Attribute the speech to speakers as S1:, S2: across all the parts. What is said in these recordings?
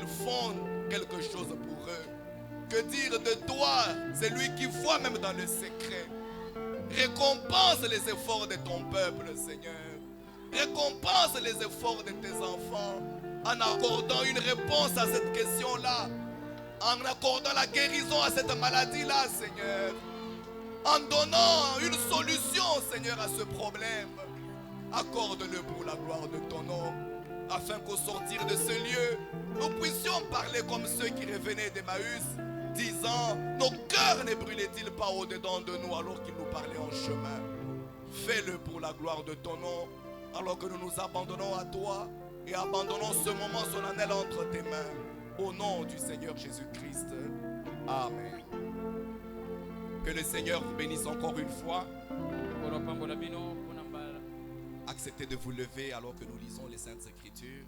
S1: qu'ils font quelque chose pour eux. Que dire de toi, c'est lui qui voit même dans le secret. Récompense les efforts de ton peuple, Seigneur. Récompense les efforts de tes enfants en accordant une réponse à cette question-là, en accordant la guérison à cette maladie-là, Seigneur, en donnant une solution, Seigneur, à ce problème. Accorde-le pour la gloire de ton nom, afin qu'au sortir de ce lieu, nous puissions parler comme ceux qui revenaient d'Emmaüs, disant, nos cœurs ne brûlaient-ils pas au-dedans de nous alors qu'ils nous parlaient en chemin? Fais-le pour la gloire de ton nom, alors que nous nous abandonnons à toi et abandonnons ce moment solennel entre tes mains. Au nom du Seigneur Jésus-Christ. Amen. Que le Seigneur vous bénisse encore une fois. Acceptez de vous lever alors que nous lisons les Saintes Écritures.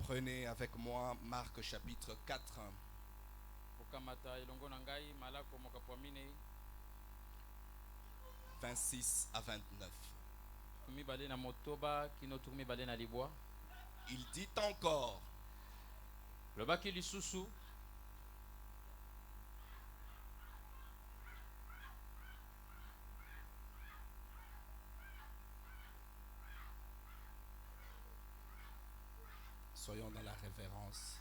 S1: Prenez avec moi Marc chapitre 4. 26 à 29. Il dit encore, soyons dans la révérence.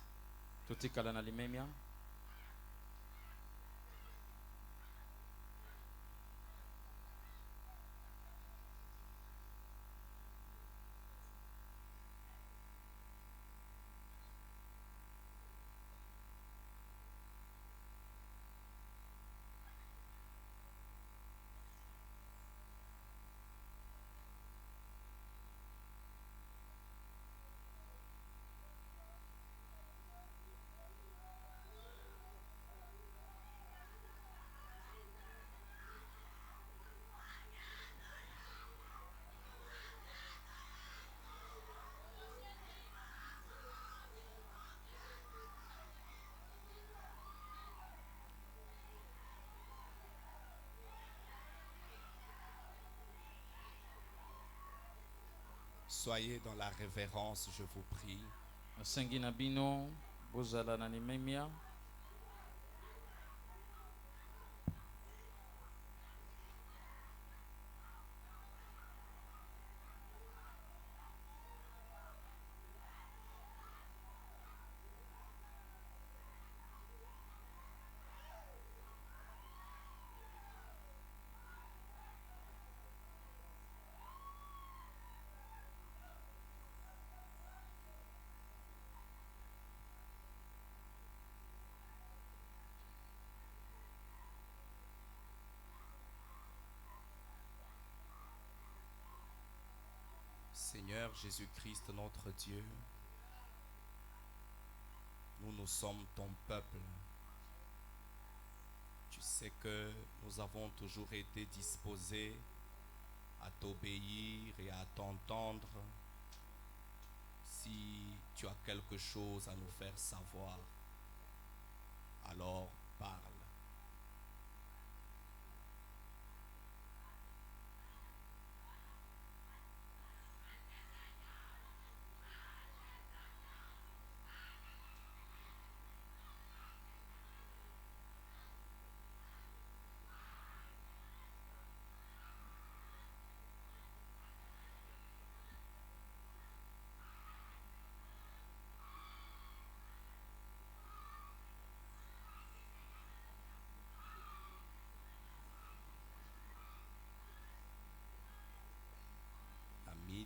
S1: Soyez dans la révérence, je vous prie. Seigneur Jésus-Christ, notre Dieu, nous sommes ton peuple. Tu sais que nous avons toujours été disposés à t'obéir et à t'entendre. Si tu as quelque chose à nous faire savoir, alors parle.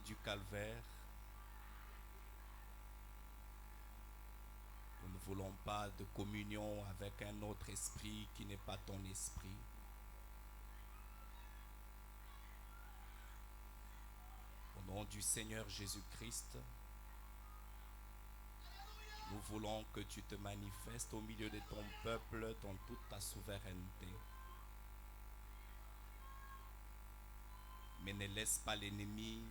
S1: Du calvaire, nous ne voulons pas de communion avec un autre esprit qui n'est pas ton esprit. Au nom du Seigneur Jésus-Christ, nous voulons que tu te manifestes au milieu de ton peuple dans toute ta souveraineté. Mais ne laisse pas l'ennemi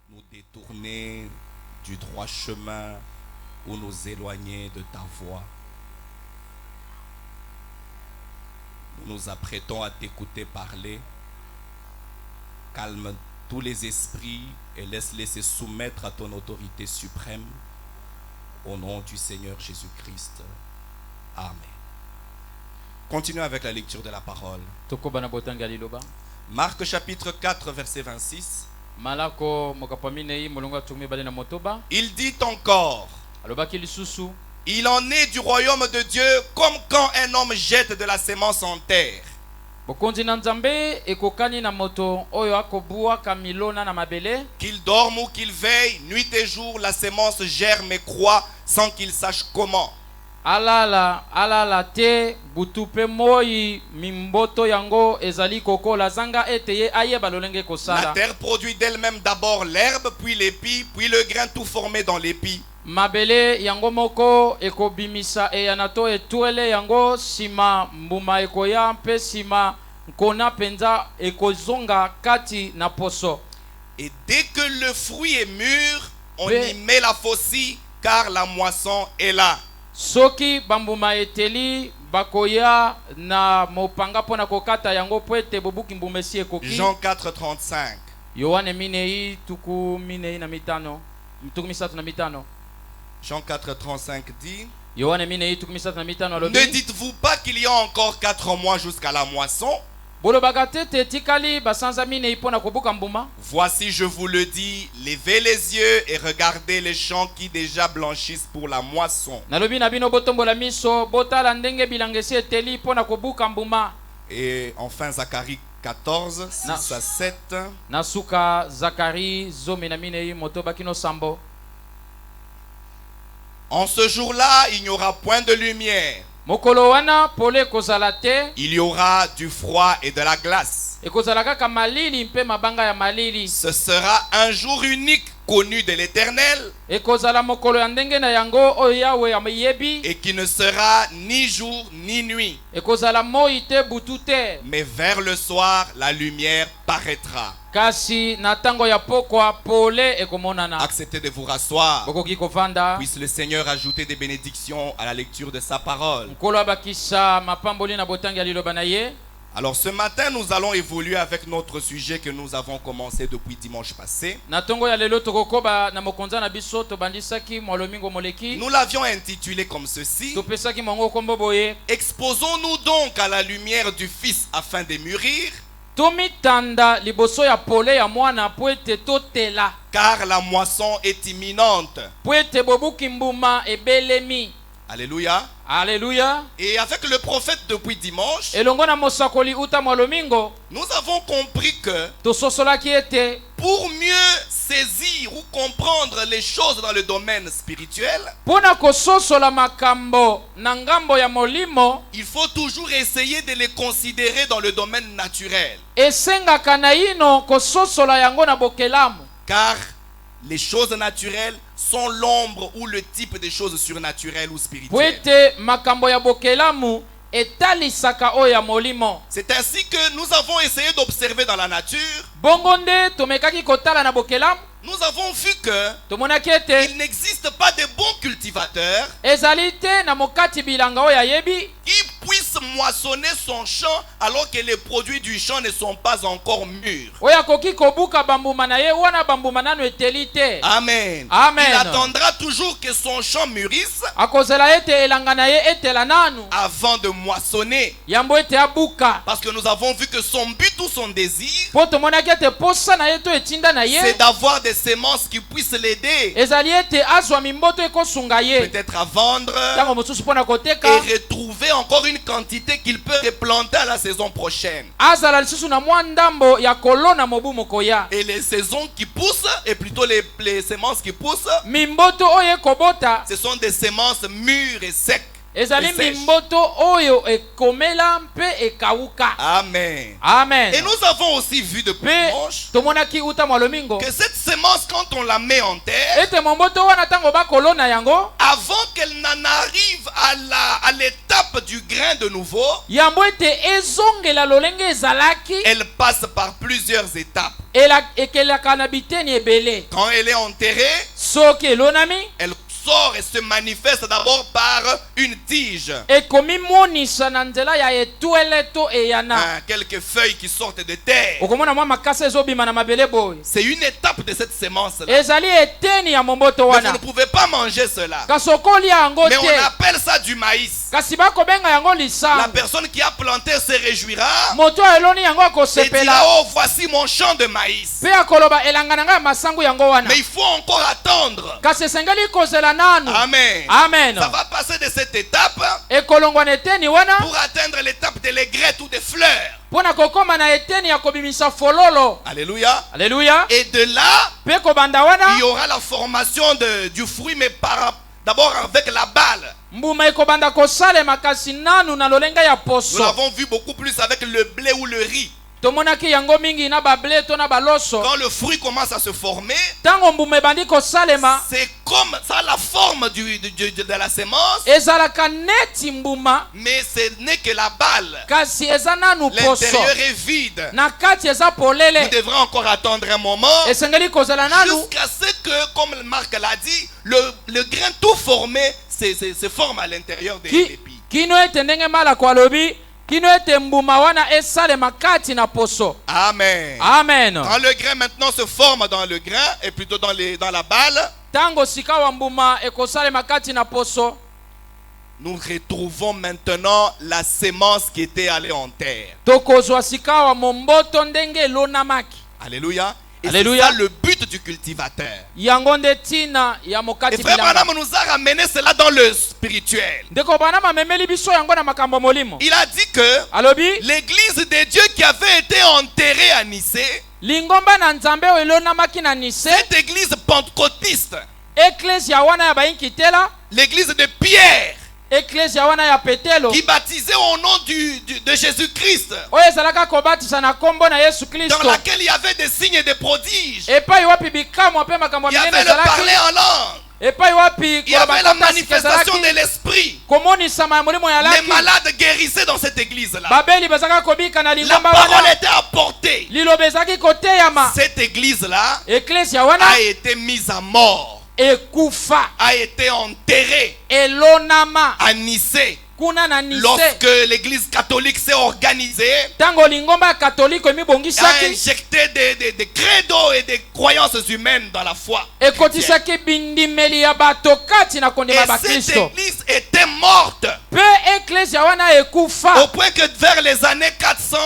S1: nous détourner du droit chemin ou nous éloigner de ta voix. Nous nous apprêtons à t'écouter parler. Calme tous les esprits et laisse-les se soumettre à ton autorité suprême. Au nom du Seigneur Jésus-Christ. Amen. Continuons avec la lecture de la parole. Marc chapitre 4 verset 26. Il dit encore: il en est du royaume de Dieu comme quand un homme jette de la sémence en terre. Qu'il dorme ou qu'il veille, nuit et jour, la sémence germe et croît sans qu'il sache comment.
S2: Alala te butupe moi mimboto yango ezali kokola zanga ete ayeba lolenge kosala.
S1: La terre produit d'elle-même d'abord l'herbe, puis l'épi, puis le grain tout formé dans l'épi.
S2: Mabele yango moko ekobimisa eyanato etuele yango sima mbuma ekoya mpe sima nkona penza ekozonga kati na poso.
S1: Et dès que le fruit est mûr, on y met la faucille car la moisson est là.
S2: Soki bambuma eteli bakoya na mopanga pona kokata yango poete bobuki mbumesi ekoki.
S1: Jean 4:35.
S2: Yohane minei tuku minei na mitano. Tuku misatu na mitano.
S1: Jean 4:35 dit:
S2: Yohane minei tuku misatu na mitano alobi.
S1: Ne dites-vous pas qu'il y a encore 4 mois jusqu'à la moisson? Voici, je vous le dis, levez les yeux et regardez les champs qui déjà blanchissent pour la moisson. Et enfin Zacharie 14, 6 à 7. En ce jour-là, il n'y aura point de lumière. Il y aura du froid et de la glace. Ce sera un jour unique connu de l'Éternel et qui ne sera ni jour ni nuit. Mais vers le soir, la lumière paraîtra. Acceptez de vous rasseoir. Puisse le Seigneur ajouter des bénédictions à la lecture de sa parole. Alors ce matin, nous allons évoluer avec notre sujet que nous avons commencé depuis dimanche passé. Nous l'avions intitulé comme ceci: exposons-nous donc à la lumière du Fils afin de mûrir, car la moisson est imminente. Alléluia.
S2: Alléluia.
S1: Et avec le prophète depuis dimanche, nous avons compris que pour mieux saisir ou comprendre les choses dans le domaine spirituel, il faut toujours essayer de les considérer dans le domaine naturel. Car les choses naturelles sont l'ombre ou le type de choses surnaturelles ou spirituelles. C'est ainsi que nous avons essayé d'observer dans la nature. Nous avons vu que il n'existe pas de bons cultivateurs qui puissent moissonner son champ alors que les produits du champ ne sont pas encore mûrs. Amen.
S2: Amen.
S1: Il attendra toujours que son champ mûrisse avant de moissonner. Parce que nous avons vu que son but ou son désir, c'est d'avoir des sémences qui puissent l'aider peut-être à vendre et retrouver encore une quantité qu'il peut replanter à la saison prochaine. Et les saisons qui poussent, et plutôt les sémences qui poussent, ce sont des semences mûres et secs. Amen.
S2: Amen.
S1: Et nous avons aussi vu depuis dimanche que cette sémence, quand on la met en terre, avant qu'elle n'en arrive à l'étape du grain de nouveau, elle passe par plusieurs étapes. Quand elle est enterrée, elle sort et se manifeste d'abord par une tige.
S2: ekomi monisa na nzela ya etuele to eyana.
S1: Quelques feuilles qui sortent de terre.
S2: Okomona mwa makasa ezobima na mabele boy.
S1: C'est une étape de cette semence-là.
S2: Ezali eteni ya momboto
S1: Mais
S2: wana.
S1: vous ne pouvez pas manger cela.
S2: Kasokoli yango
S1: Mais on
S2: te.
S1: appelle ça du maïs.
S2: Kasi bakobenga yango
S1: La
S2: lisanga.
S1: personne qui a planté se réjouira
S2: Moto eloni yango
S1: et
S2: akosepela.
S1: dira, oh, voici mon champ de maïs.
S2: Pe akoloba elanga nanga ya masangu yango wana.
S1: Mais il faut encore attendre.
S2: Kasi esengeli kozela nanu.
S1: Amen.
S2: Amen.
S1: Ça va passer de cette étape
S2: Ekolongwa na eteni wana.
S1: pour atteindre l'étape de l'aigrettes ou des fleurs.
S2: Pona kokoma na eteni ya kobimisa fololo.
S1: Alléluia.
S2: Alléluia.
S1: Et de là,
S2: Pe kobanda wana.
S1: il y aura la formation du fruit, mais d'abord avec la balle.
S2: Mbuma ekobanda kosalema kasi nanu na lolenga ya
S1: Nous
S2: poso.
S1: l'avons vu beaucoup plus avec le blé ou le riz.
S2: Tomonaki yango mingi na bable to na baloso.
S1: Quand le fruit commence à se former,
S2: Tango mbuma ebandi kosalema.
S1: c'est comme ça la forme de la sémence,
S2: Ezalaka neti mbuma.
S1: mais ce n'est que la balle.
S2: Kasi eza nanu poso.
S1: L'intérieur est vide.
S2: Na kati eza
S1: Vous
S2: polele.
S1: devrez encore attendre un moment
S2: Esengeli kozala nanu.
S1: jusqu'à ce que, comme Marc l'a dit, le grain tout formé se forme à l'intérieur des épis.
S2: Kino ete ndenge mala kwa lobi. Kino ete mbuma wana esalema kati na poso.
S1: Amen.
S2: Amen.
S1: Quand le grain maintenant se forme dans le grain et plutôt dans la balle,
S2: Tango sika wa mbuma ekosalema kati na poso.
S1: nous retrouvons maintenant la sémence qui était allée en terre.
S2: Tokozwa sika wa momboto ndenge elonamaki.
S1: Alléluia. Et
S2: Alléluia.
S1: c'est ça le but du cultivateur.
S2: Yango nde tina ya
S1: Et
S2: mokati
S1: frère
S2: bilanga.
S1: Branham nous a ramené cela dans le spirituel.
S2: Ndeko Branham memeli biso yango na makambo molimo.
S1: Il a dit que
S2: Alobi
S1: l'église de Dieu qui avait été enterrée à Nicée,
S2: lingomba na nzambe oyo elonamaki na Nise.
S1: cette église pentecôtiste,
S2: Eklesia wana ya bayinkitela.
S1: l'église de Pierre,
S2: Eklesia wana ya Petelo.
S1: qui baptisait au nom de Jésus-Christ,
S2: Oyo ezalaka kobatisa na kombo na Yesu
S1: dans
S2: Kristo.
S1: laquelle il y avait des signes et des prodiges.
S2: Epai wapi bikamwa pe makambo
S1: Il y
S2: minene
S1: avait le parler
S2: ezalaki.
S1: en langue.
S2: Epai wapi
S1: Il y avait la
S2: kolobaka
S1: manifestation
S2: ezalaki.
S1: de l'esprit.
S2: Komonisama ya molimo ya
S1: Les
S2: laki.
S1: malades guérissaient dans cette église-là.
S2: Babeli bazaka kobika na
S1: La
S2: lingomba
S1: parole
S2: wana.
S1: était apportée.
S2: Liloba ezalaki koteyama.
S1: Cette église-là
S2: Eklesia wana
S1: a été mise à mort,
S2: ekufa.
S1: a été enterrée
S2: Elonama.
S1: à Nicée.
S2: Kuna na Nise.
S1: Lorsque l'église catholique s'est organisée,
S2: Tango lingomba ya katoliko
S1: a
S2: emibongisaki.
S1: injecté des credos et des croyances humaines dans la foi.
S2: Ekotisaki bindimeli ya bato kati na
S1: Et
S2: kondima
S1: cette
S2: bakristo.
S1: église était morte
S2: Pe eklesia wana ekufa.
S1: au point que vers les années 400,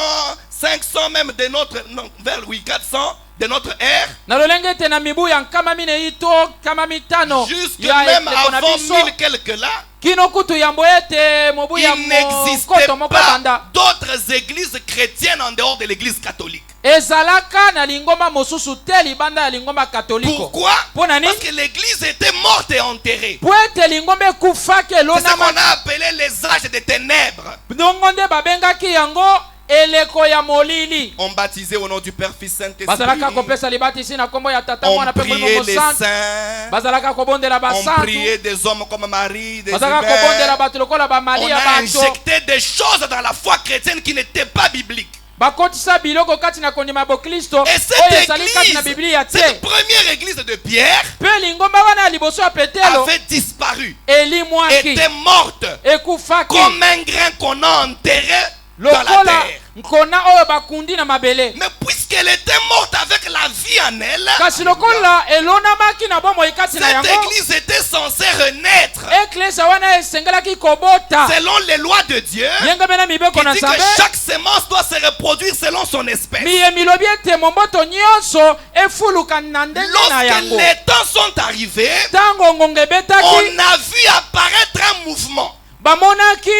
S1: 500 même de notre, non, vers 400 de notre ère,
S2: Na lolenge ete na mibu ya nkama mine ito kama mitano
S1: jusque
S2: ya
S1: même
S2: ekeko na
S1: avant
S2: biso.
S1: 1000 quelques là,
S2: Kino kutu yambo ete mobu ya
S1: il n'existait
S2: mokoto moko
S1: pas
S2: banda.
S1: d'autres églises chrétiennes en dehors de l'église catholique.
S2: Ezalaka na lingomba mosusu te libanda ya lingomba katoliko.
S1: Pourquoi?
S2: Mpo na nini?
S1: Parce que l'église était morte et enterrée.
S2: Po ete lingomba ekufaki
S1: C'est ce qu'on
S2: elonama.
S1: a appelé les âges des ténèbres.
S2: Ndongo nde babengaki yango eleko ya molili.
S1: On baptisait au nom du Père, Fils, Saint-Esprit.
S2: Bazalaka kopesa libatisi na kombo ya tata
S1: On
S2: mwana pe
S1: priait
S2: molimo
S1: les
S2: santu.
S1: saints.
S2: Bazalaka kobondela
S1: On
S2: basantu.
S1: priait des hommes comme Marie, des
S2: Bazalaka kobondela
S1: Hubert.
S2: bato lokola ba
S1: On
S2: Maria
S1: a
S2: bato.
S1: injecté des choses dans la foi chrétienne qui n'étaient pas bibliques.
S2: Bakotisa biloko kati na kondima bo Kristo.
S1: Et
S2: Oyo
S1: cette
S2: ezali kati na
S1: église,
S2: Biblia
S1: cette
S2: te.
S1: première église de Pierre,
S2: Pe lingomba wana ya liboso ya Petelo
S1: avait disparu,
S2: elimwaki
S1: était morte,
S2: ekufaki
S1: comme un grain qu'on a enterré dans la
S2: lokola
S1: terre.
S2: nkona oyo bakundi na mabele.
S1: Mais puisqu'elle était morte avec la vie en elle,
S2: Kasi lokola elonamaki na bomoi kati na
S1: cette
S2: yango,
S1: église était censée renaître
S2: eklesia wana esengelaki kobota
S1: selon les lois de Dieu,
S2: yenge mena mibeko
S1: qui
S2: na
S1: dit que
S2: nzambe.
S1: chaque sémence doit se reproduire selon son espèce.
S2: Miye milobi ete momboto nyonso efuluka na ndenge na
S1: Lorsque
S2: yango.
S1: les temps sont arrivés,
S2: Tango ngonga ebetaki
S1: on a vu apparaître un mouvement.
S2: bamonaki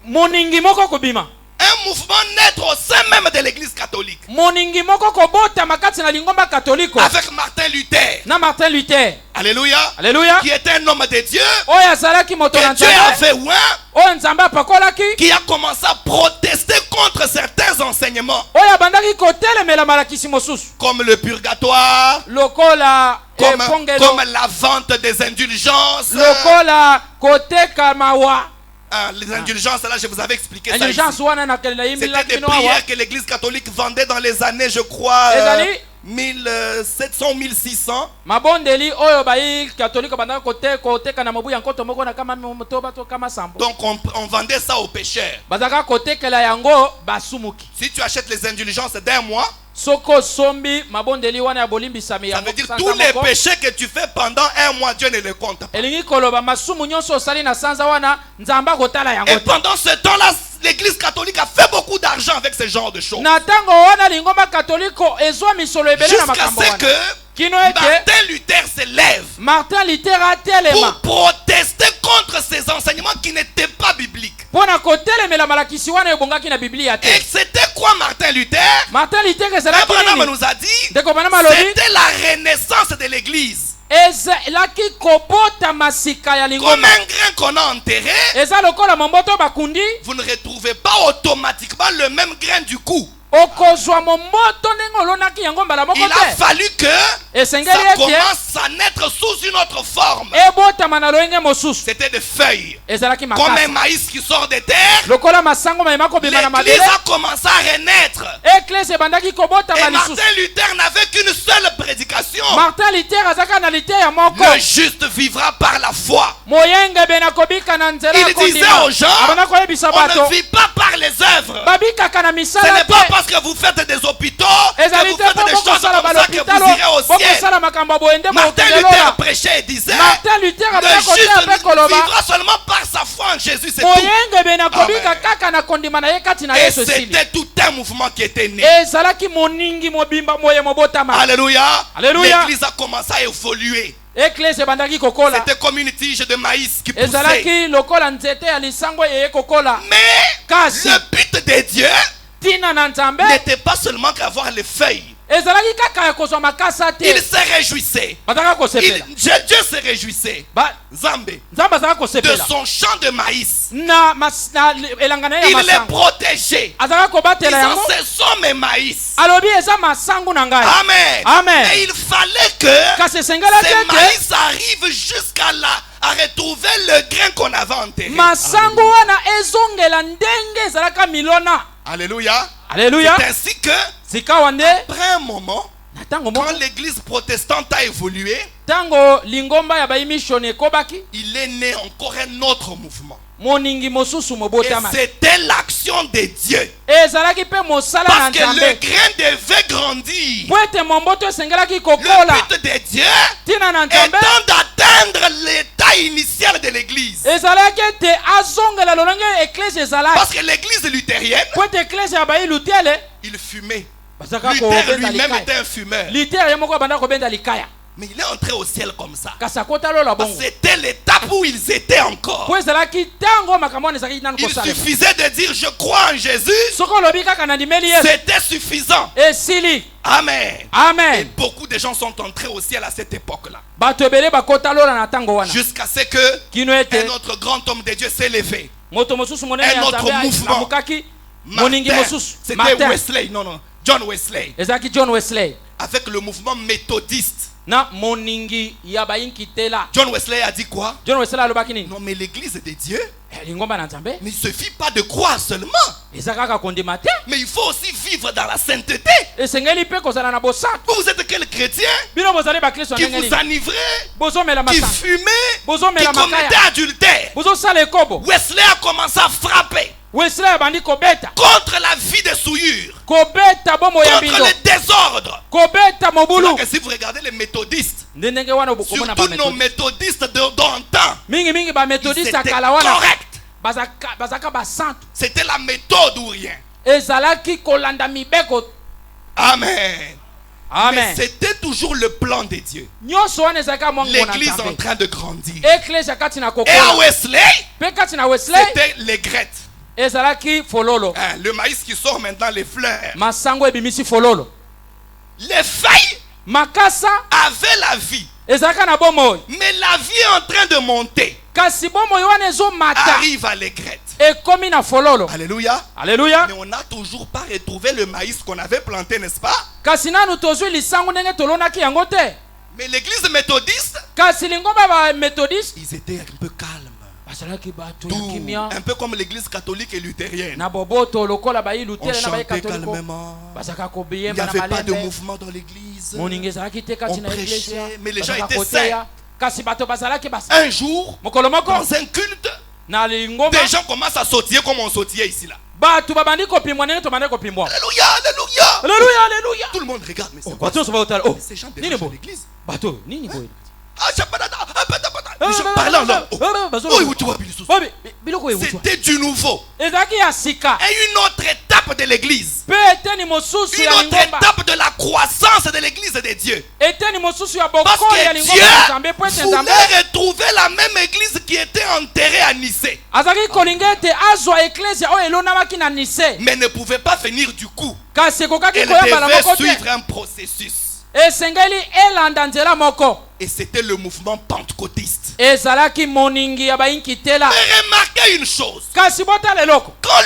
S2: moningi moko kobima.
S1: Un mouvement naître au sein même de l'église catholique.
S2: Moningi moko kobota makati na lingomba katoliko.
S1: Avec Martin Luther.
S2: Na Martin Luther.
S1: Alléluia.
S2: Alléluia.
S1: Qui était un homme de Dieu.
S2: Oyo azalaki moto na
S1: Que Dieu
S2: nzambe.
S1: avait oint.
S2: Oyo nzambe apakolaki.
S1: Qui a commencé à protester contre certains enseignements.
S2: Oyo abandaki kotelemela malakisi mosusu.
S1: Comme le purgatoire.
S2: Lokola
S1: Comme la vente des indulgences.
S2: Lokola koteka mawa.
S1: Les indulgences, là, je vous avais expliqué ça.
S2: Indulgence wana na kelela
S1: C'était
S2: yimila
S1: des
S2: kino awa.
S1: prières que l'église catholique vendait dans les années, je crois, 1700, 1600.
S2: mabondeli oyo bayi katolika banda koteka na mobu ya nkoto moko na kama motoba to kama sambo.
S1: Donc on vendait ça aux pécheurs.
S2: Bazaka kotekela yango basumuki.
S1: Si tu achètes les indulgences d'un mois,
S2: Soko sombi mabondeli wana ya bolimbisami
S1: ça
S2: yango.
S1: veut dire tous les péchés que tu fais pendant un mois, Dieu ne les compte pas.
S2: Elingi koloba masumu nyonso osali na sanza wana nzamba kotala yango.
S1: Et pendant ce temps-là, l'église catholique a fait beaucoup d'argent avec ce genre de choses.
S2: Na tango wana lingoma katoliko ezwa misolo ebele na
S1: Jusqu'à
S2: makambo
S1: ce
S2: wana.
S1: que
S2: Kino ete
S1: Martin Luther se lève
S2: Martin Luther atelema
S1: pour protester contre ces enseignements qui n'étaient pas bibliques.
S2: pona kotelemela malakisi wana ebongaki na Biblia te.
S1: Et c'était quoi Martin Luther?
S2: Martin Luther ezalaki
S1: Abraham
S2: nini?
S1: nous a dit,
S2: Ndeko bana malobi
S1: c'était la renaissance de l'église.
S2: ezalaki kobota masika ya
S1: Comme
S2: lingoma.
S1: un grain qu'on a enterré,
S2: Eza lokola momboto bakundi
S1: vous ne retrouvez pas automatiquement le même grain du coup.
S2: okozwa momboto ndenge olonaki yango mbala moko
S1: Il a
S2: te.
S1: fallu que ça
S2: Esengeli ete
S1: commence à naître sous une autre forme.
S2: ebotama na loyenge mosusu.
S1: C'était des feuilles.
S2: Ezalaki
S1: Comme un
S2: makasi
S1: maïs qui sort de terre,
S2: lokola masango mayema kobima na
S1: l'église
S2: mabele.
S1: a commencé à renaître.
S2: Eklese ebandaki
S1: Et
S2: kobotama
S1: Martin
S2: lisusu.
S1: Luther n'avait qu'une seule prédication.
S2: Martin Luther azaka na Luther ya moko.
S1: Le juste vivra par la foi.
S2: Moyenge bena kobika na nzela
S1: Il
S2: ya
S1: disait
S2: kondima.
S1: aux gens,
S2: Abana koyebisa
S1: on
S2: bato
S1: ne vit pas par les œuvres.
S2: babikaka na
S1: Ce
S2: misala
S1: n'est pas
S2: te.
S1: parce que vous faites des hôpitaux que
S2: Ezali
S1: vous
S2: te
S1: faites des
S2: po
S1: choses comme
S2: bokosala
S1: ça que
S2: balopitalo
S1: vous irez au ciel.
S2: bokosala makambo ya boyende
S1: Martin
S2: bokokende
S1: Luther
S2: lola.
S1: prêchait et disait,
S2: Martin Luther
S1: le
S2: abana kotea
S1: juste
S2: mpe koloba
S1: vivra seulement par sa foi en Jésus, c'est tout.
S2: moyenge bena kobika
S1: Amen.
S2: kaka na kondima na ye kati na
S1: Et
S2: Yesu esili.
S1: c'était tout un mouvement qui était né.
S2: Ezalaki moningi mobimba moye mobotama.
S1: Alléluia.
S2: Alléluia.
S1: L'église a commencé à évoluer.
S2: Eklese ebandaki kokola.
S1: C'était comme une tige de maïs qui poussait.
S2: Ezalaki lokola nzete ya lisango eye kokola.
S1: Mais
S2: Kasi
S1: le but de Dieu
S2: tina na nzambe
S1: n'était pas seulement qu'avoir les feuilles.
S2: ezalaki kaka ya kozwa makasa
S1: Il
S2: te.
S1: se réjouissait.
S2: Bazaka kosepela.
S1: Dieu se réjouissait. Zambé.
S2: Nzambe azaka
S1: De
S2: kosepela.
S1: son champ de maïs.
S2: Na elanga na ye ya
S1: Il les
S2: masango.
S1: protégeait.
S2: Azaka kobatela
S1: Disant,
S2: yango.
S1: ce sont mes maïs.
S2: Alobi eza masango na ngai.
S1: Amen.
S2: Amen.
S1: Et il fallait que
S2: Kasi esengela
S1: ces
S2: te
S1: maïs arrivent jusqu'à là, à retrouver le grain qu'on avait enterré.
S2: masango wana ezongela ndenge ezalaka milona.
S1: Alléluia.
S2: Alléluia.
S1: C'est ainsi que,
S2: Sika wande
S1: après un moment,
S2: na tango
S1: quand
S2: moko
S1: l'église protestante a évolué,
S2: tango lingomba ya bayimission ekobaki
S1: il est né encore un autre mouvement.
S2: moningi mosusu
S1: Et
S2: mobotama.
S1: c'était l'action de Dieu.
S2: Ezalaki pe mosala na
S1: Parce que le
S2: nzambe.
S1: grain devait grandir.
S2: Po ete momboto esengelaki
S1: Le
S2: kokola
S1: but de Dieu
S2: tina na nzambe
S1: étant d'atteindre l'état initial de l'église.
S2: ezalaki ete azongela lolenge eklese ezalaki.
S1: Parce que l'église luthérienne,
S2: Po ete eklese ya bayi lutele
S1: il fumait.
S2: bazaka
S1: Luther
S2: kobenda
S1: lui-même
S2: likaya.
S1: était un fumeur.
S2: Luther ye moko abanda kobenda likaya.
S1: Mais il est entré au ciel comme ça.
S2: Kasi akota lola
S1: Parce
S2: bongo.
S1: que c'était l'étape où ils étaient encore.
S2: Po ezalaki tango makambo wana ezalaki nanu
S1: Il
S2: kosalema.
S1: suffisait de dire je crois en Jésus.
S2: Soki olobi kaka nandimeli Yesu
S1: C'était suffisant.
S2: esili.
S1: Amen. Et
S2: Amen.
S1: beaucoup de gens sont entrés au ciel à cette époque-là.
S2: Bato ebele bakota lola na tango wana.
S1: Jusqu'à ce que
S2: Kino ete
S1: un autre grand homme de Dieu s'est levé.
S2: moto mosusu monene
S1: Un
S2: ya
S1: autre
S2: nzambe
S1: mouvement.
S2: amukaki moningi
S1: Martin,
S2: mosusu.
S1: c'était
S2: Martin.
S1: Wesley. Non. John Wesley.
S2: Ezalaki John Wesley
S1: Avec le mouvement méthodiste.
S2: na moningi ya bayinkitela.
S1: John Wesley a dit quoi?
S2: John Wesley alobaki nini?
S1: Non, mais l'église de Dieu,
S2: Lingomba na nzambe
S1: mais il ne suffit pas de croire seulement.
S2: eza kaka kondima te.
S1: Mais il faut aussi vivre dans la sainteté.
S2: Esengeli mpe kozala na bosantu.
S1: Vous êtes quel chrétien
S2: Bino bozali bakristo
S1: qui
S2: ndenge
S1: vous
S2: nini?
S1: enivrez,
S2: Bozomela
S1: qui
S2: masango.
S1: fumez, qui
S2: Bozomela
S1: commettez
S2: makaya.
S1: adultère?
S2: Bozosala ekobo.
S1: Wesley a commencé à frapper
S2: Wesley abandi kobeta.
S1: contre la vie de souillure,
S2: Kobeta bomo ya
S1: contre
S2: bindo.
S1: le désordre.
S2: Kobeta mobulu.
S1: Donc, si vous regardez les méthodistes,
S2: Ndenge wana bokomona ba
S1: surtout nos
S2: méthodiste.
S1: méthodistes d'antan,
S2: Mingi ba
S1: ils
S2: méthodiste
S1: étaient
S2: akala wana.
S1: corrects.
S2: Bazaka basantu.
S1: C'était la méthode ou rien.
S2: Ezalaki kolanda mibeko.
S1: Amen.
S2: Amen.
S1: Mais c'était toujours le plan de Dieu.
S2: Nyonso wana ezalaka mwango na
S1: L'église en
S2: nzambe.
S1: train de grandir.
S2: Eklese kati na
S1: Et à
S2: kokola.
S1: Wesley,
S2: Pe kati na Wesley
S1: c'était les grettes.
S2: ezalaki fololo.
S1: Hein, le maïs qui sort maintenant, les fleurs.
S2: Masango ebimisi fololo.
S1: Les feuilles
S2: Makasa
S1: avaient la vie.
S2: ezalaka na bomoi.
S1: Mais la vie est en train de monter.
S2: Kasi bomoi wana ezomata.
S1: Arrive à les grettes.
S2: Ekomi na fololo.
S1: Alléluia.
S2: Alléluia.
S1: Mais on n'a toujours pas retrouvé le maïs qu'on avait planté, n'est-ce pas?
S2: Kasi nanu tozwi lisango ndenge tolonaki yango te.
S1: Mais l'église méthodiste,
S2: Kasi lingomba ba méthodiste
S1: ils étaient un peu calmes. Un peu comme l'église catholique et luthérienne.
S2: On
S1: chantait calmement. Il n'y avait pas de mouvement dans l'église. On prêchait, mais les gens étaient sains. Un jour, dans un culte, des gens commencent à sautiller comme on sautillait ici là. Alléluia, alléluia. Tout le monde regarde, mais c'est quoi ça? Ces gens dérangent l'église. C'était du nouveau. Et une autre étape de l'église. Une autre étape de la croissance de l'église de Dieu. Parce que Dieu voulait retrouver la même église qui était enterrée à Nicée. Mais ne pouvait pas venir du coup. Elle devait suivre un processus. Et c'était le mouvement pentecôtiste. Mais remarquez une chose. Quand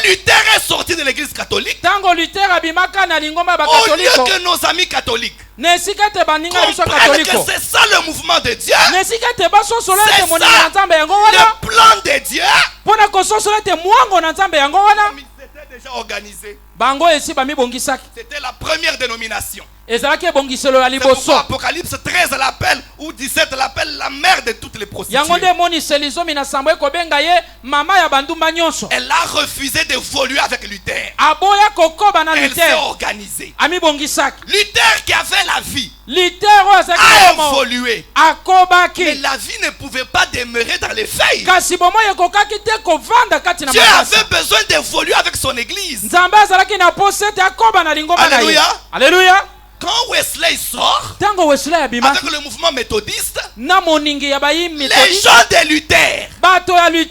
S1: Luther est sorti de l'église catholique, au lieu que nos amis catholiques comprennent que c'est ça le mouvement de Dieu, c'est ça le plan de Dieu, c'était déjà organisé. C'était la première dénomination. C'est pourquoi Apocalypse 13 l'appelle, ou 17 l'appelle la mère de toutes les prostituées. Elle a refusé d'évoluer avec Luther. Elle s'est organisée. Luther qui avait la vie a évolué. Mais la vie ne pouvait pas demeurer dans les feuilles. Dieu avait besoin d'évoluer avec son église. Alléluia.
S2: Alléluia.
S1: Quand Wesley sort avec le mouvement méthodiste, les gens de Luther qui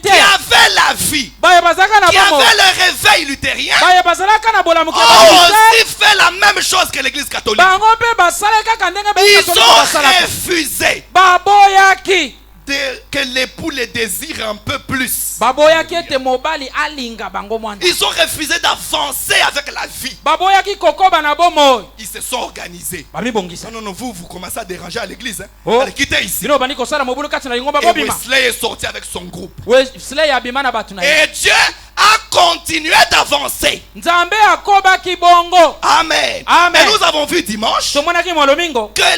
S1: avaient la vie, qui avaient le réveil luthérien, ont aussi fait la même chose que l'église catholique. Ils ont refusé que l'époux les désire un peu plus. Ils ont refusé d'avancer avec la vie. Ils se sont organisés. Non, vous commencez à déranger à l'église. Allez, quittez ici. Et Wesley est sorti avec son groupe. Et Dieu a continué d'avancer. Amen. Et nous avons vu dimanche que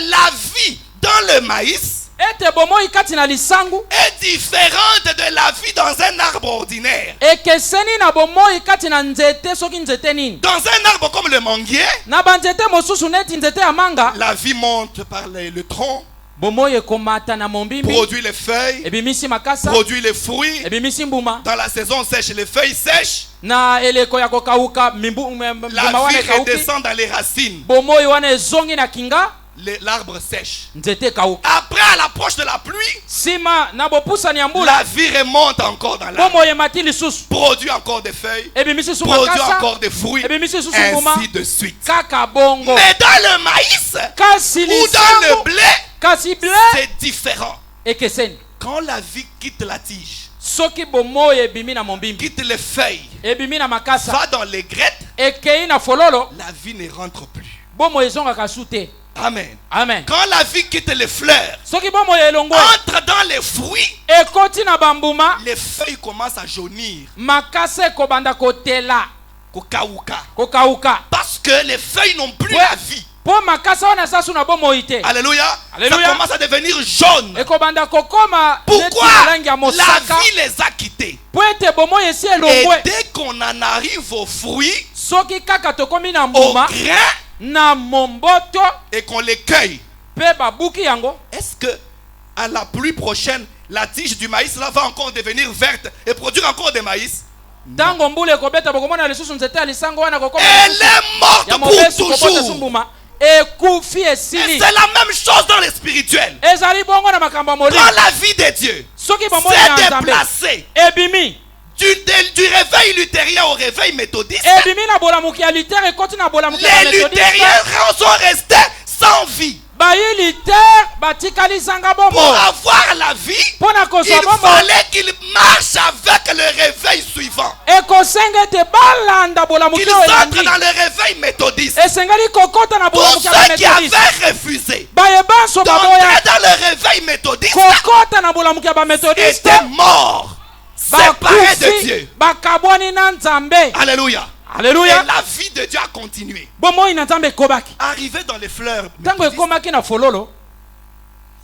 S1: la vie dans le maïs est différente de la vie dans un arbre ordinaire. Dans un arbre comme le manguier, la vie monte par le tronc, produit les feuilles, produit les fruits. Dans la saison sèche, les feuilles sèchent. La vie redescend dans les racines. L'arbre sèche. Après, à l'approche de la pluie, la vie remonte encore dans l'arbre. Produit encore des feuilles, produit encore des fruits, ainsi de suite. Mais dans le maïs ou dans le blé, c'est différent. Quand la vie quitte la tige, quitte les feuilles, va dans les grettes, la vie ne rentre plus. Amen.
S2: Amen.
S1: Quand la vie quitte les fleurs, entre dans les fruits, les feuilles commencent à jaunir. Parce que les feuilles n'ont plus la vie. Alléluia. Ça commence à devenir jaune. Pourquoi? La vie les a quittés. Et dès qu'on en arrive aux fruits, au grain, et qu'on les cueille, est-ce que à la pluie prochaine, la tige du maïs là va encore devenir verte et produire encore des maïs? Elle est morte pour toujours. Et c'est la même chose dans le spirituel. Quand la vie de Dieu s'est déplacée du réveil luthérien au réveil méthodiste, les luthériens sont restés sans vie. Pour avoir la vie, il fallait qu'il marche avec le réveil suivant. Qu'ils entrent dans le réveil méthodiste. Pour ceux qui avaient refusé d'entrer dans le réveil méthodiste, c'était mort. séparés de Dieu.
S2: bakabwani na Nzambe.
S1: Alléluia.
S2: Alléluia.
S1: Et la vie de Dieu a continué.
S2: Bomoi na Nzambe ekobaki.
S1: Arrivé dans les fleurs,
S2: Tango ekomaki na fololo.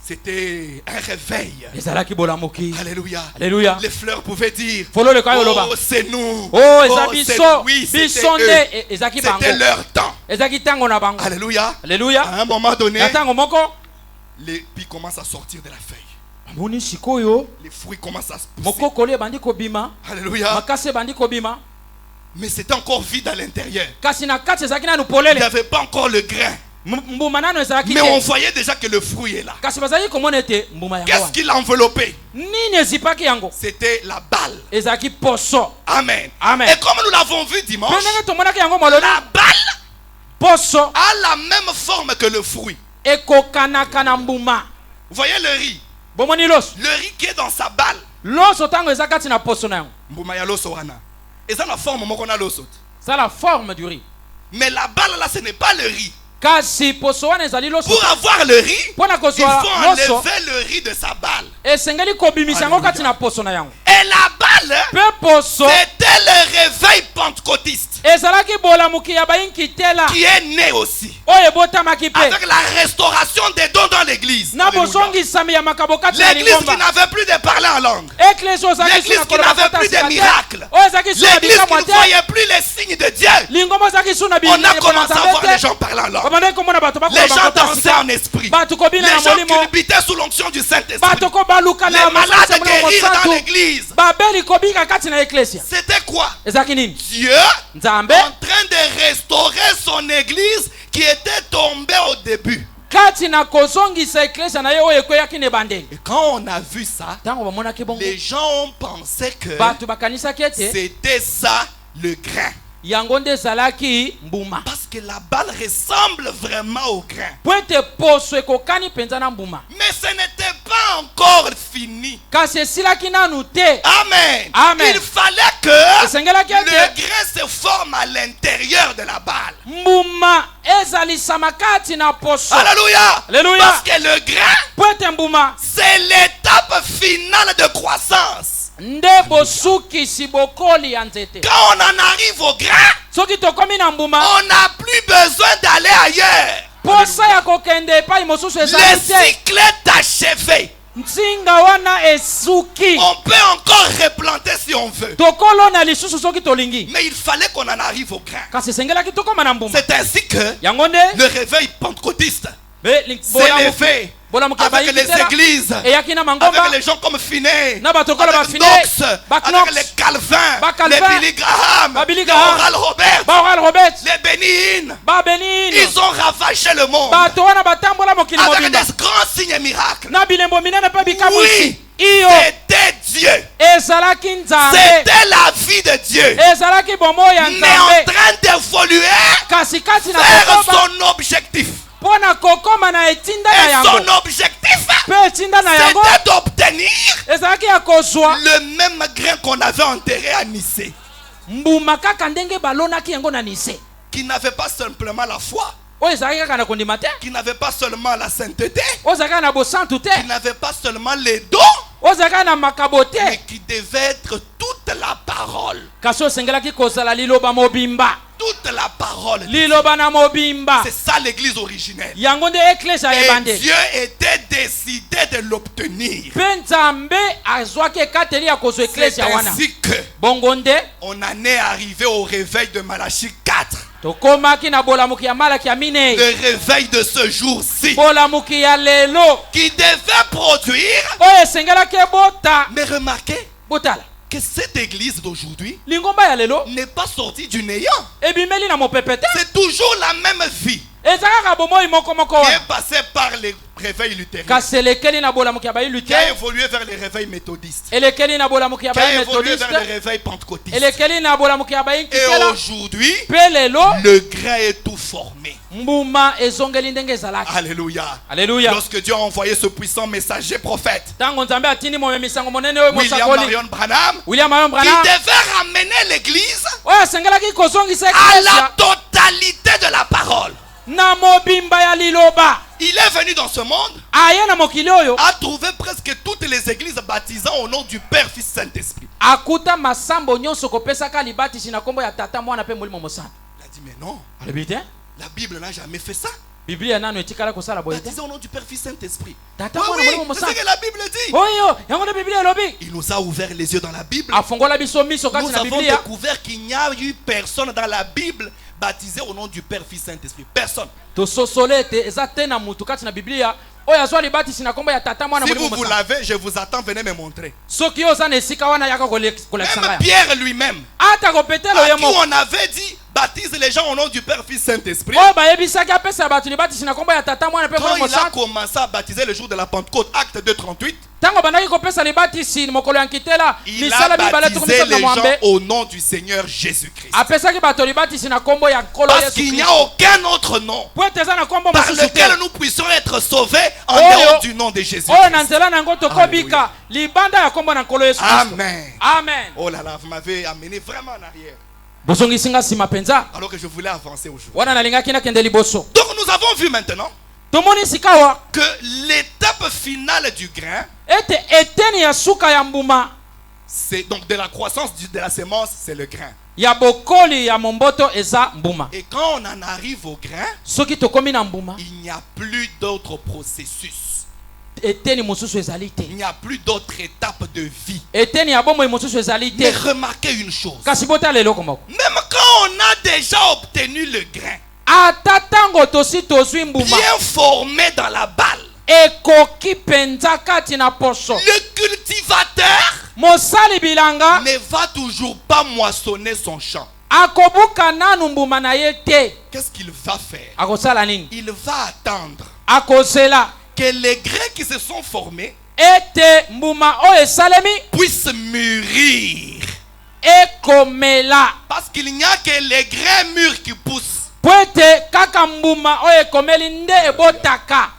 S1: c'était un réveil.
S2: Ezalaki bolamuki.
S1: Alléluia.
S2: Alléluia.
S1: Les fleurs pouvaient dire,
S2: Fololo kayo loba.
S1: oh c'est nous.
S2: Oh eza
S1: c'est
S2: biso.
S1: oui, c'était
S2: Bisonde
S1: eux.
S2: ezaki bango.
S1: C'était leur temps.
S2: Ezaki tango na bango.
S1: Alléluia.
S2: Alléluia.
S1: À un moment donné,
S2: Na tango moko.
S1: les pieds commencent à sortir de la feuille.
S2: Moni sikoyo.
S1: Les fruits commencent à se pousser.
S2: Moko kole bandi kobima.
S1: Alléluia.
S2: Makase bandi kobima.
S1: Mais c'était encore vide à l'intérieur.
S2: Kasi na kati ezaki na
S1: Il n'y
S2: polele.
S1: avait pas encore le grain.
S2: Mbuma nano ezalaki
S1: Mais on
S2: te.
S1: voyait déjà que le fruit est là.
S2: Kasi bazali komona ete mbuma yango.
S1: Qu'est-ce qui l'a enveloppé?
S2: Nini ezipaki yango?
S1: C'était la balle.
S2: Ezalaki poso.
S1: Amen.
S2: Amen.
S1: Et comme nous l'avons vu dimanche,
S2: Pendenge tomonaki yango malobi.
S1: la balle
S2: Poso
S1: a la même forme que le fruit.
S2: ekokanaka na mbuma.
S1: Vous voyez le riz?
S2: Bomoni loso.
S1: Le riz qui est dans sa balle.
S2: Loso tango eza kati na poso na yango.
S1: Mbuma ya loso wana. Et ça la forme moko na loso.
S2: C'est la forme du riz.
S1: Mais la balle là, ce n'est pas le riz.
S2: Kasi poso wana ezali loso.
S1: Pour avoir le riz,
S2: Pona
S1: il
S2: kozwa
S1: faut
S2: loso.
S1: enlever le riz de sa balle.
S2: Esengeli kobimisa yango kati na poso na yango.
S1: Et la balle,
S2: Pe poso
S1: c'était le réveil pentecôtiste
S2: ezalaki bolamuki ya bayinkitela.
S1: qui est né aussi.
S2: Oyo ebotamaki pe.
S1: Avec la restauration des dons dans l'église.
S2: Na bosongisami ya makabo kati na
S1: L'église qui
S2: lingomba.
S1: n'avait plus de parler en langue.
S2: Église ozalaki
S1: L'église
S2: suna
S1: qui n'avait plus de miracles.
S2: Oyo ezalaki suna
S1: L'église qui
S2: bikamwa
S1: ne
S2: te.
S1: voyait plus les signes de Dieu.
S2: Lingomba ozalaki suna
S1: On a commencé à voir les gens parler en langue.
S2: Babandaki komona bato
S1: Les gens
S2: bakoloba
S1: dansaient en esprit.
S2: bato kobina
S1: Les
S2: na
S1: gens
S2: molimo.
S1: culbutaient sous l'onction du Saint-Esprit.
S2: Bato ko baluka na
S1: Les malades
S2: mosala
S1: guérir dans
S2: mosantu.
S1: l'église.
S2: Babeli kobika kati na eklesia.
S1: C'était quoi?
S2: Ezalaki nini?
S1: Dieu
S2: Nzambe
S1: en train de restaurer son église qui était tombée au début.
S2: kati na kozongisa eklesia na ye oyo ekweyaki na ebandeli.
S1: Et quand on a vu ça,
S2: Tango bamonaki bongo
S1: les gens ont pensé que
S2: bato bakanisaki ete
S1: c'était ça le grain.
S2: yango nde ezalaki mbuma.
S1: Parce que la balle ressemble vraiment au grain.
S2: Po ete poso ekokani mpenza na mbuma.
S1: Mais ce n'était pas encore fini.
S2: Kasi esilaki nanu te.
S1: Amen.
S2: Amen.
S1: Il fallait que
S2: Esengelaki
S1: le
S2: ete
S1: grain se forme à l'intérieur de la balle.
S2: mbuma ezalisama kati na poso.
S1: Alléluia.
S2: Alléluia.
S1: Parce que le grain,
S2: Po ete mbuma
S1: c'est l'étape finale de croissance.
S2: nde bosukisi bokoli ya nzete.
S1: Quand on en arrive au grain,
S2: Soki tokomi na mbuma
S1: on n'a plus besoin d'aller ailleurs.
S2: posa ya kokende epai mosusu
S1: Le
S2: ezali te.
S1: cycle est achevé.
S2: Ntinga wana esuki.
S1: On peut encore replanter si on veut.
S2: Tokolona lisusu soki tolingi.
S1: Mais il fallait qu'on en arrive au grain.
S2: Kasi esengelaki tokoma na mbuma.
S1: C'est ainsi que
S2: Yango nde
S1: le réveil pentecôtiste
S2: be
S1: s'est levé
S2: bolamuki
S1: avec les
S2: abayikitela
S1: églises,
S2: eyaki na mangomba
S1: avec les gens comme Finney,
S2: na bato kola
S1: avec
S2: bafine
S1: Knox,
S2: baknox
S1: avec les Calvins,
S2: Calvin,
S1: les Billy Graham,
S2: Billy
S1: les
S2: Graham,
S1: Oral Robert,
S2: baoral robert
S1: les Benny Hinn.
S2: babenini
S1: Ils ont ravagé le monde
S2: bato wana batambola mokili
S1: avec
S2: mobimba
S1: des grands signes et miracles.
S2: na bilembo minene mpe bikamwisi.
S1: Oui,
S2: iyo
S1: c'était Dieu.
S2: ezalaki nzambe
S1: C'était la vie de Dieu.
S2: ezalaki bomoi ya
S1: Mais en
S2: nzambe
S1: train d'évoluer
S2: kasi kati na
S1: vers
S2: kokoba
S1: son objectif.
S2: mpo na kokoma na etinda na
S1: Et
S2: yango
S1: son objectif,
S2: mpe etinda na yango
S1: c'était d'obtenir
S2: ezalaki ya kozwa
S1: le même grain qu'on avait enterré à Nicée,
S2: mbuma kaka ndenge balonaki yango na nise
S1: qui n'avait pas simplement la foi,
S2: oyo ezalaki kaka na kondima te
S1: qui n'avait pas seulement la sainteté,
S2: oyo ezalaki kaka na bosantu te
S1: qui n'avait pas seulement les dons,
S2: oyo ezalaki kaka na makabo te
S1: mais qui devait être toute la parole.
S2: kasi oyo esengelaki kozala liloba mobimba
S1: Toute la parole.
S2: liloba na mobimba
S1: C'est ça l'église originelle.
S2: yango nde eklesia ya
S1: Et
S2: ebandeli
S1: Dieu était décidé de l'obtenir.
S2: mpe nzambe azwaki ekateli ya kozwa
S1: C'est
S2: eklesia wana
S1: ainsi que
S2: bongo nde
S1: on en est arrivé au réveil de Malachie 4.
S2: tokomaki na bolamuki ya malaki ya minei
S1: Le réveil de ce jour-ci
S2: bolamuki ya lelo
S1: qui devait produire.
S2: oyo esengelaki ebota
S1: Mais remarquez
S2: botala
S1: que cette église d'aujourd'hui
S2: lingomba ya lelo
S1: n'est pas sortie du néant.
S2: ebimeli na mopepe te
S1: C'est toujours la même vie
S2: eza kaka bomoi moko moko
S1: qui
S2: wana
S1: est passée par les réveils luthériens,
S2: kasi elekeli na bolamuki ya bayilu
S1: qui a
S2: te
S1: évolué vers les réveils méthodistes,
S2: elekeli na bolamuki ya
S1: qui a
S2: bayi
S1: évolué vers les
S2: methodiste
S1: réveils pentecôtistes.
S2: elekeli na bolamuki ya
S1: Et
S2: bayinkitela
S1: aujourd'hui,
S2: mpe lelo
S1: le grain est tout formé.
S2: mbuma ezongeli ndenge ezalaki
S1: Alléluia.
S2: Alleluia.
S1: Lorsque Dieu a envoyé ce puissant messager prophète,
S2: ntango nzambe atindi moyemisango monene oyo
S1: William
S2: mosakoli
S1: Marion Branham,
S2: william marion
S1: qui
S2: branham
S1: devait ramener l'église
S2: oyo asengelaki kozongisa
S1: à la
S2: eklesia
S1: totalité de la parole.
S2: na mobimba ya liloba
S1: Il est venu dans ce monde,
S2: aya na mokili oyo
S1: a trouvé presque toutes les églises baptisant au nom du Père, Fils, Saint-Esprit.
S2: akuta masambo nyonso kopesaka libatisi na kombo ya tata mwana pe molimo mosantu.
S1: Il a dit mais non,
S2: alobi te
S1: la Bible n'a jamais fait ça.
S2: biblia nano etikala kosala boye te.
S1: Baptisé au nom du Père, Fils, Saint-Esprit.
S2: Tata
S1: Oui,
S2: mwana
S1: oui,
S2: molimo
S1: c'est ce
S2: mosantu
S1: que la Bible dit.
S2: oyo yango nde biblia elobi.
S1: Il nous a ouvert les yeux dans la Bible.
S2: afongola biso miso kati
S1: Nous
S2: na
S1: avons
S2: biblia.
S1: découvert qu'il n'y a eu personne dans la Bible baptisé au nom du Père, Fils, Saint-Esprit. Personne.
S2: tososole ete eza te na mutu kati na biblia oyo azwa libatisi na kombo ya tata mwana
S1: Si
S2: molimo
S1: vous
S2: mosantu.
S1: l'avez, je vous attends, venez me montrer.
S2: soki oyo oza na esika wana yaka kolekisa
S1: Même
S2: ngai.
S1: Pierre lui-même,
S2: ata kopetelo
S1: à
S2: ye
S1: qui
S2: moko
S1: on avait dit, baptise les gens au nom du Père, Fils, Saint-Esprit.
S2: oyo bayebisaki apesa bato libatisi na kombo ya tata mwana pe
S1: Quand
S2: molimo
S1: il a
S2: mosantu.
S1: commencé à baptiser le jour de la Pentecôte, acte 2:38,
S2: ntango bandaki kopesa libatisi mokolo ya nkitela
S1: il
S2: misala
S1: a
S2: mibale
S1: baptisé
S2: tukumisatu na
S1: les gens
S2: mwambe
S1: au nom du Seigneur Jésus-Christ.
S2: apesaki bato libatisi na kombo ya nkolo
S1: Parce
S2: yesu
S1: qu'il n'y
S2: kristo
S1: a aucun autre nom
S2: po ete eza na kombo
S1: par
S2: mosusu te
S1: lequel nous puissions être sauvés en
S2: Oh,
S1: dehors
S2: yo.
S1: du nom de Jésus.
S2: oyo na nzela na yango tokobika libanda ya kombo na nkolo yesu kristo.
S1: Amen.
S2: amen.
S1: Oh là là, vous m'avez amené vraiment en arrière.
S2: bozongisi nga nsima mpenza
S1: Alors que je voulais avancer aujourd'hui.
S2: wana nalingaki nakende liboso.
S1: Donc nous avons vu maintenant
S2: tomoni sika awa
S1: que l'étape finale du grain,
S2: ete eteni ya suka ya mbuma
S1: c'est donc de la croissance de la sémence, c'est le grain.
S2: ya bokoli ya momboto eza mbuma.
S1: Et quand on en arrive au grain,
S2: soki tokomi na mbuma
S1: il n'y a plus d'autre processus.
S2: eteni mosusu ezali te.
S1: Il n'y a plus d'autre étape de vie.
S2: eteni ya bomoi mosusu ezali
S1: Mais
S2: te.
S1: remarquez une chose.
S2: kasi botala eloko moko.
S1: Même quand on a déjà obtenu le grain,
S2: ata ntango tosi tozwi mbuma
S1: bien formé dans la balle,
S2: ekoki mpenza kati na poso
S1: le cultivateur
S2: mosali bilanga
S1: ne va toujours pas moissonner son champ.
S2: akobuka nanu mbuma na ye te.
S1: Qu'est-ce qu'il va faire?
S2: akosala nini?
S1: Il va attendre
S2: akozela
S1: que les grains qui se sont formés
S2: ete mbuma oyo esalemi
S1: puissent mûrir.
S2: ekomela
S1: Parce qu'il n'y a que les grains mûrs qui poussent.
S2: po ete kaka mbuma oyo ekomeli nde ebotaka.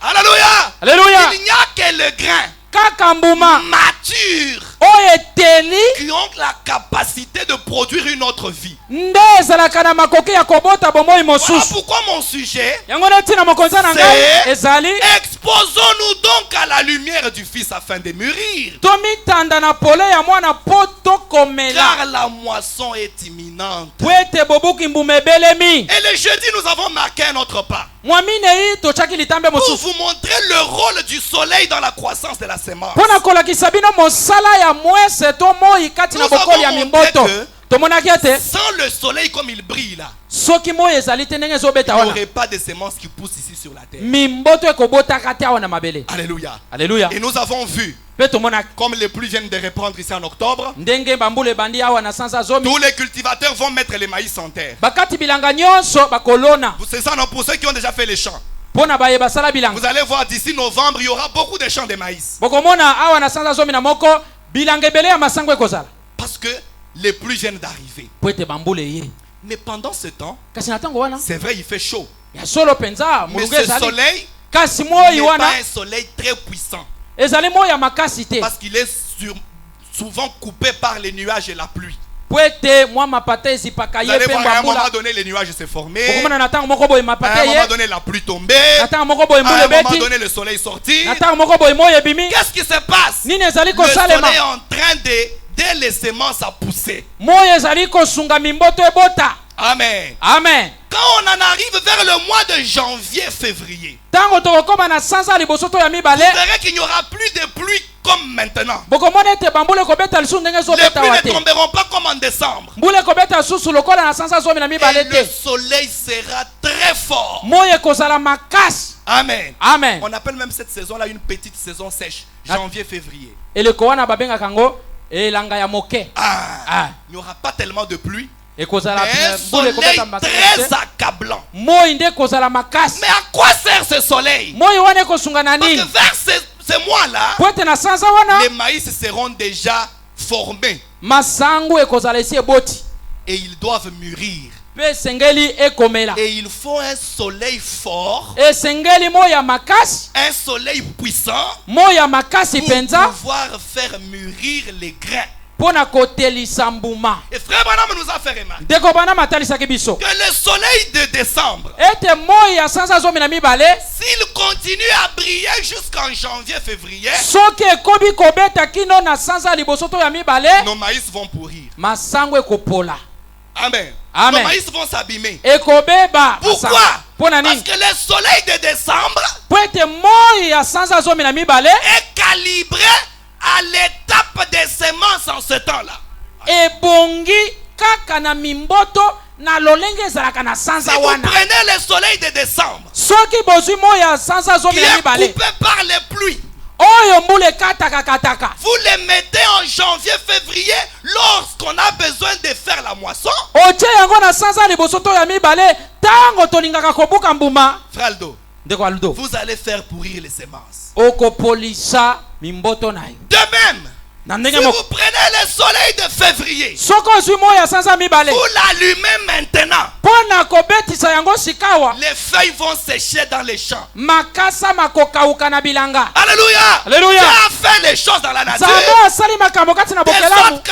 S1: Alléluia.
S2: Alléluia.
S1: Il n'y a que le grain
S2: kaka mbuma
S1: mature
S2: oyo eteli
S1: qui ont la capacité de produire une autre vie.
S2: nde ezalaka na makoki ya kobota bomoi
S1: Voilà
S2: mosusu.
S1: pourquoi mon sujet,
S2: yango neti na mokonzi na ngai
S1: c'est
S2: ezali
S1: exposons-nous donc à la lumière du Fils afin de mûrir.
S2: tomitanda na pole ya mwana po tokomela
S1: Car la moisson est imminente.
S2: po ete bobuki mbuma ebelemi.
S1: Et le jeudi, nous avons marqué un autre pas
S2: mwaminei totyaki litambe
S1: pour
S2: mosusu
S1: vous montrer le rôle du soleil dans la croissance de la sémence.
S2: mpo na kolakisa bino mosala ya mwese to moi kati na
S1: Nous
S2: bokoli ya
S1: avons
S2: mimboto.
S1: montré que
S2: tomonaki ete
S1: sans le soleil comme il brille là,
S2: soki moi ezali te ndenge
S1: il
S2: ezobeta
S1: n'y
S2: wana
S1: aurait pas de sémences qui poussent ici sur la terre.
S2: mimboto ekobotaka te awa na mabele.
S1: Alléluia.
S2: Alleluya.
S1: Et nous avons vu,
S2: mpe tomonaki
S1: comme les pluies viennent de reprendre ici en octobre,
S2: ndenge bambula ebandi awa na sanza zomi
S1: tous les cultivateurs vont mettre les maïs en terre.
S2: bakati bilanga nyonso bakolona
S1: C'est ça, non, pour ceux qui ont déjà fait les champs.
S2: mpo na baye basala bilanga.
S1: Vous allez voir d'ici novembre, il y aura beaucoup de champs de maïs.
S2: bokomona awa na sanza zomi na moko bilanga ebele ya masango ekozala
S1: Parce que les pluies viennent d'arriver.
S2: po ete bambula eye.
S1: Mais pendant ce temps,
S2: kasi na ntango wana
S1: c'est vrai, il fait chaud.
S2: ya solo mpenza
S1: Mais
S2: molungu
S1: ce
S2: ezali
S1: soleil
S2: kasi moi
S1: n'est
S2: wana
S1: pas un soleil très puissant.
S2: ezali moi ya makasi te
S1: Parce qu'il est souvent coupé par les nuages et la pluie.
S2: po ete mwa mapata ezipaka
S1: Vous
S2: ye
S1: allez
S2: mpe
S1: voir, à un moment
S2: mbambula.
S1: donné, les nuages se formaient.
S2: bokomona na ntango moko boye
S1: À
S2: mapata
S1: un moment
S2: ye
S1: donné, la pluie tombait.
S2: na ntango moko boye
S1: À
S2: mbula
S1: un moment
S2: ebeti
S1: donné, le soleil sortit.
S2: na ntango moko boye moi ebimi.
S1: Qu'est-ce qui se passe?
S2: nini ezali
S1: Le soleil
S2: kosalema
S1: est en train d'aider les semences à pousser.
S2: moi ezali kosunga mimboto ebota.
S1: Amen.
S2: amen.
S1: Quand on en arrive vers le mois de janvier, février,
S2: ntango tokokoma na sanza ya liboso to ya mibale
S1: vous verrez qu'il n'y aura plus de pluie comme maintenant.
S2: bokomona ete bambula ekobeta lisusu ndenge
S1: Les
S2: ezobeta
S1: pluies
S2: wa
S1: ne
S2: te.
S1: tomberont pas comme en décembre.
S2: mbula ekobeta lisusu lokola na sanza zomi na
S1: Et
S2: mibale
S1: le
S2: te.
S1: soleil sera très fort.
S2: moi ekozala makasi.
S1: Amen.
S2: amen.
S1: On appelle même cette saison-là une petite saison sèche. Janvier, février.
S2: eleko wana babengaka yango elanga ya moke.
S1: Ah. Il n'y aura pas tellement de pluie.
S2: ekozala
S1: Mais un
S2: mbula
S1: soleil
S2: ekobeta makasi
S1: très
S2: te.
S1: accablant.
S2: moi nde ekozala makasi.
S1: Mais à quoi sert ce soleil?
S2: moi wana ekosunga na
S1: Parce
S2: nini?
S1: que vers ce mois-là,
S2: po ete na sanza wana
S1: les maïs seront déjà formés
S2: masango ekozala esi eboti
S1: et ils doivent mûrir.
S2: mpe esengeli ekomela.
S1: Et il faut un soleil fort,
S2: esengeli moi ya makasi,
S1: un soleil puissant
S2: moi ya makasi
S1: pour
S2: mpenza
S1: pouvoir faire mûrir les grains.
S2: pona kotelisa mbuma.
S1: Et frère Branham nous a fait remarquer
S2: Ndeko Branham atalisaki biso
S1: que le soleil de décembre,
S2: ete moi ya sanza zomi na mibale
S1: s'il continue à briller jusqu'en janvier, février,
S2: soki ekobi kobeta kino na sanza liboso to ya mibale
S1: nos maïs vont pourrir.
S2: masango ekopola.
S1: Amen.
S2: Amen.
S1: Nos maïs vont s'abîmer.
S2: Ekobeba.
S1: Pourquoi?
S2: Pona
S1: Parce
S2: nini?
S1: que le soleil de décembre
S2: Po ete moi ya sanza zomi na mibale
S1: est calibré à l'étape des semences en ce temps-là.
S2: ebongi kaka na mimboto na lolenge ezalaka na
S1: Si
S2: sanza
S1: vous
S2: wana.
S1: prenez le soleil de décembre,
S2: Soki bozwi moi ya sanza
S1: qui
S2: zomi na
S1: est
S2: mibale
S1: coupé par les pluies,
S2: oyo mbula ekataka
S1: vous les mettez en janvier, février, lorsqu'on a besoin de faire la moisson.
S2: otie yango na sanza liboso to ya mibale tango tolingaka kobuka mbuma.
S1: Frère Aldo,
S2: Ndeko Aldo,
S1: vous allez faire pourrir les semences.
S2: okopolisa mimboto na yo.
S1: De même,
S2: Na
S1: si
S2: ndenge
S1: vous
S2: moko
S1: prenez le soleil de février,
S2: soki ozwi moi ya sanza mibale
S1: vous l'allumez maintenant,
S2: mpona kobetisa yango sikawa
S1: les feuilles vont sécher dans les champs.
S2: makasa makokauka na bilanga.
S1: Alléluia.
S2: Alléluia.
S1: Dieu a fait les choses dans la nature
S2: Nzambe asali makambo kati na
S1: de
S2: bokelamu
S1: sorte que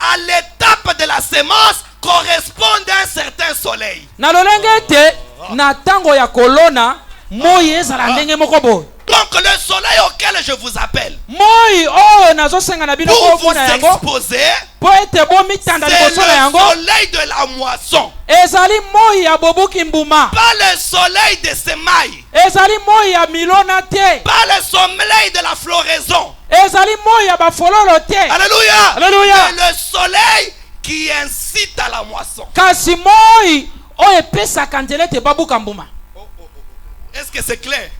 S1: à l'étape de la semence correspond un certain soleil.
S2: na lolenge ete na ntango ya kolona moi ezala ndenge moko boye.
S1: Donc le soleil auquel je vous appelle
S2: moi oyo nazosenga na bino
S1: pour vous
S2: komona yango
S1: exposer,
S2: po ete bomitanda
S1: c'est
S2: liboso na yango
S1: le soleil de la moisson,
S2: ezali moi ya bobuki mbuma,
S1: pas le soleil de semailles,
S2: ezali moi ya milona te,
S1: pas le soleil de la floraison.
S2: ezali moi ya bafololo te.
S1: Alléluia.
S2: Alléluia.
S1: C'est le soleil qui incite à la moisson.
S2: kasi moi oyo epesaka nzela ete babuka mbuma.
S1: Est-ce que c'est clair?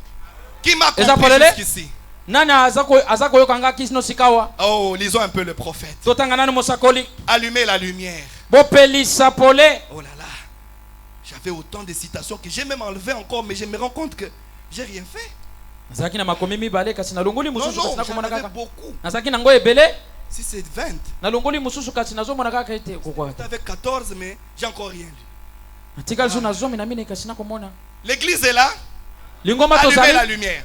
S1: Qui m'a
S2: Eza
S1: compris
S2: polele?
S1: jusqu'ici?
S2: Nani aza koyoka nga kisi no sikawa?
S1: Oh, lisons un peu le prophète.
S2: Totanga nani mosakoli?
S1: Allumez la lumière.
S2: Bopelisa pole.
S1: Oh là là. J'avais autant de citations que j'ai même enlevé encore, mais je me rends compte que j'ai rien fait.
S2: Nazaki na makomi mibale kasi nalongoli
S1: Non,
S2: mususu
S1: non,
S2: kasi
S1: j'en
S2: nakomona
S1: avais
S2: kaka.
S1: beaucoup.
S2: Nazaki nango ebele
S1: Si c'est 20,
S2: nalongoli mususu kasi nazomona kaka ete kokwa.
S1: j'avais 14, mais j'ai encore rien lu.
S2: Natika lizo nazomi na mine kasi nakomona.
S1: L'église est là.
S2: Lingoma
S1: Allumez la
S2: tozali.
S1: lumière.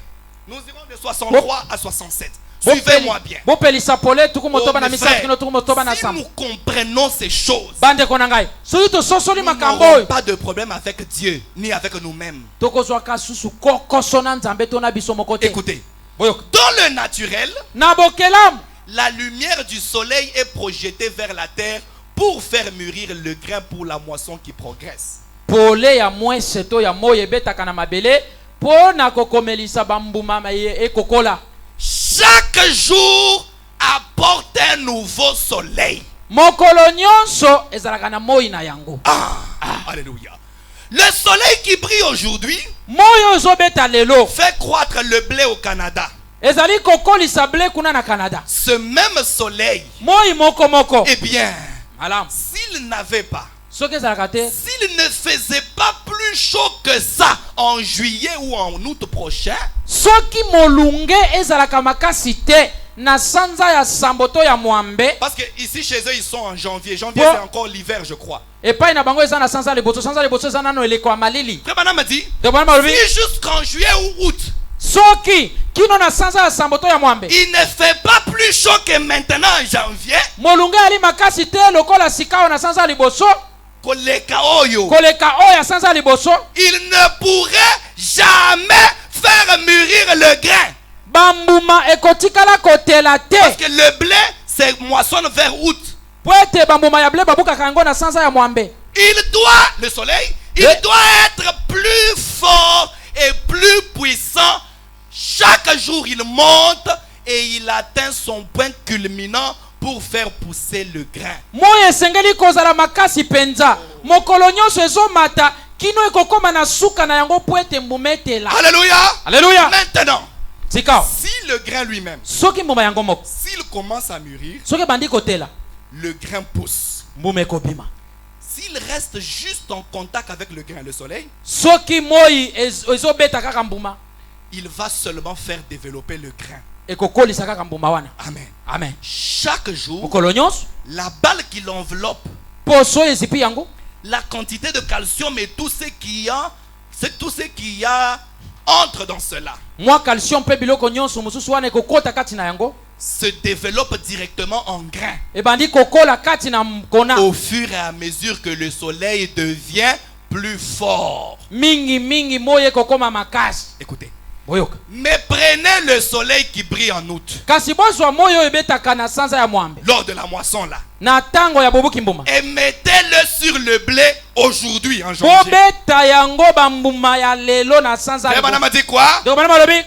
S1: Nous irons de 63 à 67. Suivez-moi bien.
S2: Bopelisa pole tuku
S1: Oh,
S2: motoba na
S1: mes
S2: misala
S1: frères,
S2: kino tuku motoba na
S1: si
S2: samba.
S1: nous comprenons ces choses,
S2: Bande kona ngai. Soki tososoli
S1: nous
S2: makambo
S1: n'aurons
S2: oyo
S1: pas de problème avec Dieu, ni avec nous-mêmes.
S2: tokozwaka susu kokoso na nzambe to na biso moko te.
S1: Écoutez,
S2: Boyoka.
S1: dans le naturel,
S2: Na bokelamu
S1: la lumière du soleil est projetée vers la terre pour faire mûrir le grain pour la moisson qui progresse.
S2: pole ya mwese to ya moyo ebetaka na mabele mpo na kokomelisa bambuma ekokola.
S1: Chaque jour apporte un nouveau soleil.
S2: Mokolo nyonso ezalaka na moi na yango.
S1: Alléluia. Le soleil qui brille aujourd'hui
S2: Moyo ezobeta lelo
S1: fait croître le blé au Canada.
S2: ezali kokolisa ble kuna na Canada.
S1: Ce même soleil,
S2: Moi moko
S1: eh bien,
S2: malamu
S1: s'il n'avait pas,
S2: soki ezalaka te
S1: s'il ne faisait pas plus chaud que ça en juillet ou en août prochain,
S2: soki molunge ezalaka makasi te na sanza ya sambo to ya mwambe
S1: parce que ici chez eux ils sont en janvier. Janvier
S2: Bon.
S1: c'est encore l'hiver je crois.
S2: epai na bango eza na sanza liboso eza nano eleko ya malili.
S1: Frère Branham m'a dit,
S2: Ndio bwana malobi
S1: si jusqu'en juillet ou août,
S2: soki kino na sanza ya sambo to ya mwambe
S1: il ne fait pas plus chaud que maintenant en janvier,
S2: molunge ali makasi te lokola sikawa na sanza ya liboso
S1: koleka oyo,
S2: koleka oyo ya sanza ya liboso
S1: il ne pourrait jamais faire mûrir le grain.
S2: bambuma ekotikala kotela te
S1: Parce que le blé se moissonne vers août.
S2: po ete bambuma ya ble babukaka yango na sanza ya mwambe.
S1: Il doit, le soleil, il
S2: Le-
S1: doit être plus fort et plus puissant. Chaque jour, il monte et il atteint son point culminant pour faire pousser le grain.
S2: moyo esengeli kozala makasi penza mokolo nyonso ezomata kino ekokoma na suka na yango po ete mbuma etela.
S1: Alléluia.
S2: Alléluia.
S1: Maintenant,
S2: Tikao
S1: si le grain lui-même,
S2: soki mbuma yango moko
S1: s'il commence à mûrir,
S2: soki ebandi kotela
S1: le grain pousse.
S2: mbuma ekobima.
S1: S'il reste juste en contact avec le grain, le soleil,
S2: Soki moi ezobeta kaka mbuma
S1: il va seulement faire développer le grain.
S2: ekokolisa kaka mbuma wana.
S1: Amen.
S2: Amen.
S1: Chaque jour,
S2: mokolo nyonso
S1: la balle qui l'enveloppe,
S2: poso oyo ezipi yango
S1: la quantité de calcium et tout ce qu'il y a, c'est tout ce qu'il y a entre dans cela.
S2: mwa calcium mpe biloko nyonso mosusu wana ekokota kati na yango
S1: se développe directement en grain
S2: ebandi kokola kati na nkona
S1: au fur et à mesure que le soleil devient plus fort.
S2: mingi moye kokoma makasi.
S1: Écoutez.
S2: Boyoka.
S1: Mais prenez le soleil qui brille en août.
S2: Kasi bozwa moyo ebetaka na sanza ya mwambe.
S1: Lors de la moisson là.
S2: Na tango ya bobuki mbuma.
S1: Et mettez-le sur le blé aujourd'hui en janvier.
S2: Bobeta yango bambuma ya lelo na sanza.
S1: Et madame a dit quoi?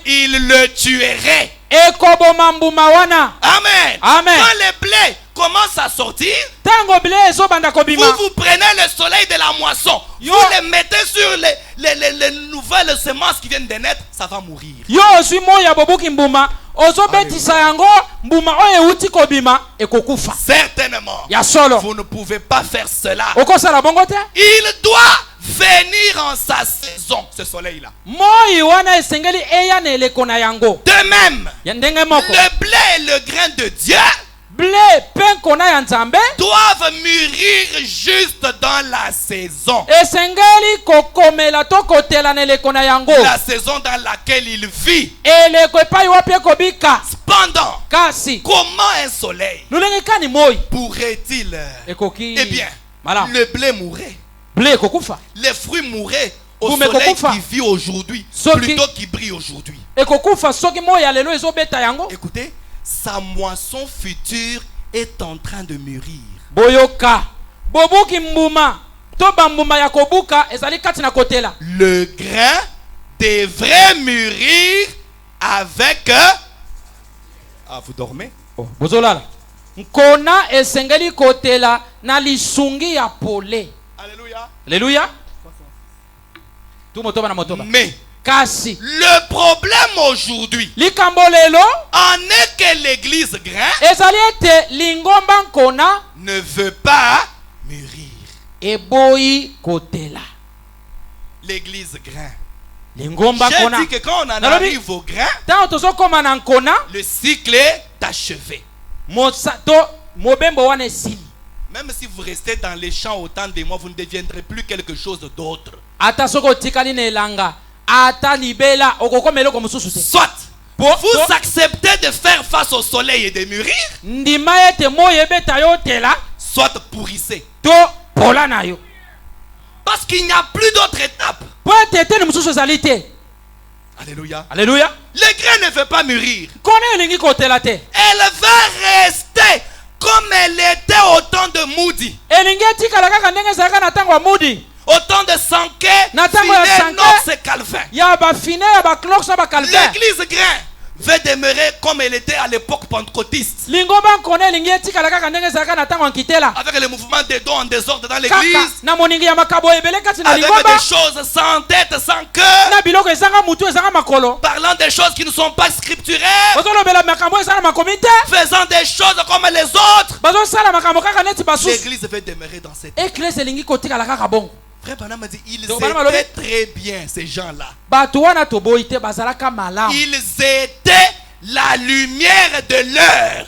S1: Il le tuerait.
S2: Ekoboma mbuma wana.
S1: Amen.
S2: Amen.
S1: Quand le blé commence à sortir,
S2: tango blé ezobanda kobima.
S1: Vous prenez le soleil de la moisson. Vous le mettez sur les nouvelles semences qui viennent de naître, ça va mourir.
S2: Yo osui moya bobuki mbuma. Ozobetisa yango mbuma oyo euti kobima ekokufa.
S1: Certainement.
S2: Ya solo.
S1: Vous ne pouvez pas faire cela.
S2: Okosala bongo te?
S1: Il doit venir en sa saison, ce soleil là.
S2: Moi wana esengeli eya na eleko na yango.
S1: De même,
S2: ya ndenge moko.
S1: Le blé et le grain de Dieu
S2: blé penko na ya nzambe
S1: doivent mûrir juste dans la saison.
S2: Esengeli kokomela to kotela na eleko na yango.
S1: La saison dans laquelle il vit.
S2: Eleko epai wapi ekobika.
S1: Cependant,
S2: kasi
S1: comment un soleil
S2: lolenge kani moi
S1: pourrait-il
S2: ekoki
S1: eh bien
S2: malam.
S1: Le blé mourrait.
S2: Blé ekokufa.
S1: Les fruits mourraient au soleil qui vit aujourd'hui plutôt qui brille aujourd'hui.
S2: Ekokufa soki moya lelo ezobeta yango.
S1: Écoutez, sa moisson future est en train de mûrir.
S2: Boyoka bobuki mbuma to bambuma ya kobuka ezali kati na kotela.
S1: Le grain devrait mûrir avec ah, vous dormez?
S2: Oh, bozolala. Nkona esengeli kotela na lisungi ya pole.
S1: Alléluia.
S2: Alléluia. Mais kasi
S1: le problème aujourd'hui
S2: likambolelo
S1: en est que l'église grain
S2: ezali ete lingomba nkona
S1: ne veut pas mûrir.
S2: Eboyi kotela.
S1: L'église grain.
S2: Lingomba nkona.
S1: J'ai dit que quand on en arrive au grain,
S2: tango tozokoma na nkona,
S1: le cycle est achevé.
S2: Mosato mobembo wana esili.
S1: Même si vous restez dans les champs autant de mois, vous ne deviendrez plus quelque chose d'autre.
S2: Ata soko tikali na elanga, ata libela okokomela ko mususu te.
S1: Soit vous acceptez de faire face au soleil et de mûrir,
S2: ndima ete moye beta yo tela,
S1: soit pourrissez.
S2: To pola na yo.
S1: Parce qu'il n'y a plus d'autre étape.
S2: Po tete ni mususu zalite.
S1: Alléluia.
S2: Alléluia.
S1: Le grain ne veut pas mûrir.
S2: Kone lingi kotela te.
S1: Elle va rester comme elle était au temps de Moody.
S2: Elingi tikala kaka ndenge zaka na tango Moody.
S1: Au temps de Sanké, Finet, Knox et Calvin. L'église grain veut demeurer comme elle était à l'époque pentecôtiste. Avec le mouvement des dons en désordre dans l'église. Avec des choses sans tête, sans cœur. Parlant des choses qui ne sont pas scripturaires. Faisant des choses comme les autres. L'église veut demeurer dans cette église. Frère Branham dit, ils étaient très bien, ces gens-là. Ils étaient la lumière de l'heure.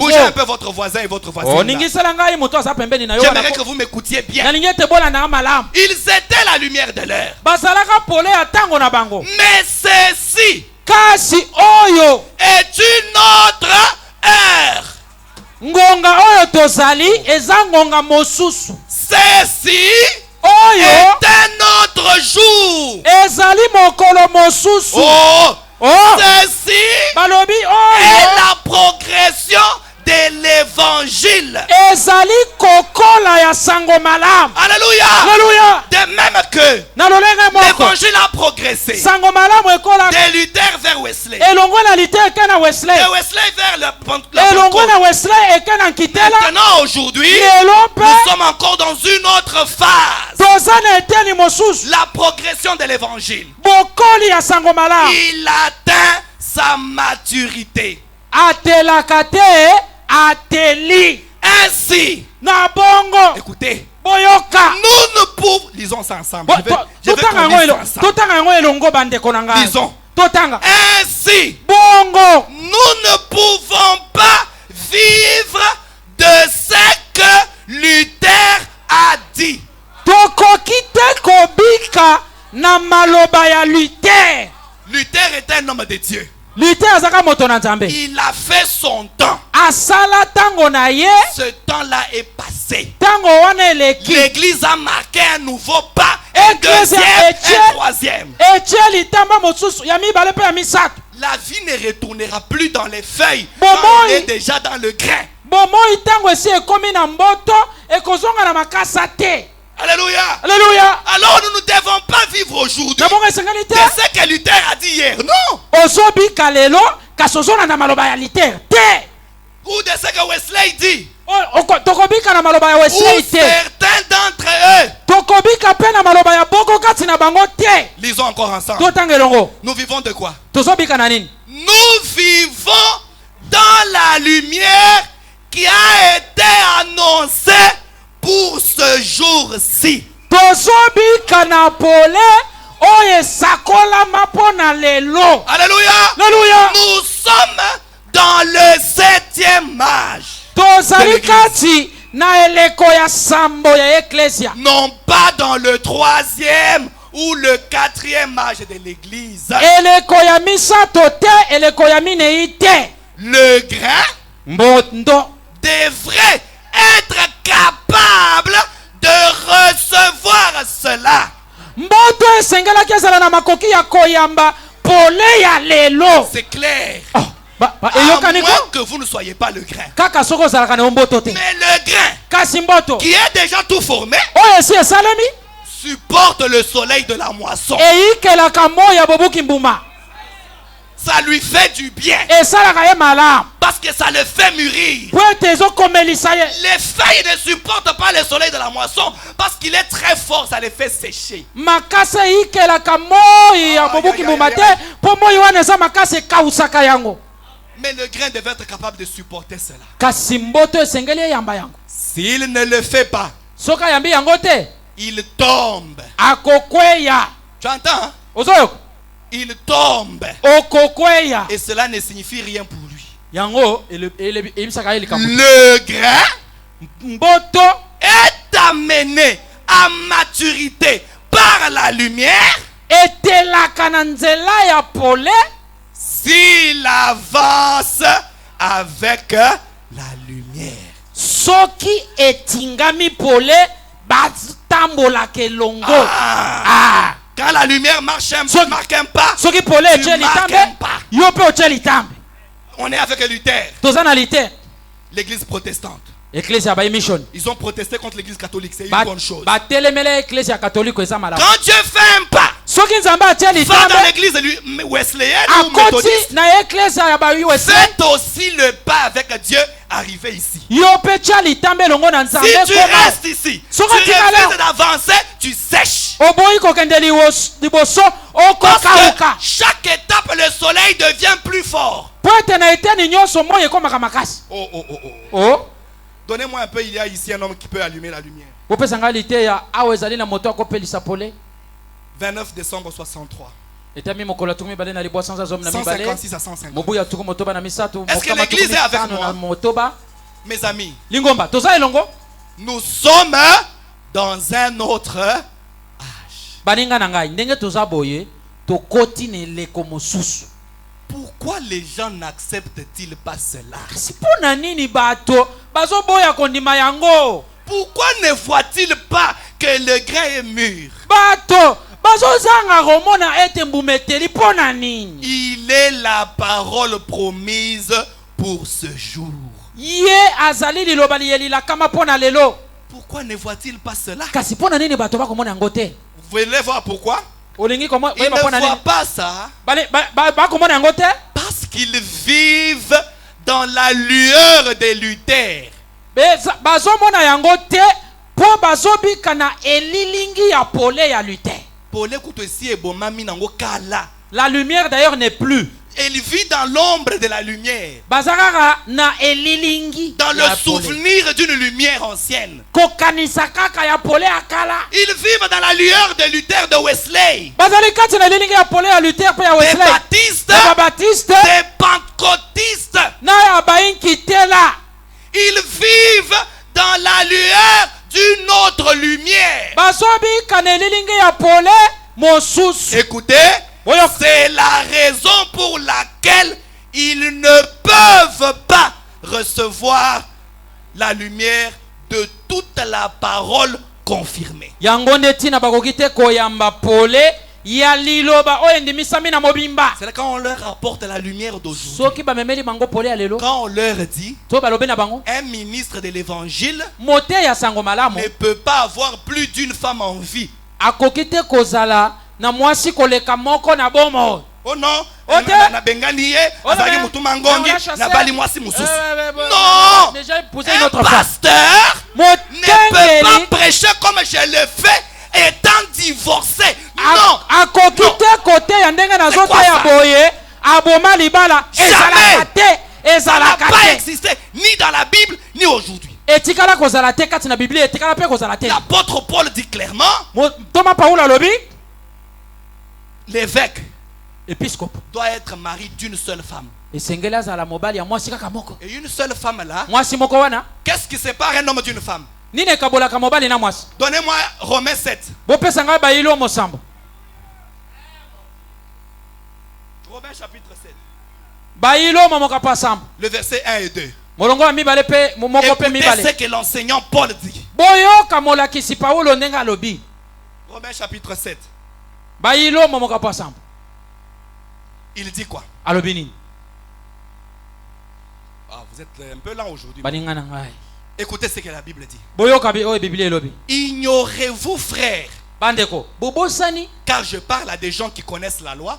S1: Bougez un peu votre voisin et votre voisine. J'aimerais que vous m'écoutiez bien. Ils étaient la lumière de l'heure. Mais ceci est une autre heure.
S2: Ngonga oyo tozali eza ngonga mosusu.
S1: Ceci
S2: oyo
S1: est un autre jour.
S2: Ezali mokolo mosusu.
S1: Ceci est la progression de l'évangile.
S2: Ezali kokola ya sango malam.
S1: Alléluia.
S2: Alléluia.
S1: De même que l'évangile a progressé.
S2: Sango malam ekola
S1: de Luther vers Wesley.
S2: Elongo na Luther ekana Wesley.
S1: De Wesley vers le
S2: Elongo na Wesley ekana kitela.
S1: Maintenant aujourd'hui, nous sommes encore dans une autre phase.
S2: Tozana eteni mosusu.
S1: La progression de l'évangile.
S2: Bokoli ya sango malam.
S1: Il atteint sa maturité.
S2: Atelakate ateli.
S1: Ainsi,
S2: na bongo.
S1: Écoutez,
S2: boyoka.
S1: Nous ne pouvons. Lisons ça ensemble. Je vais
S2: Lisons.
S1: Ainsi,
S2: bongo.
S1: Nous ne pouvons pas vivre de ce que Luther a dit.
S2: Tokokite kobika na maloba ya Luther.
S1: Luther était un homme de Dieu.
S2: Luther azaka moto na Nzambe.
S1: Il a fait son temps.
S2: Asala tango na ye.
S1: Ce temps-là est passé.
S2: Tango wana eleki.
S1: L'église a marqué un nouveau pas. Un deuxième, un troisième.
S2: Litamba mosusu ya mibale pe ya misato.
S1: La vie ne retournera plus dans les feuilles. On est déjà dans le grain.
S2: Bomo itango esi ekomi na mboto ekozonga na makasa te.
S1: Alléluia.
S2: Alléluia.
S1: Alors nous ne devons pas vivre aujourd'hui.
S2: C'est
S1: ce que Luther a dit hier. Non.
S2: Ozobi kalelo kasozona na maloba ya Luther te.
S1: Ou de ce que Wesley dit.
S2: Tokobika na maloba ya Wesley te.
S1: Certains d'entre eux.
S2: Tokobika pe na maloba ya boko kati na bango te.
S1: Lisons encore ensemble.
S2: Totangelongo.
S1: Nous vivons de quoi?
S2: Tozobika na nini?
S1: Nous vivons dans la lumière qui a été annoncée pour ce jour-ci.
S2: Tozobika na pole oye sakola mapona lelo.
S1: Alléluia.
S2: Alléluia.
S1: Nous sommes dans le 7e âge.
S2: Tozali kati na eleko ya sambo ya eklesia.
S1: Non pas dans le 3e ou le 4e âge de l'église.
S2: Eleko ya misato te, eleko ya minei te.
S1: Le grain
S2: mbondo
S1: devrait être capable de recevoir cela.
S2: Mboto esengela kesala na makoki ya koyamba pole ya lelo.
S1: C'est clair.
S2: À
S1: moins que vous ne soyez pas le grain.
S2: Mais
S1: le grain qui est déjà tout formé supporte le soleil de la moisson. Ça lui fait du bien. Parce que ça le fait mûrir. Les feuilles ne supportent pas le soleil de la moisson. Parce qu'il est très fort, ça les fait sécher. Mais le grain devait être capable de supporter cela. S'il ne le fait pas, il tombe. Tu entends? Il tombe. Et cela ne signifie rien pour lui. Le grain est amené à maturité par la lumière s'il avance avec la lumière.
S2: Soki etingami pole batambola kelongo.
S1: Quand la lumière marche marque un pas,
S2: soki pole echelitambe yo pe ochelitambe.
S1: On est avec Luther.
S2: Tozana Luther.
S1: L'église protestante.
S2: Mission.
S1: Ils ont protesté contre l'église catholique, c'est une bonne chose.
S2: Quand
S1: Dieu fait un pas, va dans l'église wesleyenne ou méthodiste, faites aussi le pas avec Dieu arrivé ici. Si tu restes ici, tu refuses d'avancer, tu sèches. Parce que chaque étape, le soleil devient plus fort. Oh. Donnez-moi un peu, il y a ici un homme qui peut allumer la lumière. 29 décembre 63. 156 à 150. Est-ce que l'église est avec moi? Mes amis, nous sommes dans un autre âge. Pourquoi les gens n'acceptent-ils pas cela? Pourquoi ne voient-ils pas que le grain est mûr? Il est la parole promise pour ce jour. Pourquoi ne voient-ils pas cela? Vous voulez voir pourquoi? Ils ne voient pas ça parce qu'ils vivent dans la lueur de Luther.
S2: La lumière d'ailleurs n'est plus.
S1: Elle vit dans l'ombre de la lumière. Dans le souvenir d'une lumière ancienne. Ils vivent dans la lueur de Luther, de Wesley. Des baptistes, des pentecôtistes. Ils vivent dans la lueur d'une autre lumière. Écoutez, C'est la raison pour laquelle ils ne peuvent pas recevoir la lumière de toute la parole confirmée.
S2: C'est
S1: C'est quand on leur apporte la lumière d'aujourd'hui. Quand on leur dit un ministre de l'évangile ne peut pas avoir plus d'une femme en vie. Oh non, na bengani ye, azali mutuma ngongi, na bali mwasi mususu. Non, un pasteur ne peut pas prêcher comme je le fais étant divorcé. Non, ça n'a pas existé ni dans la Bible ni aujourd'hui. L'apôtre Paul dit clairement, l'évêque doit être marié d'une seule femme. Et une seule femme là, qu'est-ce qui sépare un homme d'une femme? Donnez-moi Romains 7. Romains chapitre 7. Le verset 1 et 2. Écoutez ce que l'enseignant Paul dit. Romains chapitre 7. Il dit quoi? Ah, vous êtes un peu lent aujourd'hui. Écoutez ce que la Bible dit. Ignorez-vous, frères, car je parle à des gens qui connaissent la loi.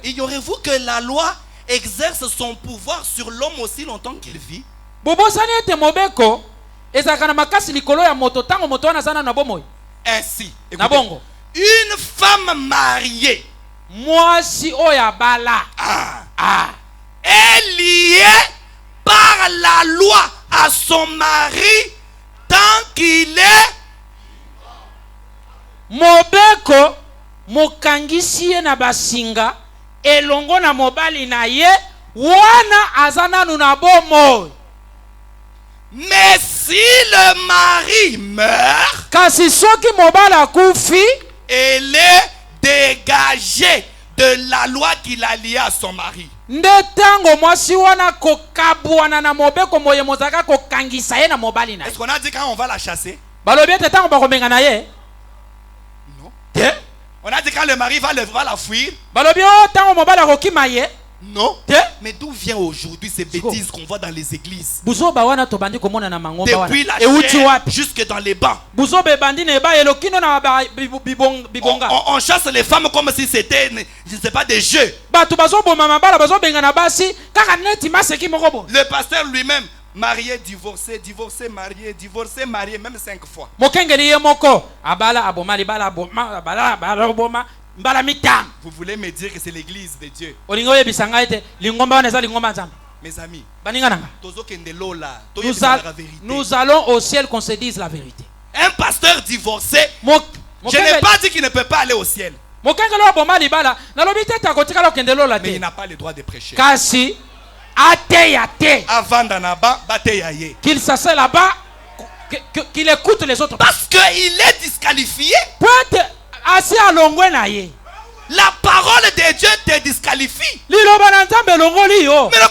S1: Ignorez-vous que la loi exerce son pouvoir sur l'homme aussi longtemps qu'il vit? Ainsi, écoutez, une femme mariée est liée par la loi à son mari tant qu'il est
S2: mobeko mokangisi ye na basinga elongo na mobali na ye wana azana nuna bomo.
S1: Mais si le mari meurt,
S2: kasi soki mobali akufi,
S1: elle est dégagée de la loi qu'il a liée à son mari.
S2: Ndetango mwasi wana kokabwana na mobeko moye mozaka kokangisa ye na mobali na ye.
S1: Est-ce qu'on a dit quand on va la chasser?
S2: Balobi ete tango bakomenga na ye?
S1: Non.
S2: Te?
S1: On a dit quand le mari va la fuir?
S2: Balobi tango mobali akokima ye?
S1: Non.
S2: Te?
S1: Mais d'où vient aujourd'hui ces bêtises qu'on voit dans les églises?
S2: Depuis
S1: la chair jusque dans les bancs. On chasse les femmes comme si c'était, je ne sais pas, des jeux. Le pasteur lui-même, marié, divorcé, divorcé, marié, divorcé, marié, même 5 fois. Vous voulez me dire que c'est l'église de Dieu? Mes amis,
S2: nous allons au ciel qu'on se dise la vérité.
S1: Un pasteur divorcé, je n'ai pas dit qu'il ne peut pas aller au ciel. Mais il n'a pas le droit de prêcher.
S2: Qu'il s'assied là-bas, qu'il écoute les autres.
S1: Parce qu'il est disqualifié. La parole de Dieu te disqualifie. Mais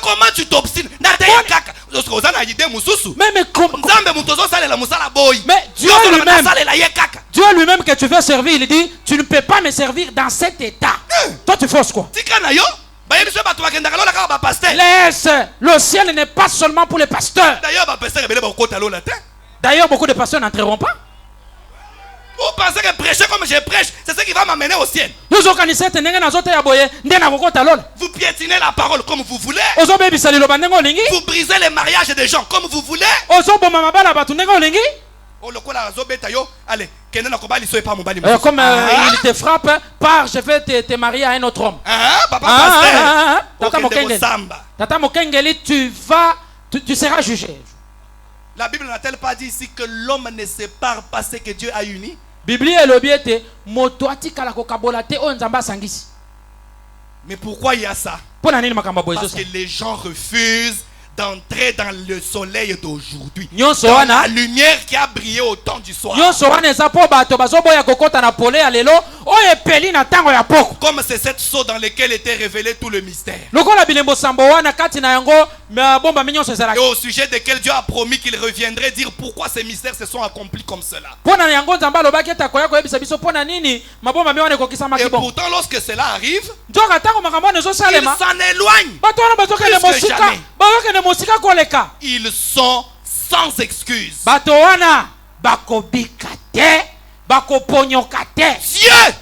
S1: comment tu t'obstines? Mais
S2: Dieu lui-même que tu veux servir, il dit tu ne peux pas me servir dans cet état. Toi tu forces quoi? Laisse, le ciel n'est pas seulement pour les pasteurs. D'ailleurs beaucoup de pasteurs n'entreront pas.
S1: Vous pensez que prêcher comme je prêche, c'est ce qui va m'amener au ciel? Vous piétinez la parole comme vous voulez. Vous brisez les mariages des gens comme vous voulez.
S2: Comme il te frappe, je vais te marier à un autre homme. Tata Mokengeli, tu seras jugé.
S1: La Bible n'a-t-elle pas dit ici que l'homme ne sépare pas ce que Dieu a uni? Mais pourquoi il y a ça? Parce que les gens refusent d'entrer dans le soleil d'aujourd'hui, dans la lumière qui a brillé au temps du soir.
S2: oyo epeli na ntango ya poko.
S1: Comme c'est cette seau dans laquelle était révélé tout le mystère.
S2: Lokola bilembo sambo wana kati na yango bomba minyonso
S1: Et
S2: ezalaki.
S1: au sujet desquels Dieu a promis qu'il reviendrait dire pourquoi ces mystères se sont accomplis comme cela.
S2: Pona yango nzamba alobaki ete akoya koyebisa biso pona nini mabomba miwana ekokisamaki
S1: Et
S2: bongo.
S1: pourtant lorsque cela arrive,
S2: Nzoka ntango makambo wana
S1: ils
S2: ezosalema
S1: s'en éloignent.
S2: bato wana bazokende
S1: Plus que
S2: mosika
S1: jamais.
S2: bazokende mosika koleka.
S1: Ils sont sans excuse.
S2: Bato wana bakobika te bakoponyoka te.
S1: Dieu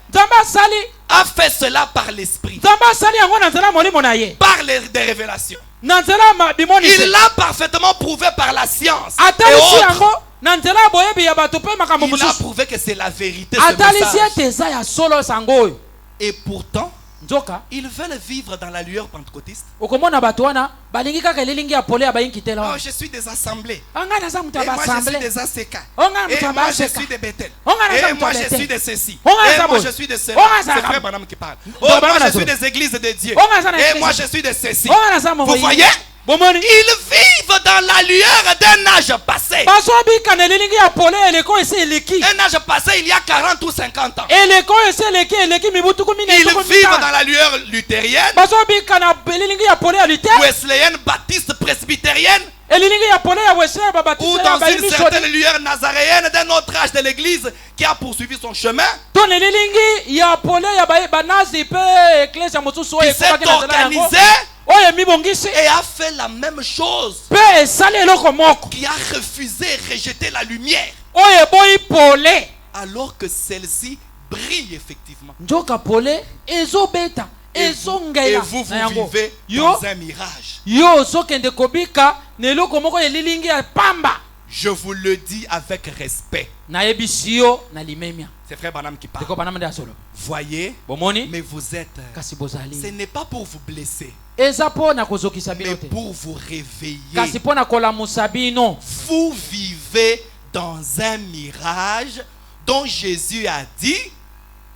S2: Nzamba asali
S1: a fait cela par l'esprit,
S2: nzamba asali yango na nzela molimo na ye
S1: par des révélations.
S2: na nzela bimonisi.
S1: Il l'a parfaitement prouvé par la science et
S2: atalisi yango
S1: autres.
S2: na nzela boyebi ya bato pe makambo
S1: Il a
S2: mosusu.
S1: prouvé que c'est la vérité, ce
S2: Atalisi
S1: message.
S2: ete eza ya solo sango oyo.
S1: Et pourtant,
S2: Nzoka
S1: ils veulent vivre dans la lueur pentecôtiste.
S2: okomona bato wana balingi kaka elilingi ya pole ya bayinki te
S1: Oh,
S2: la.
S1: je suis des assemblées.
S2: Anga naza mutu
S1: Et moi, je suis
S2: abassemble.
S1: des ACK.
S2: Onga
S1: Et
S2: mutu
S1: moi, je
S2: abaseka.
S1: suis des Bethel.
S2: Onga naza
S1: Et
S2: mutu
S1: moi, je
S2: abete.
S1: suis de ceci.
S2: Onga
S1: Et
S2: naza
S1: moi,
S2: boy.
S1: je suis de cela.
S2: Onga
S1: C'est
S2: naza
S1: frère
S2: kam.
S1: Branham qui parle. Oh,
S2: Onga
S1: moi,
S2: naza
S1: je suis
S2: zo.
S1: des églises de Dieu.
S2: Onga naza na
S1: Et
S2: église.
S1: moi, je suis de ceci.
S2: Onga naza
S1: Vous
S2: movoyi.
S1: voyez?
S2: Bomoni.
S1: Ils vivent dans la lueur d'un âge passé.
S2: Bazobika na elilingi ya pole eleko esi eleki.
S1: Un âge passé il y a 40 ou 50 ans.
S2: Eleko esi eleki eleki mibutu kumi na
S1: Ils
S2: tuku
S1: vivent
S2: mitano.
S1: dans la lueur luthérienne,
S2: Bazobika na elilingi ya pole ya luther.
S1: wesleyenne, baptiste, presbytérienne,
S2: Elilingi ya pole ya wese
S1: ou
S2: babatiste
S1: dans
S2: ba
S1: une
S2: emission.
S1: certaine lueur nazaréenne d'un autre âge de l'église qui a poursuivi son chemin,
S2: Ton elilingi ya pole ya banazi pe ecclesia mosusu
S1: qui
S2: oyo
S1: s'est
S2: ekokaki na nzela yango.
S1: organisé
S2: Oyo mibongisi
S1: et a fait la même chose,
S2: pe esali eloko moko.
S1: qui a refusé et rejeté la lumière,
S2: Oyo eboyi pole.
S1: alors que celle-ci brille effectivement.
S2: Njoka pole ezobeta
S1: Et
S2: ezongela
S1: vous
S2: na yango.
S1: vivez
S2: Yo
S1: dans un mirage.
S2: yo ozokende kobika na eloko moko elilingi ya pamba.
S1: Je vous le dis avec respect.
S2: Nayebisi yo na limemia.
S1: C'est frère Branham qui parle.
S2: Eko banama nde asolo.
S1: Voyez,
S2: Bomoni
S1: mais vous êtes...
S2: kasi
S1: Ce
S2: bozali.
S1: n'est pas pour vous blesser,
S2: Eza pona kozokisa bino
S1: mais
S2: te.
S1: pour vous réveiller.
S2: Kasi pona kolamusa bino.
S1: Vous vivez dans un mirage dont Jésus a dit,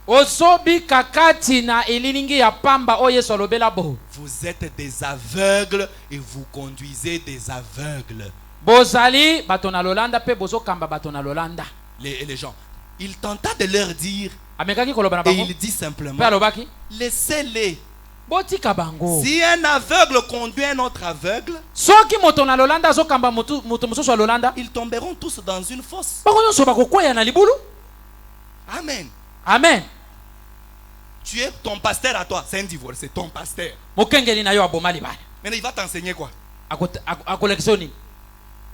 S2: Ozobika kati na elilingi ya pamba oyo Yesu alobela bo.
S1: vous êtes des aveugles et vous conduisez des aveugles.
S2: Bozali bato na lolanda pe bozokamba bato na lolanda.
S1: Les gens, il tenta de leur dire,
S2: Amekaki koloba na
S1: et
S2: bango.
S1: il dit simplement,
S2: Pe alobaki
S1: laissez-les.
S2: botika bango.
S1: Si un aveugle conduit un autre aveugle,
S2: Soki moto na lolanda azokamba moto mosusu ya lolanda,
S1: ils tomberont tous dans une fosse.
S2: bango nyonso bakokwea na libulu.
S1: Amen.
S2: Amen.
S1: Tu es ton pasteur à toi, c'est un divorce, c'est ton pasteur.
S2: Mokengeli na yo aboma libala.
S1: Maintenant, il va t'enseigner quoi?
S2: Akolekisa nini?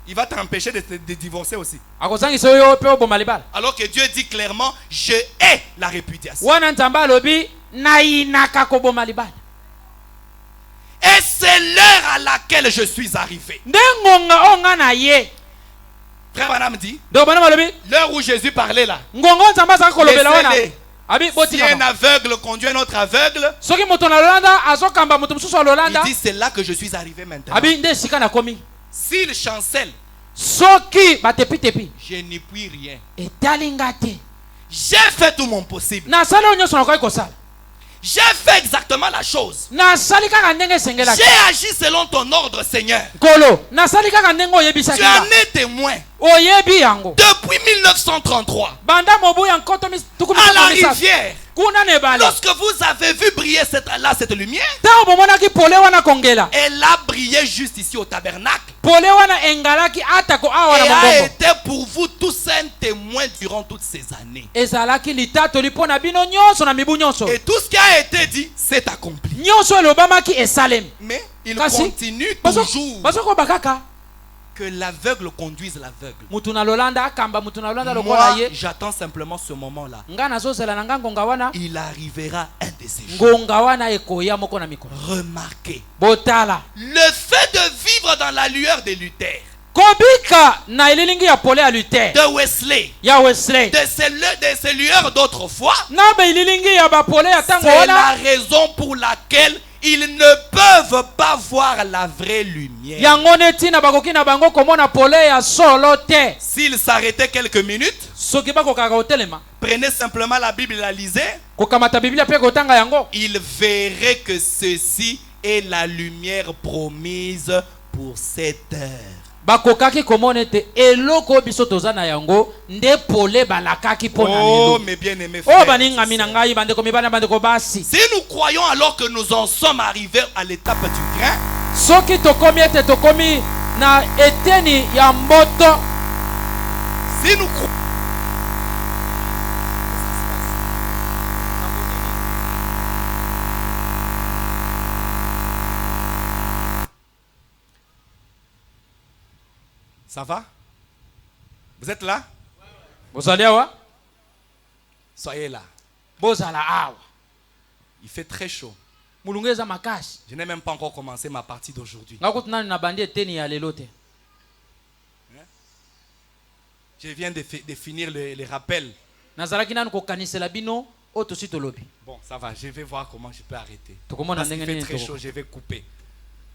S1: Il va t'empêcher de divorcer aussi.
S2: Akozangisa yo pe oboma libala.
S1: Alors que Dieu dit clairement, je hais la répudiation.
S2: Wana nzamba alobi nayinaka koboma libala.
S1: Et c'est l'heure à laquelle je suis arrivé.
S2: Ndengonga onga na ye.
S1: Frère Branham dit,
S2: Do bana balobi
S1: l'heure où Jésus parlait là,
S2: ngongo nzamba za kolobela wana.
S1: laissez-les.
S2: Abi
S1: Si
S2: botika.
S1: un aveugle conduit un autre aveugle,
S2: Soki moto na lolanda azokamba moto mususu ya
S1: il
S2: lolanda.
S1: dit c'est là que je suis arrivé maintenant.
S2: Abi nde sika na komi.
S1: S'il chancelle,
S2: Soki batepi tepi.
S1: je n'y puis rien.
S2: Etalinga te.
S1: J'ai fait tout mon possible.
S2: Nasali oyo nyonso nakoki kosala.
S1: J'ai fait exactement la chose.
S2: Nasali kaka ndenge esengelaki.
S1: J'ai agi selon ton ordre, Seigneur.
S2: Nkolo nasali kaka ndenge oyebisaki
S1: Tu en
S2: nga.
S1: es témoin.
S2: Oyebi yango.
S1: Depuis 1933,
S2: Banda mobu ya nkoto tukumi
S1: à la
S2: na misasa.
S1: rivière,
S2: Kuna ne bale.
S1: lorsque vous avez vu briller cette lumière,
S2: Tango bomonaki pole wana kongela.
S1: elle a brillé juste ici au tabernacle.
S2: Pole wana engalaki atako awa
S1: Et
S2: na
S1: a
S2: mongombo.
S1: été pour vous tous un témoin durant toutes ces années.
S2: Ezalaki litatoli mpo na bino nyonso na mibu nyonso.
S1: Et tout ce qui a été dit, c'est accompli.
S2: Nyonso elobamaki esalemi.
S1: Mais il
S2: Kasi
S1: continue toujours
S2: bazokoba kaka.
S1: que l'aveugle conduise l'aveugle.
S2: Mutu na lolanda akamba mutu na lolanda lokola
S1: Moi,
S2: ye.
S1: j'attends simplement ce moment-là.
S2: Nga nazozela na nga ngonga wana.
S1: Il arrivera un de ces jours.
S2: Ngonga wana ekoya moko na mikolo.
S1: Remarquez,
S2: Botala.
S1: le fait de vivre dans la lueur de Luther,
S2: Kobika na elilingi ya pole ya Luther.
S1: de Wesley,
S2: Ya Wesley.
S1: de ces lueurs d'autrefois,
S2: Na ba elilingi ya ba pole ya tango
S1: c'est la
S2: wana.
S1: raison pour laquelle ils ne peuvent pas voir la vraie lumière.
S2: Yango neti na bakoki na bango komona pole ya solo te.
S1: S'ils s'arrêtaient quelques minutes,
S2: Soki bakokaka kotelema.
S1: prenez simplement la Bible et la lisez,
S2: Kokamata Biblia pe kotanga yango.
S1: ils verraient que ceci est la lumière promise pour cette heure.
S2: bakokaki komona ete eloko biso toza na yango nde pole balakaki pona lelo.
S1: Oh mes bien-aimés frères.
S2: Oh baningami na ngai bandeko mibana bandeko basi.
S1: Si nous croyons alors que nous en sommes arrivés à l'étape du grain,
S2: Soki tokomi ete tokomi na eteni ya mboto.
S1: si nous croyons ça va? Vous êtes là?
S2: Bozali awa?
S1: Soyez là.
S2: Bozala awa.
S1: Il fait très chaud.
S2: Mulungeza makasi.
S1: Je n'ai même pas encore commencé ma partie d'aujourd'hui.
S2: Ngakutunani na bandi eteni ya lelo te.
S1: Je viens de finir les rappels.
S2: Nazalaki nanu kokanisela bino oto sitolobi.
S1: Bon, ça va. Je vais voir comment je peux arrêter.
S2: Tokomona
S1: Parce qu'il
S2: ndenge
S1: fait
S2: nini
S1: très
S2: toko.
S1: chaud, je vais couper.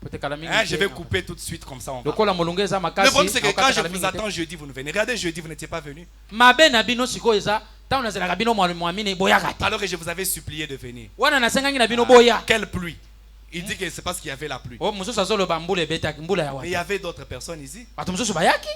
S2: Potekala mingi.
S1: Je vais couper tout de suite comme ça. On va.
S2: Lokola mulungeza
S1: Le
S2: makasi.
S1: problème c'est que quand je vous attends jeudi, vous ne venez. Regardez, jeudi, vous n'étiez pas venu.
S2: Mabe na bino siko eza. Tango nazalaka bino mwamini boyaka te.
S1: Alors que je vous avais supplié de venir.
S2: Wana nasengangi na bino boya.
S1: Quelle pluie. Il dit que c'est parce qu'il y avait la pluie.
S2: Oh mususu azoloba mbula ebetaki mbula ya
S1: Mais il y
S2: watu.
S1: avait d'autres personnes ici.
S2: Bato mususu bayaki?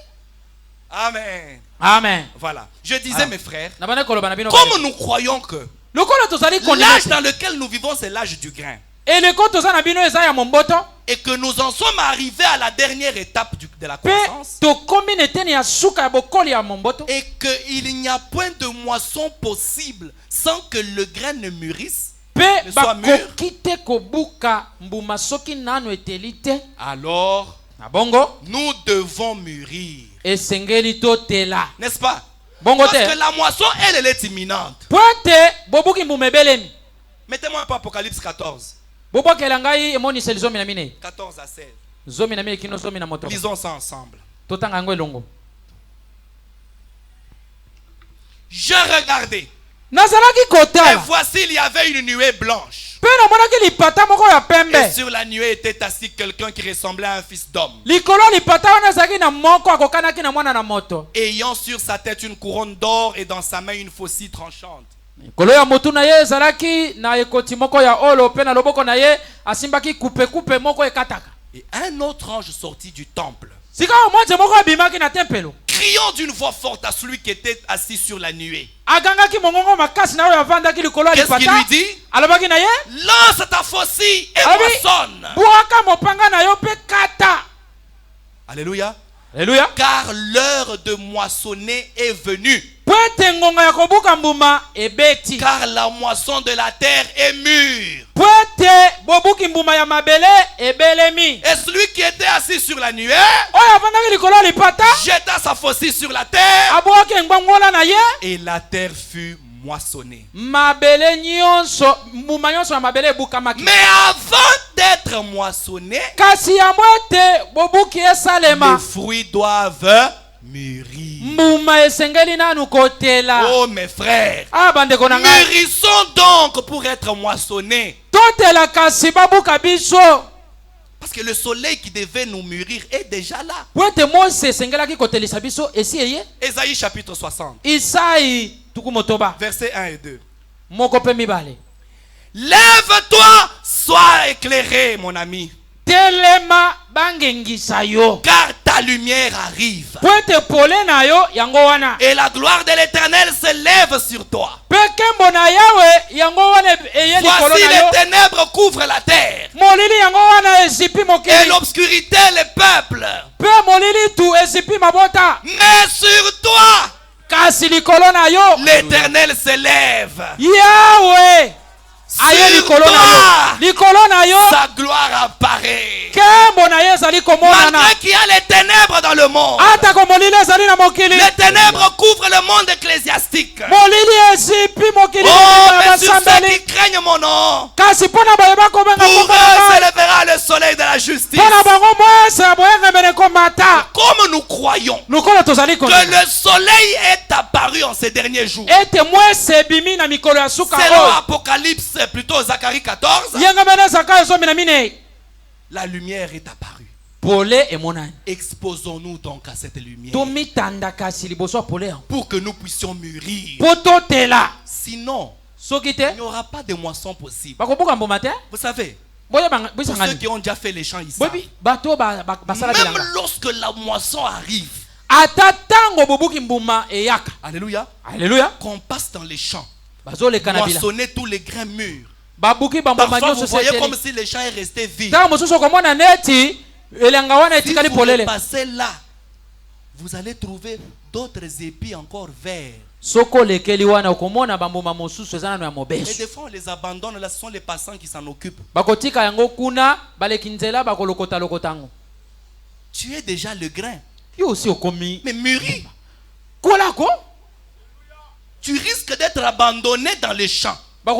S1: Amen.
S2: Amen.
S1: Voilà. Je disais, mes frères,
S2: Na bana koloba na bino.
S1: comme nous croyons que
S2: Lokola tozali
S1: l'âge
S2: kondima.
S1: dans lequel nous vivons, c'est l'âge du grain.
S2: Eleko toza na bino eza ya momboto.
S1: Et que nous en sommes arrivés à la dernière étape de la
S2: Pe
S1: croissance.
S2: tokomi na eteni ya suka ya bokoli ya momboto.
S1: Et qu'il n'y a point de moisson possible sans que le grain ne mûrisse.
S2: Pe
S1: Ne soit mûr.
S2: bakoki te kobuka mbuma soki nano eteli te.
S1: Alors,
S2: Na bongo
S1: nous devons mûrir.
S2: esengeli totela.
S1: N'est-ce pas?
S2: Bongo
S1: Parce
S2: te.
S1: que la moisson, elle est imminente.
S2: Po ete bobuki mbuma ebelemi.
S1: Mettez-moi un peu Apocalypse 14.
S2: Bobokela ngai emoniseli zomi na minei.
S1: 14 à 16.
S2: Zomi na minei kino zomi na moto.
S1: Lisons ça ensemble.
S2: Totanga yango elongo.
S1: Je regardais.
S2: Nazalaki
S1: Et
S2: kotala.
S1: voici, il y avait une nuée blanche.
S2: Pe namonaki lipata moko ya pembe.
S1: Et sur la nuée était assis quelqu'un qui ressemblait à un fils d'homme.
S2: Likolo lipata wana ezalaki na moko akokanaki na mwana na moto.
S1: Ayant sur sa tête une couronne d'or et dans sa main une faucille tranchante.
S2: Likolo ya motu na ye ezalaki na ekoti moko ya olo pe na loboko na ye asimbaki kupe moko ekataka.
S1: Et un autre ange sortit du temple,
S2: Sika mwanze moko abimaki na tempelo.
S1: criant d'une voix forte à celui qui était assis sur la nuée.
S2: Agangaki mongongo makasi na oyo avandaki likolo ya
S1: Qu'est-ce qu'il
S2: lipata.
S1: lui dit?
S2: Alobaki na ye,
S1: Lance ta faucille et
S2: Abi.
S1: moissonne.
S2: bwaka mopanga na yo pe kata.
S1: Alléluia.
S2: Alléluia.
S1: Car l'heure de moissonner est venue.
S2: Po ete ngonga ya kobuka mbuma ebeti.
S1: Car la moisson de la terre est mûre.
S2: Po ete bobuki mbuma ya mabele ebelemi.
S1: Et celui qui était assis sur la nuée
S2: Oyo avandaki likolo ya lipata
S1: jeta sa faucille sur la terre.
S2: abwaki ngbangola na ye.
S1: Et la terre fut moissonnée.
S2: Mabele nyonso mbuma nyonso ya mabele ebukamaki.
S1: Mais avant d'être moissonné,
S2: Kasi yango ete bobuki
S1: les
S2: esalema.
S1: fruits doivent mûrir.
S2: Mbuma esengeli nanu kotela.
S1: Oh mes frères,
S2: Ah bandeko na ngai.
S1: mûrissons donc pour être moissonnés.
S2: Totela kasi babuka biso.
S1: Parce que le soleil qui devait nous mûrir est déjà là.
S2: Po ete Mose esengelaki kotelisa biso esi eye.
S1: Ésaïe chapitre 60,
S2: Isai tuku motoba.
S1: versets 1 et 2.
S2: Moko pe mibale.
S1: Lève-toi, sois éclairé, mon ami,
S2: Telema bangengisa yo.
S1: car ta lumière arrive.
S2: Po ete pole na yo yango wana.
S1: Et la gloire de l'Éternel se lève sur toi.
S2: Pe kembo na yawe yango wana eye likolo
S1: Voici
S2: na
S1: les
S2: yo.
S1: ténèbres couvrent la terre.
S2: Molili yango wana esipi
S1: Et
S2: mokili.
S1: l'obscurité les peuples.
S2: Pe molili tu esipi mabota.
S1: Mais sur toi,
S2: Kasi likolo na yo.
S1: l'Éternel se lève.
S2: Yawe aye
S1: Sur
S2: likolo na yo.
S1: toi,
S2: Likolo na yo.
S1: sa gloire apparaît.
S2: Kembo na ye ezali komonana.
S1: Malgré qu'il y a les ténèbres dans le monde,
S2: Atako molili ezali na mokili.
S1: les ténèbres couvrent le monde ecclésiastique.
S2: Molili esipi mokili
S1: Oh,
S2: na
S1: mais sur ceux
S2: basambeli.
S1: qui craignent mon nom,
S2: Kasi mpona bayeba kobenga
S1: pour eux
S2: komana.
S1: s'élèvera le soleil de la justice.
S2: Mpona bango mwese ya boyengemene komata.
S1: Comme nous croyons
S2: Lokola tozali
S1: que
S2: kondima.
S1: le soleil est apparu en ces derniers jours,
S2: Ete mwese ebimi na mikolo ya suka
S1: selon
S2: oyo.
S1: Apocalypse, plutôt Zacharie 14,
S2: Yengemene zakayo zomi na minei.
S1: la lumière est apparue.
S2: Pole emonani.
S1: Exposons-nous donc à cette lumière
S2: Tomitanda kasi liboso ya pole yango.
S1: pour que nous puissions mûrir.
S2: Po totela.
S1: Sinon,
S2: Soki
S1: il
S2: te
S1: n'y aura pas de moisson possible.
S2: bakobuka mbuma te.
S1: Vous savez, Pour ceux qui ont déjà fait les champs ici. Même lorsque la moisson arrive. Alléluia.
S2: Alléluia.
S1: Qu'on passe dans les champs. Moissonner tous les grains mûrs. Parfois vous voyez comme si les champs est resté vides. Si vous passez là, vous allez trouver d'autres épis encore verts. Et des fois on les abandonne, là ce sont les passants qui s'en occupent. Tu es déjà le grain. Mais mûri. Tu risques d'être abandonné dans les champs. Parce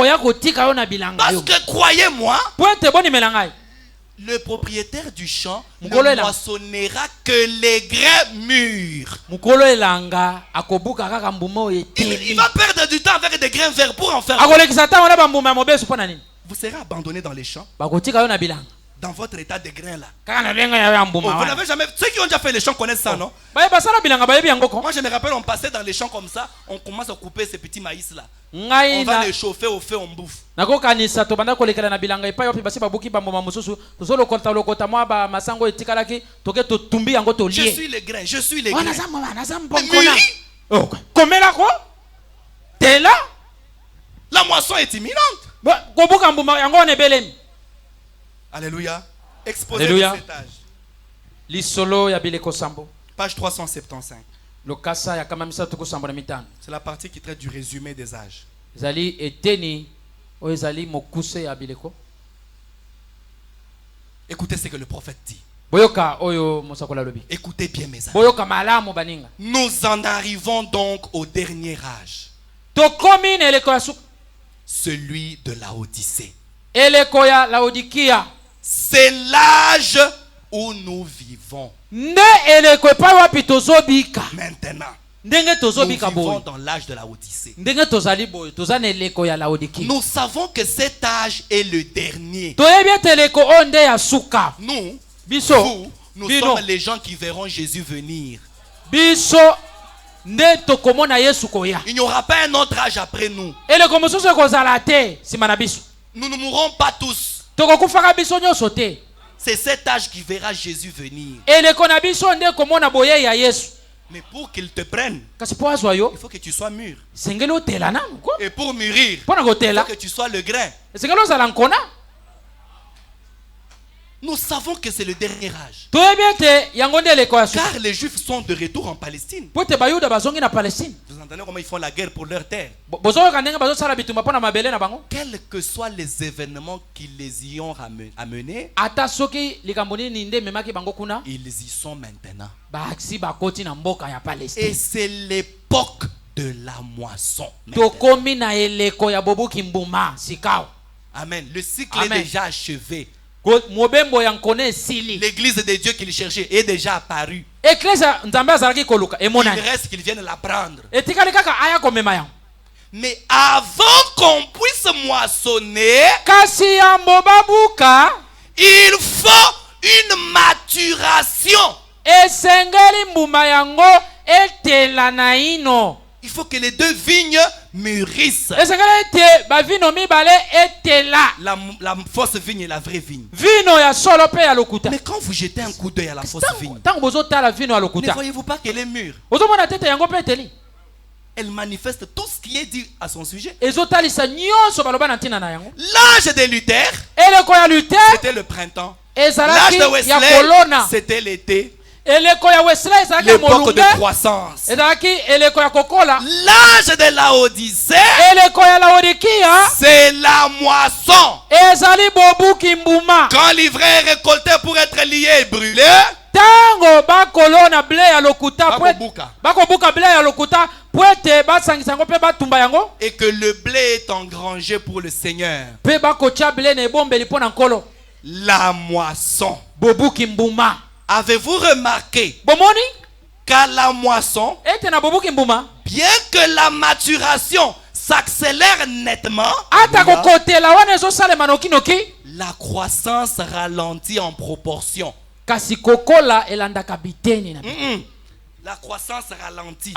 S1: que croyez-moi, le propriétaire du champ ne moissonnera que les grains mûrs. Il va perdre du temps avec des grains verts pour en faire. Vous serez abandonné dans les champs. Dans votre état de grain là. Vous n'avez jamais. Ceux qui ont déjà fait les champs connaissent ça, non? Moi je me rappelle, on passait dans les champs comme ça, on commence à couper ces petits maïs là. On va les chauffer au feu, on bouffe. Je suis le grain, je suis le grain.
S2: Mais
S1: la moisson est imminente. Alléluia. Exposé de cet âge. Page 375. C'est la partie qui traite du résumé des âges. Écoutez ce que le prophète dit. Écoutez bien mes amis. Nous en arrivons donc au dernier âge. Celui de la Odyssée. C'est l'âge où nous vivons. Maintenant, nous vivons dans l'âge de la Odyssée. Nous savons que cet âge est le dernier. Nous, nous sommes les gens qui verront Jésus venir. Il n'y aura pas un autre âge après nous. Nous ne mourrons pas tous. C'est cet âge qui verra Jésus venir. Mais pour qu'il te prenne, il faut que tu sois mûr. Et pour mûrir, il faut que tu sois le grain. Nous savons que c'est le dernier âge. Car les Juifs sont de retour en Palestine. Vous entendez comment ils font la guerre pour leur terre. Quels que soient les événements qui les y ont amenés, ils y sont maintenant. Et c'est l'époque de la moisson. Amen. Le cycle est déjà achevé. L'église de Dieu qu'il cherchait est déjà apparue. Il reste qu'il vienne la prendre. Mais avant qu'on puisse moissonner, il faut une maturation. Il faut que les deux vignes mûrissent. La fausse vigne et la vraie vigne. Mais quand vous jetez un coup d'œil à la fausse vigne, ne voyez-vous pas qu'elle est mûre? Elle manifeste tout ce qui est dit à son sujet. L'âge de Luther, c'était le printemps. L'âge de Wesley, c'était l'été. L'époque de croissance. L'âge de la Odyssée, c'est la moisson. Quand l'ivraie est récolté pour être lié et brûlé, et que le blé est engrangé pour le Seigneur, la moisson. Avez-vous remarqué qu'à la moisson, bien que la maturation s'accélère nettement, la croissance ralentit en proportion. La croissance ralentit.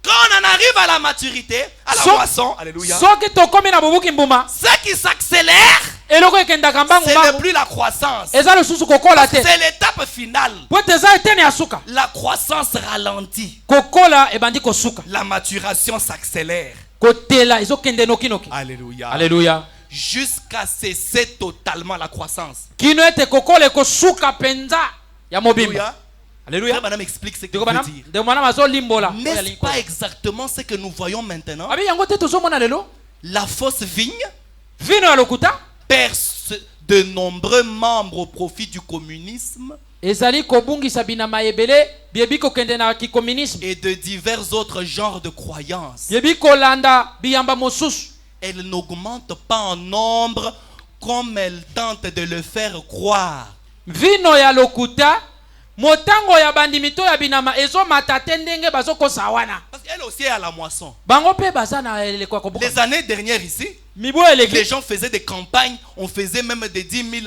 S1: Quand on en arrive à la maturité, à la moisson, alléluia,
S2: soki tokomi na bubuki mbuma
S1: ce qui s'accélère,
S2: eloko ekendaka mbangu
S1: ce n'est
S2: mbangu
S1: plus la croissance.
S2: eza lisusu kokola te
S1: C'est l'étape finale.
S2: po ete eza etene ya suka
S1: La croissance ralentit.
S2: kokola ebandi kosuka
S1: La maturation s'accélère.
S2: kotela ezokende nokinoki.
S1: Alléluia.
S2: Alléluia.
S1: Jusqu'à cesser totalement la croissance.
S2: kino ete kokola ekosuka penza ya mobimba.
S1: Alléluia.
S2: Alléluia.
S1: Madame explique ce que
S2: Ndeko
S1: veut
S2: bana
S1: dire.
S2: ndeko bana bazolimbola
S1: N'est-ce pas exactement ce que nous voyons maintenant?
S2: abi yango te tozomona lelo
S1: La fausse vigne
S2: vino ya lokuta
S1: perce de nombreux membres au profit du communisme
S2: ezali kobungisa binama ebele biebi kokende na kikomunisme
S1: et de divers autres genres de croyances.
S2: biebi kolanda biyamba mosusu.
S1: Elle n'augmente pas en nombre comme elle tente de le faire croire.
S2: Vino ya lokuta motango ya bandimito ya binama ezomata te ndenge bazokosa wana.
S1: Parce qu'elle aussi est à la moisson.
S2: Bango pe baza na eleko kobuka.
S1: Les années dernières ici,
S2: Mibo
S1: les
S2: eleki
S1: gens faisaient des campagnes, on faisait même des 10 000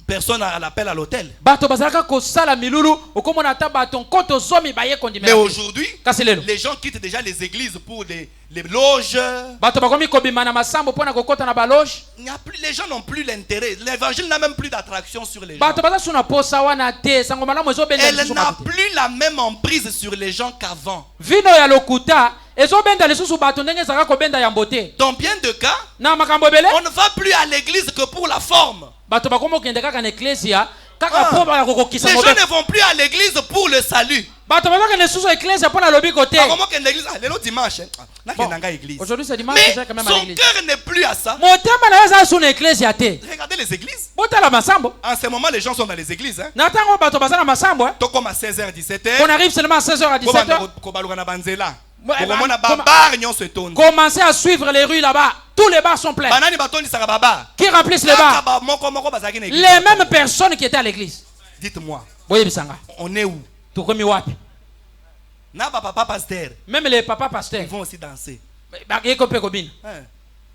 S1: personnes à l'appel à l'hôtel.
S2: bato bazalaka kosala milulu okomona ata bato nkoto zomi baye
S1: Mais
S2: kondimela.
S1: aujourd'hui,
S2: Kasi lelo
S1: les gens quittent déjà les églises pour les loges.
S2: bato bakomi kobima na masambo mpona kokota na baloge.
S1: Il n'y a plus, les gens n'ont plus l'intérêt. L'évangile n'a même plus d'attraction sur les gens.
S2: Bato baza suna posa wana te sango malamu ezobenda
S1: Elle
S2: lisusu
S1: n'a
S2: bato te.
S1: plus la même emprise sur les gens qu'avant.
S2: Vino ya lokuta ezobenda lisusu bato ndenge ezalaka kobenda ya mbote.
S1: Dans bien de cas,
S2: Na makambo ebele
S1: on ne va plus à l'église que pour la forme.
S2: bato bakomi okende kaka na eklesia kaka po baya kokokisa
S1: Les gens
S2: mobe.
S1: ne vont plus à l'église pour le salut.
S2: Bato bazakende lisusu eklesia mpona lobiko te.
S1: Comment que l'église, le dimanche,
S2: Bon,
S1: là, église.
S2: aujourd'hui c'est dimanche,
S1: Mais
S2: c'est quand même à
S1: son
S2: l'église.
S1: cœur n'est plus à ça.
S2: Motema na eza suna eklesia te.
S1: Regardez les églises.
S2: Botala masambo.
S1: En ce moment, les gens sont dans les églises. Hein.
S2: Na tango bato baza na masambo.
S1: Donc, comme à 16h, 17h.
S2: On arrive seulement à 16h à 17h. Commencez à suivre les rues là-bas. Tous les bars sont pleins. Qui remplissent les bars? Les mêmes personnes qui étaient à l'église.
S1: Dites-moi,
S2: Boye bisanga.
S1: on est où?
S2: Tukomi wapi?
S1: Papa pasteur,
S2: Même les papas pasteurs.
S1: ils vont aussi danser.
S2: Ba eko pe kobina.
S1: Hein.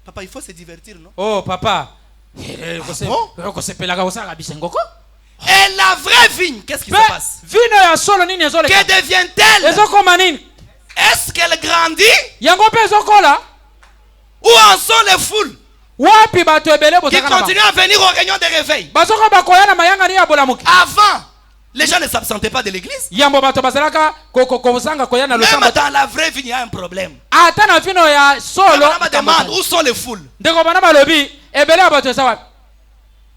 S1: Papa, il faut se divertir, non?
S2: Oh papa.
S1: bon?
S2: Kosepelaka kosala bisengoko.
S1: Et la vraie vigne, qu'est-ce qui se passe?
S2: Vino ya solo nini ezoleka?
S1: Que devient-elle?
S2: Ezokoma nini?
S1: Est-ce qu'elle grandit?
S2: Yango pe ezokola?
S1: Où en sont les foules
S2: Wapi bato ebele
S1: qui
S2: bozaka na
S1: continuent à venir aux réunions de réveil?
S2: bazoko bakoya na mayanga ni ya bolamuki.
S1: Avant, les gens ne s'absentaient pas de l'église.
S2: Yambo bato bazalaka kozanga koya na
S1: Même
S2: losamba.
S1: dans la vraie vigne, il y a un problème.
S2: Ata na vino ya solo.
S1: On me demande où sont les foules.
S2: Ndeko bana balobi ebele ya bato eza wapi?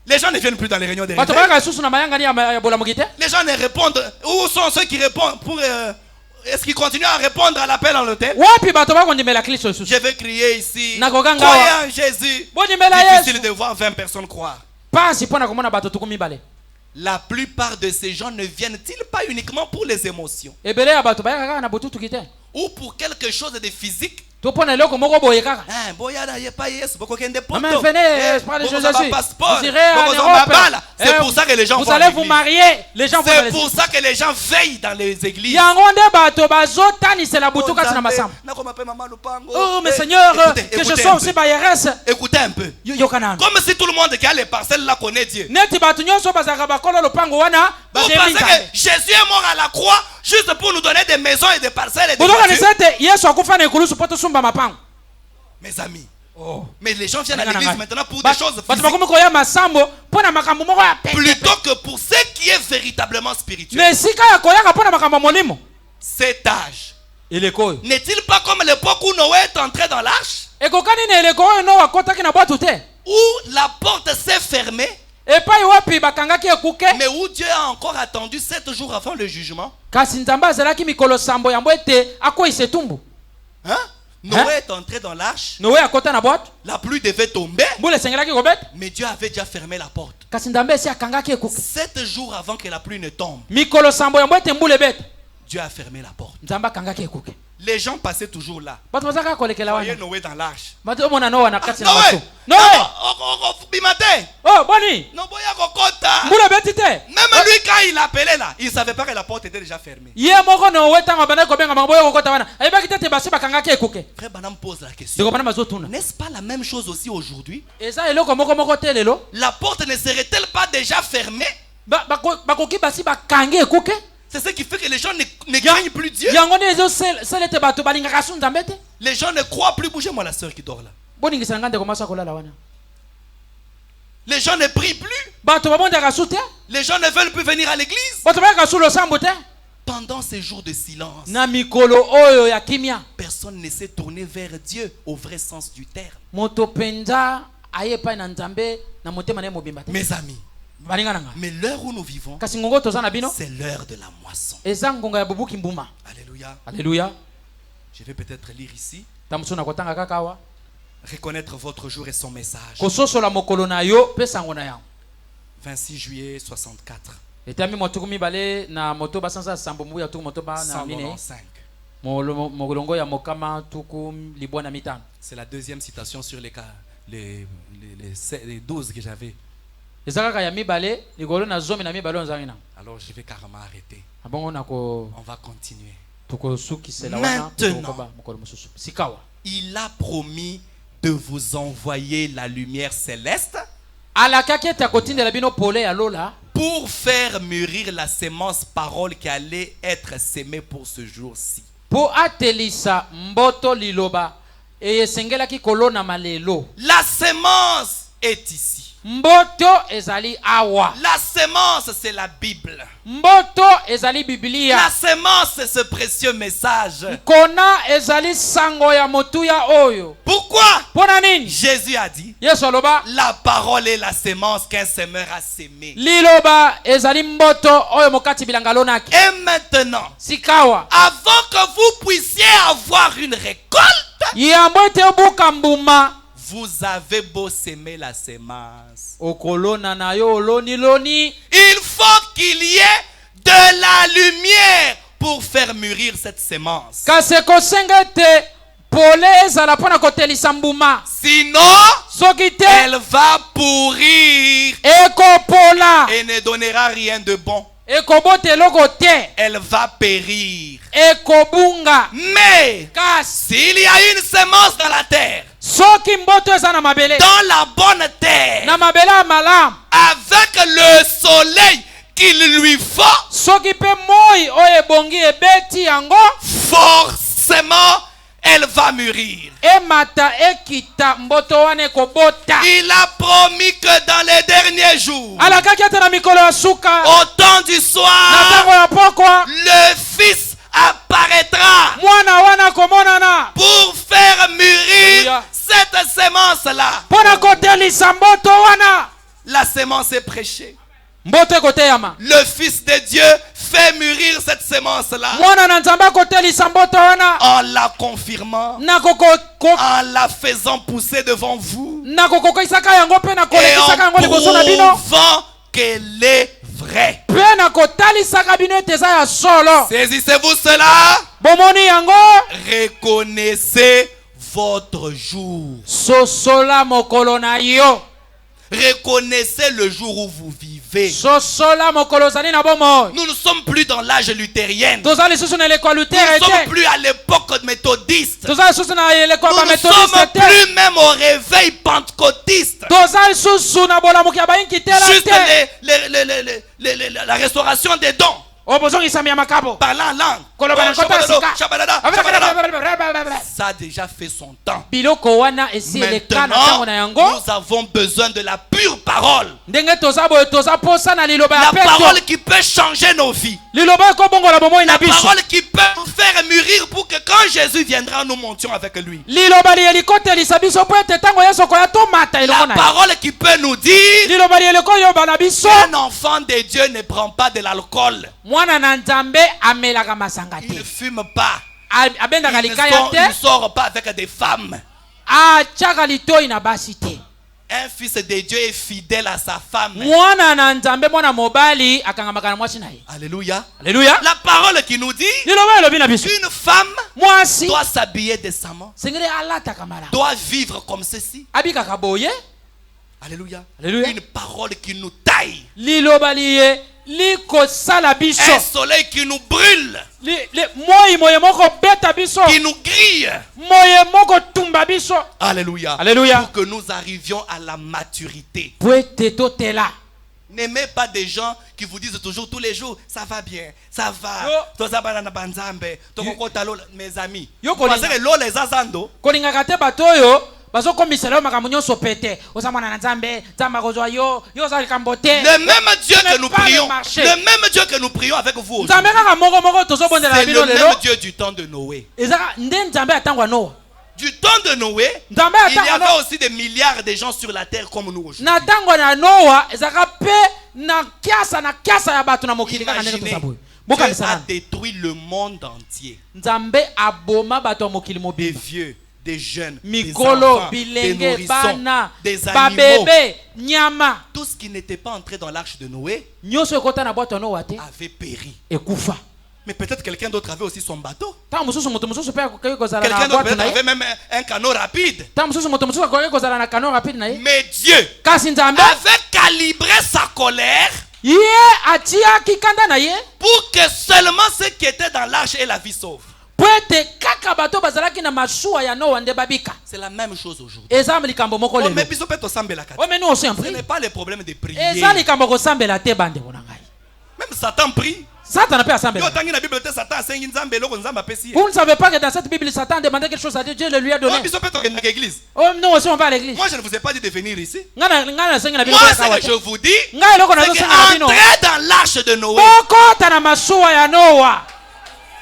S1: Les gens ne viennent plus dans les réunions de
S2: Bato
S1: réveil.
S2: balaka susu na mayanga ni ya bolamuki te.
S1: Les gens ne répondent. Où sont ceux qui répondent pour est-ce qu'ils continuent à répondre à l'appel en l'hôtel?
S2: Wapi bato bakondimela Kristo susu?
S1: Je vais crier ici.
S2: Nakokanga
S1: Croyez
S2: wa.
S1: en Jésus.
S2: Bondimela
S1: Difficile
S2: Yesu.
S1: de voir 20 personnes croire.
S2: Pasi pona komona bato tukumi bale.
S1: La plupart de ces gens ne viennent-ils pas uniquement pour les émotions
S2: Ebele ya bato bayaka kaka na bututu kite.
S1: ou pour quelque chose de physique?
S2: To pona eloko moko boye kaka.
S1: Hein, boyada yé pas yes, boko kende poto.
S2: Maman, venez, parlez de
S1: boko zamba
S2: Jésus.
S1: passeport,
S2: Vous irez en
S1: boko zamba
S2: Europe.
S1: bala. C'est pour ça que les gens
S2: Vous
S1: vont à
S2: allez vous
S1: l'église.
S2: marier. Les gens vont dans
S1: C'est
S2: les
S1: pour ça que les gens veillent dans les églises.
S2: yango nde bato bazotanisela butu kasi na masambo. Oh mais Seigneur, que je sois aussi bayerese.
S1: Écoutez un peu.
S2: Yokanana.
S1: Comme si tout le monde qui a les parcelles là connaît Dieu.
S2: Neti bato nyonso bazaka bakolo lopango wana
S1: Vous pensez
S2: bazemi
S1: que
S2: nzambe.
S1: Jésus est mort à la croix juste pour nous donner des maisons et des parcelles et des
S2: Bozoka
S1: voitures?
S2: nisete Yesu akufa na ekulusu poto sumba mapango.
S1: Mes amis.
S2: Oh.
S1: Mais les gens viennent à
S2: Nanga,
S1: l'église
S2: nanga.
S1: maintenant pour
S2: Ba-
S1: des choses
S2: bato
S1: physiques.
S2: bakomi koya masambo mpona makambo moko ya pete.
S1: Plutôt que pour ce qui est véritablement spirituel.
S2: Mais sika ya koyaka mpona makambo ya molimo.
S1: Cet âge
S2: Eleko oyo.
S1: n'est-il pas comme l'époque où Noé est entré dans l'arche,
S2: Ekokani na eleko oyo no akotaki na bwatu te.
S1: où la porte s'est fermée,
S2: Epai wapi bakangaki ekuke.
S1: mais où Dieu a encore attendu 7 jours avant le jugement?
S2: Kasi nzambe azalaki mikolo sambo yango ete akweyisa etumbu.
S1: Hein? Noé est entré dans l'arche,
S2: Noe akota na bwatu.
S1: la pluie devait tomber,
S2: Mbula esengelaki kobeta.
S1: mais Dieu avait déjà fermé la porte.
S2: Kasi nzambe esi akangaki ekuke.
S1: 7 jours avant que la pluie ne tombe,
S2: Mikolo sambo yango ete mbula ebeta.
S1: Dieu a fermé la porte.
S2: Nzambe akangaki ekuke.
S1: Les gens passaient toujours là.
S2: Bato bazaka kolekela
S1: Voyez
S2: wana.
S1: Noé dans l'arche.
S2: Bato omona Noa na kati na
S1: Noé!
S2: bato. Noe!
S1: Bimate!
S2: Oh boni.
S1: Non, boya kokota!
S2: Mbula beti te.
S1: Même lui, quand il appelait là, il ne savait pas que la porte était déjà fermée.
S2: Ye moko Noe tango abandaki kobenga makambo oyo kokota wana. Ayebaki te basi bakangaki ekuke.
S1: Frère Banam pose la question.
S2: Ndeko bana bazotuna.
S1: N'est-ce pas la même chose aussi aujourd'hui?
S2: Eza eloko moko te lelo.
S1: La porte ne serait-elle pas déjà fermée?
S2: Bakoki basi bakangi ekuke.
S1: C'est ce qui fait que les gens ne craignent plus Dieu. Les gens ne croient plus. Bougez-moi la sœur qui dort là. Les gens ne prient plus. Les gens ne veulent plus venir à l'église. Pendant ces jours de silence, personne ne s'est tourné vers Dieu au vrai sens du terme. Mes amis, mais l'heure où nous vivons, c'est l'heure de la moisson. Alléluia.
S2: Alléluia.
S1: Je vais peut-être lire ici. Reconnaître votre jour et son message. 26 juillet 64. 195. C'est la deuxième citation sur les 12 que j'avais. Alors je vais carrément arrêter. On va continuer. Maintenant, il a promis de vous envoyer la lumière céleste pour faire mûrir la sémence parole qui allait être sémée pour ce jour-ci. La sémence est ici. La sémence, c'est la Bible. La sémence, c'est ce précieux message. Pourquoi Jésus a dit la parole est la sémence qu'un semeur a sémée. Et maintenant, avant que vous puissiez avoir une récolte, vous avez beau s'aimer la sémence, il faut qu'il y ait de la lumière pour faire mûrir cette sémence. Sinon, elle va pourrir et ne donnera rien de bon. Elle va périr. Mais s'il y a une sémence dans la terre, dans la bonne terre, avec le soleil qu'il lui faut, forcément elle va mûrir. Il a promis que dans les derniers jours, au temps du soir, le Fils apparaîtra pour faire mûrir cette sémence-là. La sémence est prêchée. Le Fils de Dieu fait mûrir cette sémence-là en la confirmant, en la faisant pousser devant vous et en prouvant qu'elle est vraie. Saisissez-vous cela. Reconnaissez votre jour. Reconnaissez le jour où vous vivez. Nous ne sommes plus dans l'âge luthérien. Nous ne sommes plus à l'époque méthodiste. Nous ne sommes plus même au réveil pentecôtiste. Juste la restauration des dons. Parlant en langue. Ça a déjà fait son temps. Maintenant, nous avons besoin de la pure parole. La parole qui peut changer nos vies. La parole qui peut nous faire mûrir pour que quand Jésus viendra, nous montions avec lui. La parole qui peut nous dire qu'un enfant de Dieu ne prend pas de l'alcool. Il ne fume pas. Il ne sort pas avec des femmes. Un fils de Dieu est fidèle à sa femme. Alléluia.
S2: Alléluia.
S1: La parole qui nous dit qu'une femme doit s'habiller décemment, doit vivre comme ceci. Alléluia. Une parole qui nous taille. Un soleil qui nous brûle, qui nous grille. Alléluia.
S2: Alléluia.
S1: Pour que nous arrivions à la maturité. N'aimez pas des gens qui vous disent toujours tous les jours, ça va bien, ça va. Mes amis, parce que l'eau les azando. Le même Dieu que nous prions, le même Dieu que nous prions avec vous, c'est le même Dieu du temps de Noé. Du temps de Noé, il y avait aussi des milliards de gens sur la terre comme nous aujourd'hui. Imaginez, Dieu a détruit le monde entier. Des vieux, des jeunes, des enfants, des nourrissons, des animaux. Tout ce qui n'était pas entré dans l'arche de Noé avait péri. Mais peut-être quelqu'un d'autre avait aussi son bateau. Quelqu'un d'autre peut-être avait même un canot rapide. Mais Dieu avait calibré sa colère pour que seulement ceux qui étaient dans l'arche aient la vie sauve. C'est la même chose aujourd'hui. Ce n'est pas le problème de prier. Même Satan prie. Vous ne
S2: savez pas que dans cette Bible, Satan demandait quelque chose à Dieu, Dieu le lui a donné. Oh, nous aussi on va à l'église.
S1: Moi je ne vous ai pas dit de venir ici. Moi ce que je vous dis, c'est qu'entrez dans l'arche de Noé.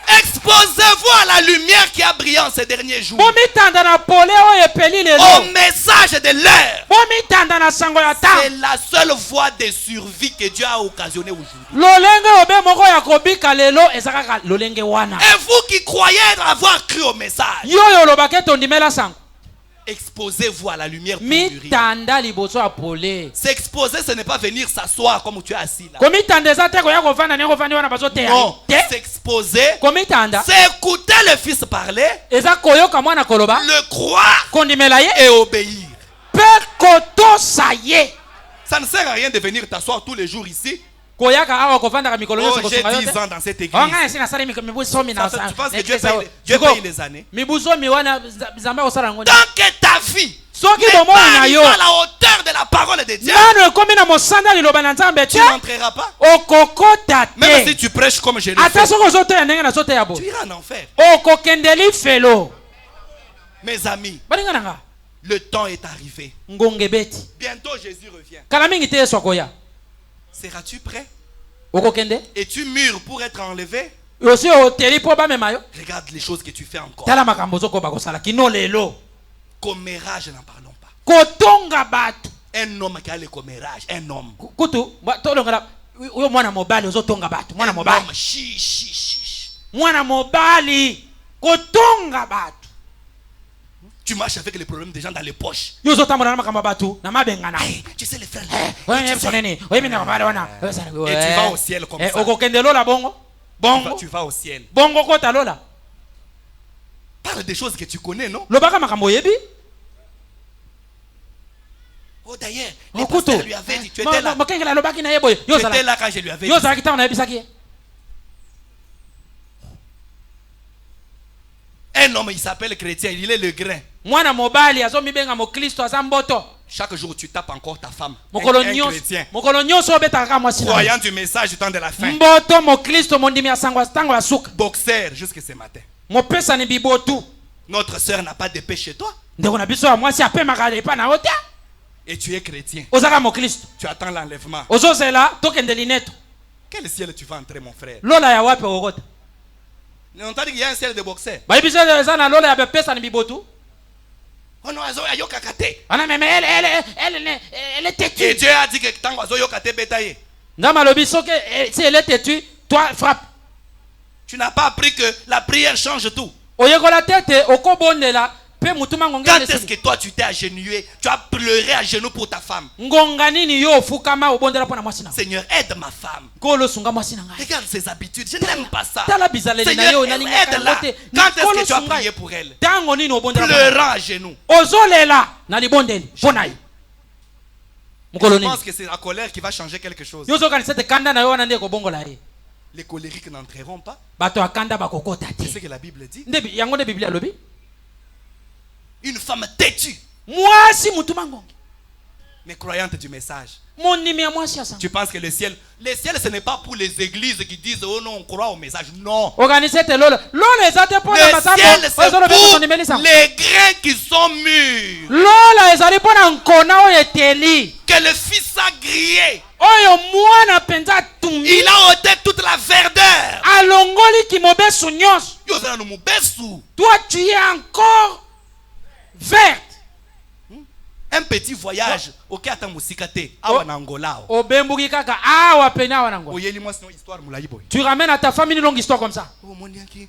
S1: Exposez-vous à la lumière qui a brillé en ces derniers jours. Au message de l'heure. C'est la seule voie de survie que Dieu a occasionnée aujourd'hui. Et vous qui croyez avoir cru au message, exposez-vous à la lumière pour mûrir. S'exposer, ce n'est pas venir s'asseoir comme tu es assis là. Non, s'exposer, c'est écouter le Fils parler, le croire et obéir. Ça ne sert à rien de venir t'asseoir tous les jours ici. Oh, j'ai 10 ans dans cette église. Tu penses que Dieu paye les années? Tant que ta vie n'est pas arrivée à la hauteur de la parole de Dieu, tu n'entreras pas. Même si tu prêches comme je le fais, tu iras en enfer. Mes amis, le temps est arrivé. Bientôt Jésus revient. Seras-tu prêt? Es-tu mûr pour être enlevé? Regarde les choses que tu fais encore. Commérage, n'en parlons pas. Un homme qui a le commérage, un homme. Tu marches avec les problèmes des gens dans les poches. Tu sais les frères. Et tu vas au ciel comme ça. Tu vas au ciel. Parle des choses que tu connais, non? Oh d'ailleurs, le pasteur lui avait dit, tu étais là. Tu étais là quand je lui avais dit. Un homme, il s'appelle chrétien, il est le grain. Chaque jour, tu tapes encore ta femme. Un chrétien. Croyant du message du temps de la fin. Boxeur jusqu'à ce matin. Notre soeur n'a pas d'épée chez toi. Et tu es chrétien. Tu attends l'enlèvement. Quel ciel tu vas entrer, mon frère? On t'a dit qu'il y a un ciel de boxeur. Oh non, elle est têtue. Et Dieu a dit que tant
S2: si elle est têtue, toi frappe.
S1: Tu n'as pas appris que la prière change tout. Quand est-ce que toi tu t'es agenouillé, tu as pleuré à genoux pour ta femme? Seigneur, aide ma femme. Regarde ses habitudes, je n'aime pas ça. Seigneur, aide-la. Quand est-ce que tu as prié pour elle? Pleurant à genoux. Je pense que c'est la colère qui va changer quelque chose. Les colériques n'entreront pas. C'est ce que la Bible dit. Une femme têtue, mais croyante du message. Tu penses que le ciel ce n'est pas pour les églises qui disent oh non, on croit au message. Non.
S2: Le ciel c'est pour
S1: les grains qui sont mûrs. Que le fils a grillé. Il a ôté toute la verdeur.
S2: Toi tu es encore verte.
S1: Un petit voyage au Kata Musikate, à Angola.
S2: Tu ramènes à ta famille une longue histoire comme ça.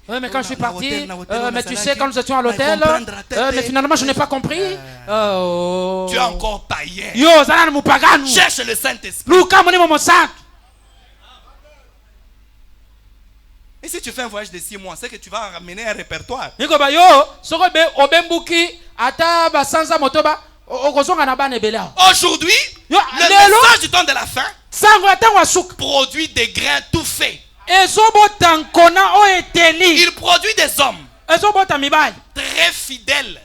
S2: Mais quand je suis parti, mais tu sais, quand nous étions à l'hôtel, mais finalement je n'ai pas compris.
S1: Tu es encore païen. Cherche le Saint-Esprit. Et si tu fais un voyage de 6 mois, c'est que tu vas ramener un répertoire. Aujourd'hui, le message du temps de la fin produit des grains tout faits. Il produit des hommes très fidèles.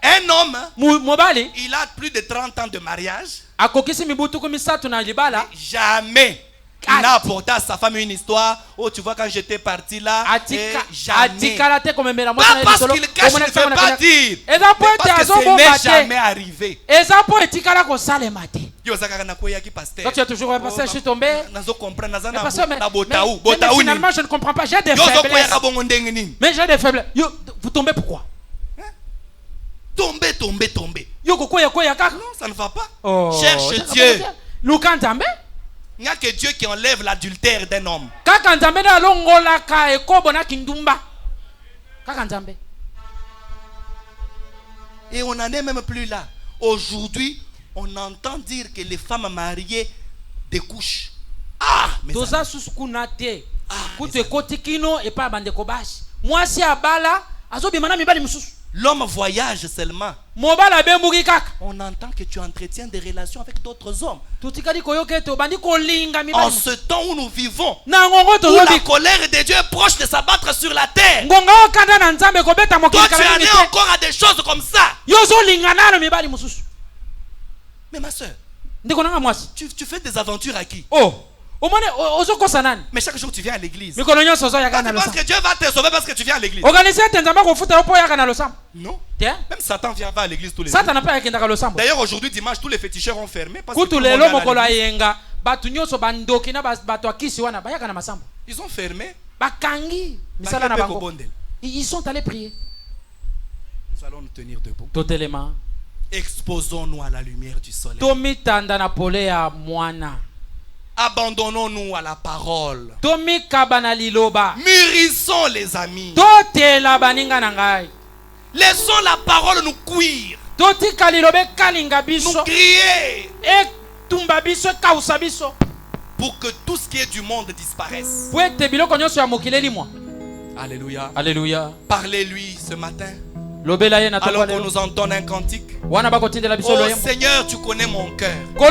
S1: Un homme, il a plus de 30 ans de mariage. Jamais il n'a apporté à sa femme une histoire. Oh, tu vois, quand j'étais parti là, jamais. Pas parce qu'il cache, il ne fait pas dire. Parce que ce n'est jamais arrivé.
S2: Toi, tu as toujours un pasteur, je suis tombé. Mais finalement, je ne comprends pas. J'ai des faiblesses. Mais j'ai des faiblesses. Vous tombez pourquoi?
S1: Tomber.
S2: Non,
S1: ça ne va pas. Cherche Dieu. Il n'y a que Dieu qui enlève l'adultère d'un homme. Et on n'en est même plus là. Aujourd'hui, on entend dire que les femmes mariées découchent. Mais ça... L'homme voyage seulement. On entend que tu entretiens des relations avec d'autres hommes. En ce temps où nous vivons, où la colère de Dieu est proche de s'abattre sur la terre, toi tu en es encore à des choses comme ça. Mais ma soeur, tu fais des aventures à qui? Mais chaque jour tu viens à l'église. Tu penses que Dieu va te sauver parce que tu viens à l'église? Non. Même Satan vient à l'église tous les jours. D'ailleurs aujourd'hui dimanche tous les féticheurs ont fermé parce que ils ont fermé.
S2: Ils sont allés prier.
S1: Nous allons nous tenir debout.
S2: Totalement.
S1: Exposons-nous à la lumière du soleil. Abandonnons-nous à la parole. Mûrissons les amis. Laissons la parole nous cuire. Nous crier. Pour que tout ce qui est du monde disparaisse. Alléluia.
S2: Alléluia.
S1: Parlez-lui ce matin. Alors qu'on nous entonne un cantique. Oh Seigneur, tu connais mon cœur. Comme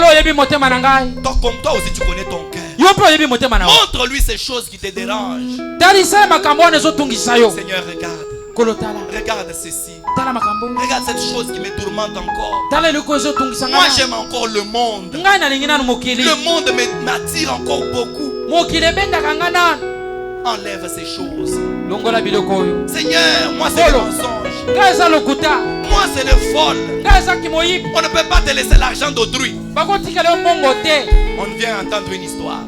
S1: toi aussi tu connais ton cœur. Montre-lui ces choses qui te dérangent. Seigneur, regarde. Regarde ceci. Regarde cette chose qui me tourmente encore. Moi j'aime encore le monde. Le monde m'attire encore beaucoup. Enlève ces choses. Seigneur, moi c'est le mensonge. Moi c'est le vol. On ne peut pas te laisser l'argent d'autrui. On vient entendre une histoire.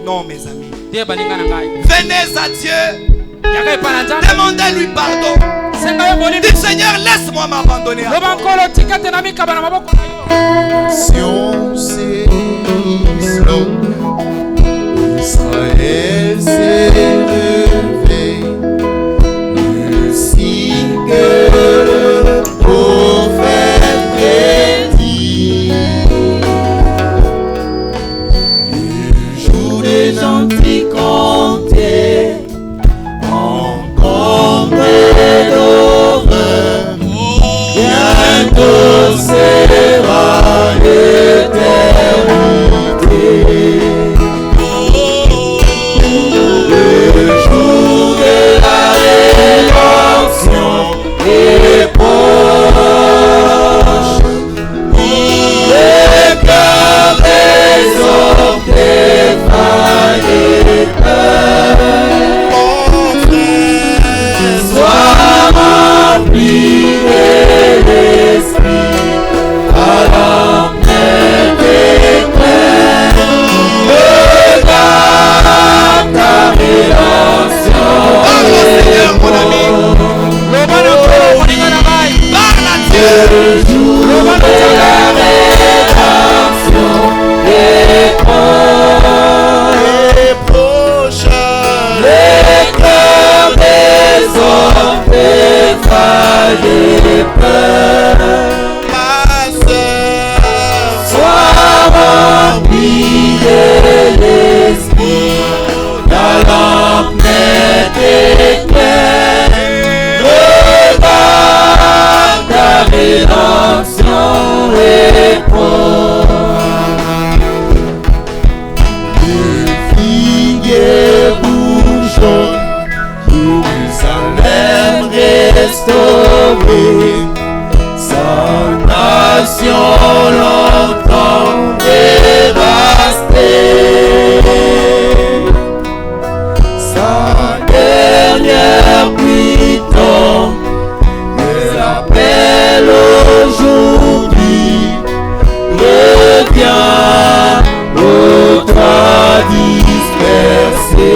S1: Non mes amis. Venez à Dieu. Demandez-lui pardon. Dites Seigneur, laisse-moi m'abandonner à toi.
S3: Si on s'éloigne, Israël s'est levé, le signe que le prophète prédit. Le jour des gentils comptés, encore près d'horreur, bientôt sera l'éternel. remplis de l'esprit, alors regarde ta rédemption.
S1: Parle au Seigneur, mon ami. Parle à Dieu.
S3: Le jour de la rédemption est proche. Le cœur des hommes défaillés peur. Ma sœur, sois remplie de l'esprit, ta lampe n'est éclaire. Regarde ta rédemption est proche. Le figuier bourgeonne, Jérusalem restaurée, sa nation longtemps dévastée. Sa dernière pluie tombe, elle appelle aujourd'hui. Reviens, ô toi dispersé.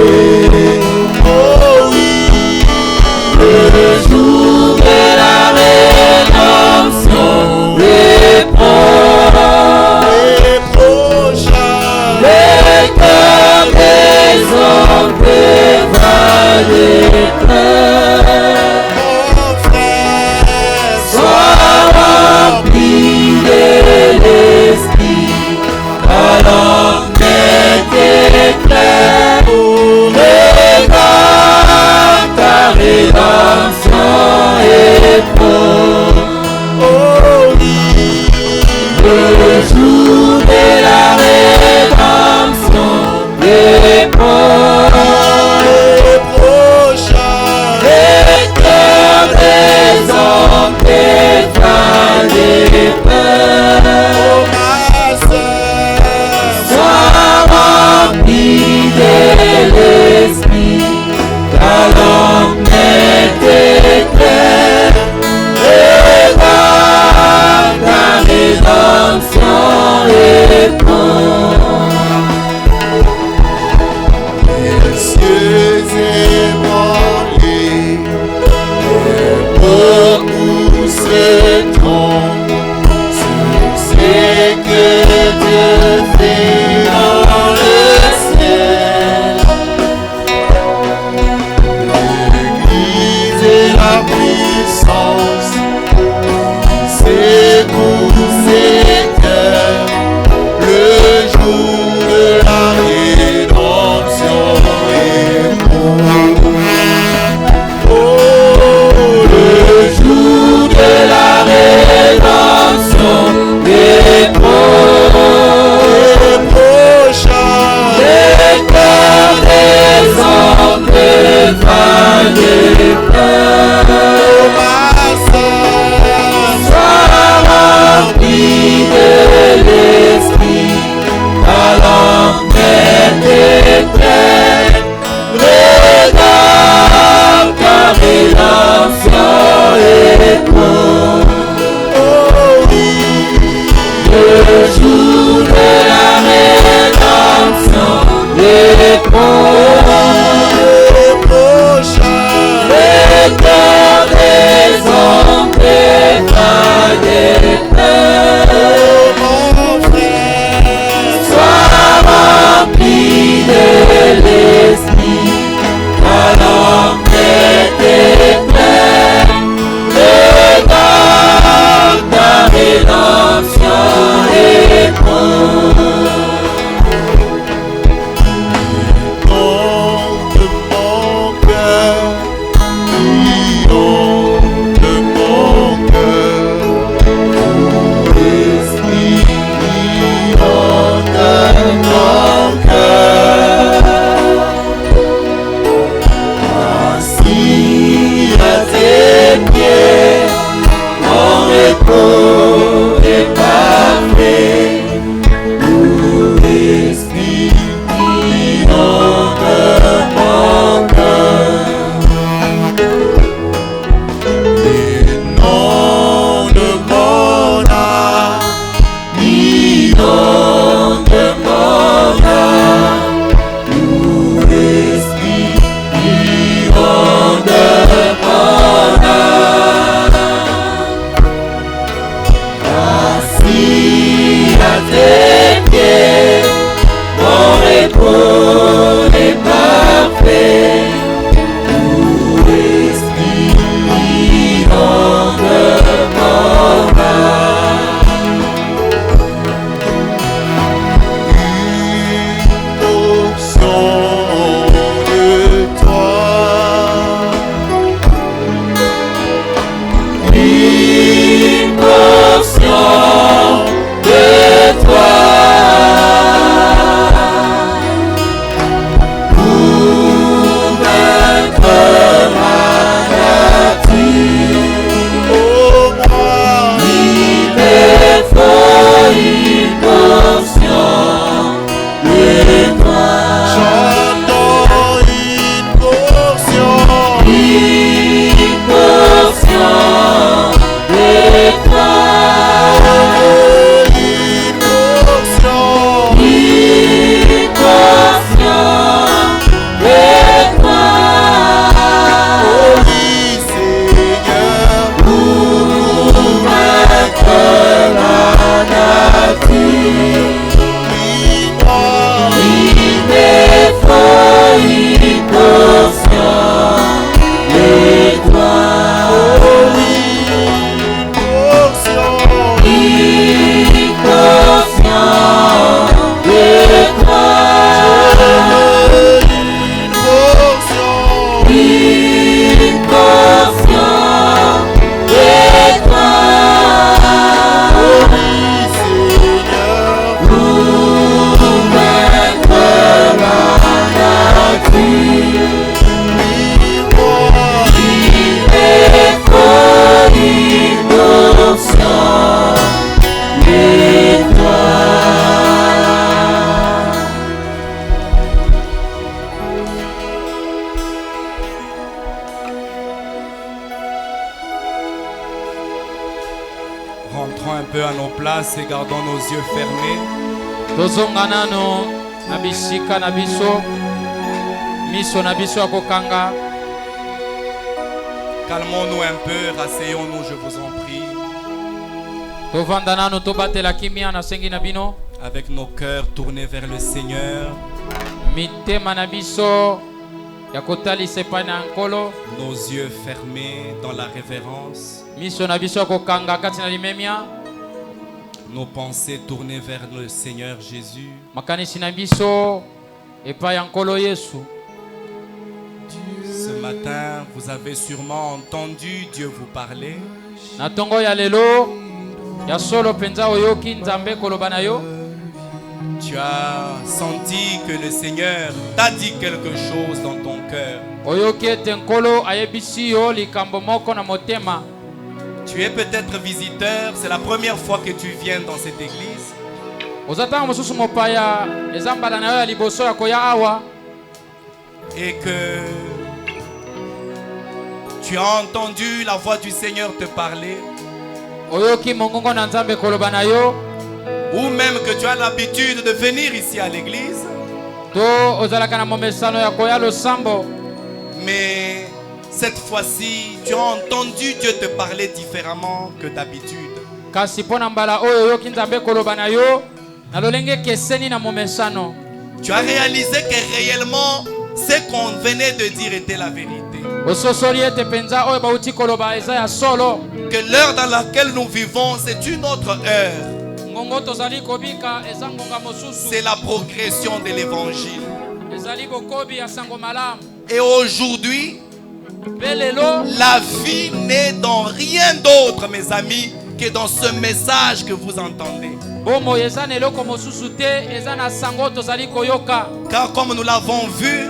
S3: Oh oui, le jour de la rédemption est proche. Le cœur des hommes dévaillés pleure. Mon frère, sois rempli de l'esprit, ta lampe n'est éclaire. Regarde ta rédemption est proche. Oh oui, le jour de la rédemption est proche. Le cœur des hommes défaillés peur. Oh ma sœur, sois remplie de l'esprit, ta lampe n'est éclaire. Regarde ta rédemption est proche. Les cieux ébranlés, et beaucoup s'étonnent sur ce que Dieu fait dans le ciel. L'Église et la puissance, c'est pour ses cœurs, le jour de la rédemption est proche. Oh, le jour de la rédemption est proche. Le cœur des hommes défaillés peur. Oh ma sœur, sois remplie de l'esprit, ta lampe est éclaire. Regarde ta rédemption est proche. Oh oui, le jour de la rédemption est proche. Le cœur des hommes défaillés peur. Mon frère, sois rempli de l'esprit, ta lampe est éclaire. Regarde ta rédemption est proche. tes pieds, mon repos est parfait. Où esprit demeurera.
S4: Une portion de toi,
S3: Une portion de toi, pour vaincre ma nature.
S4: oh moi,
S3: Il me faut une portion de toi,
S4: j'entends une portion
S3: une portion de toi,
S4: une portion
S3: une portion de toi,
S4: oh oui Seigneur,
S3: pour vaincre la nature.
S4: oui moi,
S3: Il me faut une portion de toi,
S4: oh oui, une portion
S3: une portion de toi,
S4: une portion
S3: une portion de toi,
S4: oh oui Seigneur,
S3: pour vaincre la nature.
S4: oui moi,
S3: Il me faut une portion de toi.
S1: Rentrons un peu à nos places et gardons nos yeux fermés.
S2: tozonga nano na bisika na biso miso na biso ya kokanga.
S1: Calmons-nous un peu, rasseyons-nous, je vous en prie,
S2: Tovanda nano tobatela kimia na sengi na bino
S1: avec nos cœurs tournés vers le Seigneur,
S2: mitema na biso ya kotalisa epai na nkolo,
S1: nos yeux fermés dans la révérence,
S2: miso na biso ya kokanga kati na limemia,
S1: nos pensées tournées vers le Seigneur Jésus.
S2: makanisi na biso epai ya nkolo Yesu.
S1: Ce matin, vous avez sûrement entendu Dieu vous parler.
S2: Na tongo ya lelo ya solo penza oyoki nzambe koloba na yo.
S1: Tu as senti que le Seigneur t'a dit quelque chose dans ton cœur.
S2: Oyoki ete nkolo ayebisi yo likambo moko na motema.
S1: Tu es peut-être visiteur, c'est la première fois que tu viens dans cette église.
S2: Ozatanga mosusu mopaya eza mbala na yo ya liboso ya koya awa.
S1: Et que tu as entendu la voix du Seigneur te parler.
S2: Oyoki mongongo na nzambe koloba na yo.
S1: Ou même que tu as l'habitude de venir ici à l'église.
S2: To ozalaka na momesano ya koya losambo.
S1: Mais cette fois-ci, tu as entendu Dieu te parler différemment que d'habitude.
S2: Kasi pona mbala oyo oyoki nzambe koloba na yo na lolenge keseni na momesano.
S1: Tu as réalisé que réellement, ce qu'on venait de dire était la vérité.
S2: Ososoli ete penza oyo bauti koloba eza ya solo.
S1: Que l'heure dans laquelle nous vivons, c'est une autre heure.
S2: Ngongo tozali kobika eza ngonga mosusu.
S1: C'est la progression de l'évangile.
S2: Ezali bokobi ya sango malamu.
S1: Et aujourd'hui,
S2: Belelo
S1: la vie n'est dans rien d'autre, mes amis, que dans ce message que vous entendez.
S2: bomo eza na eloko mosusu te, eza na sango tozali koyoka.
S1: Car comme nous l'avons vu,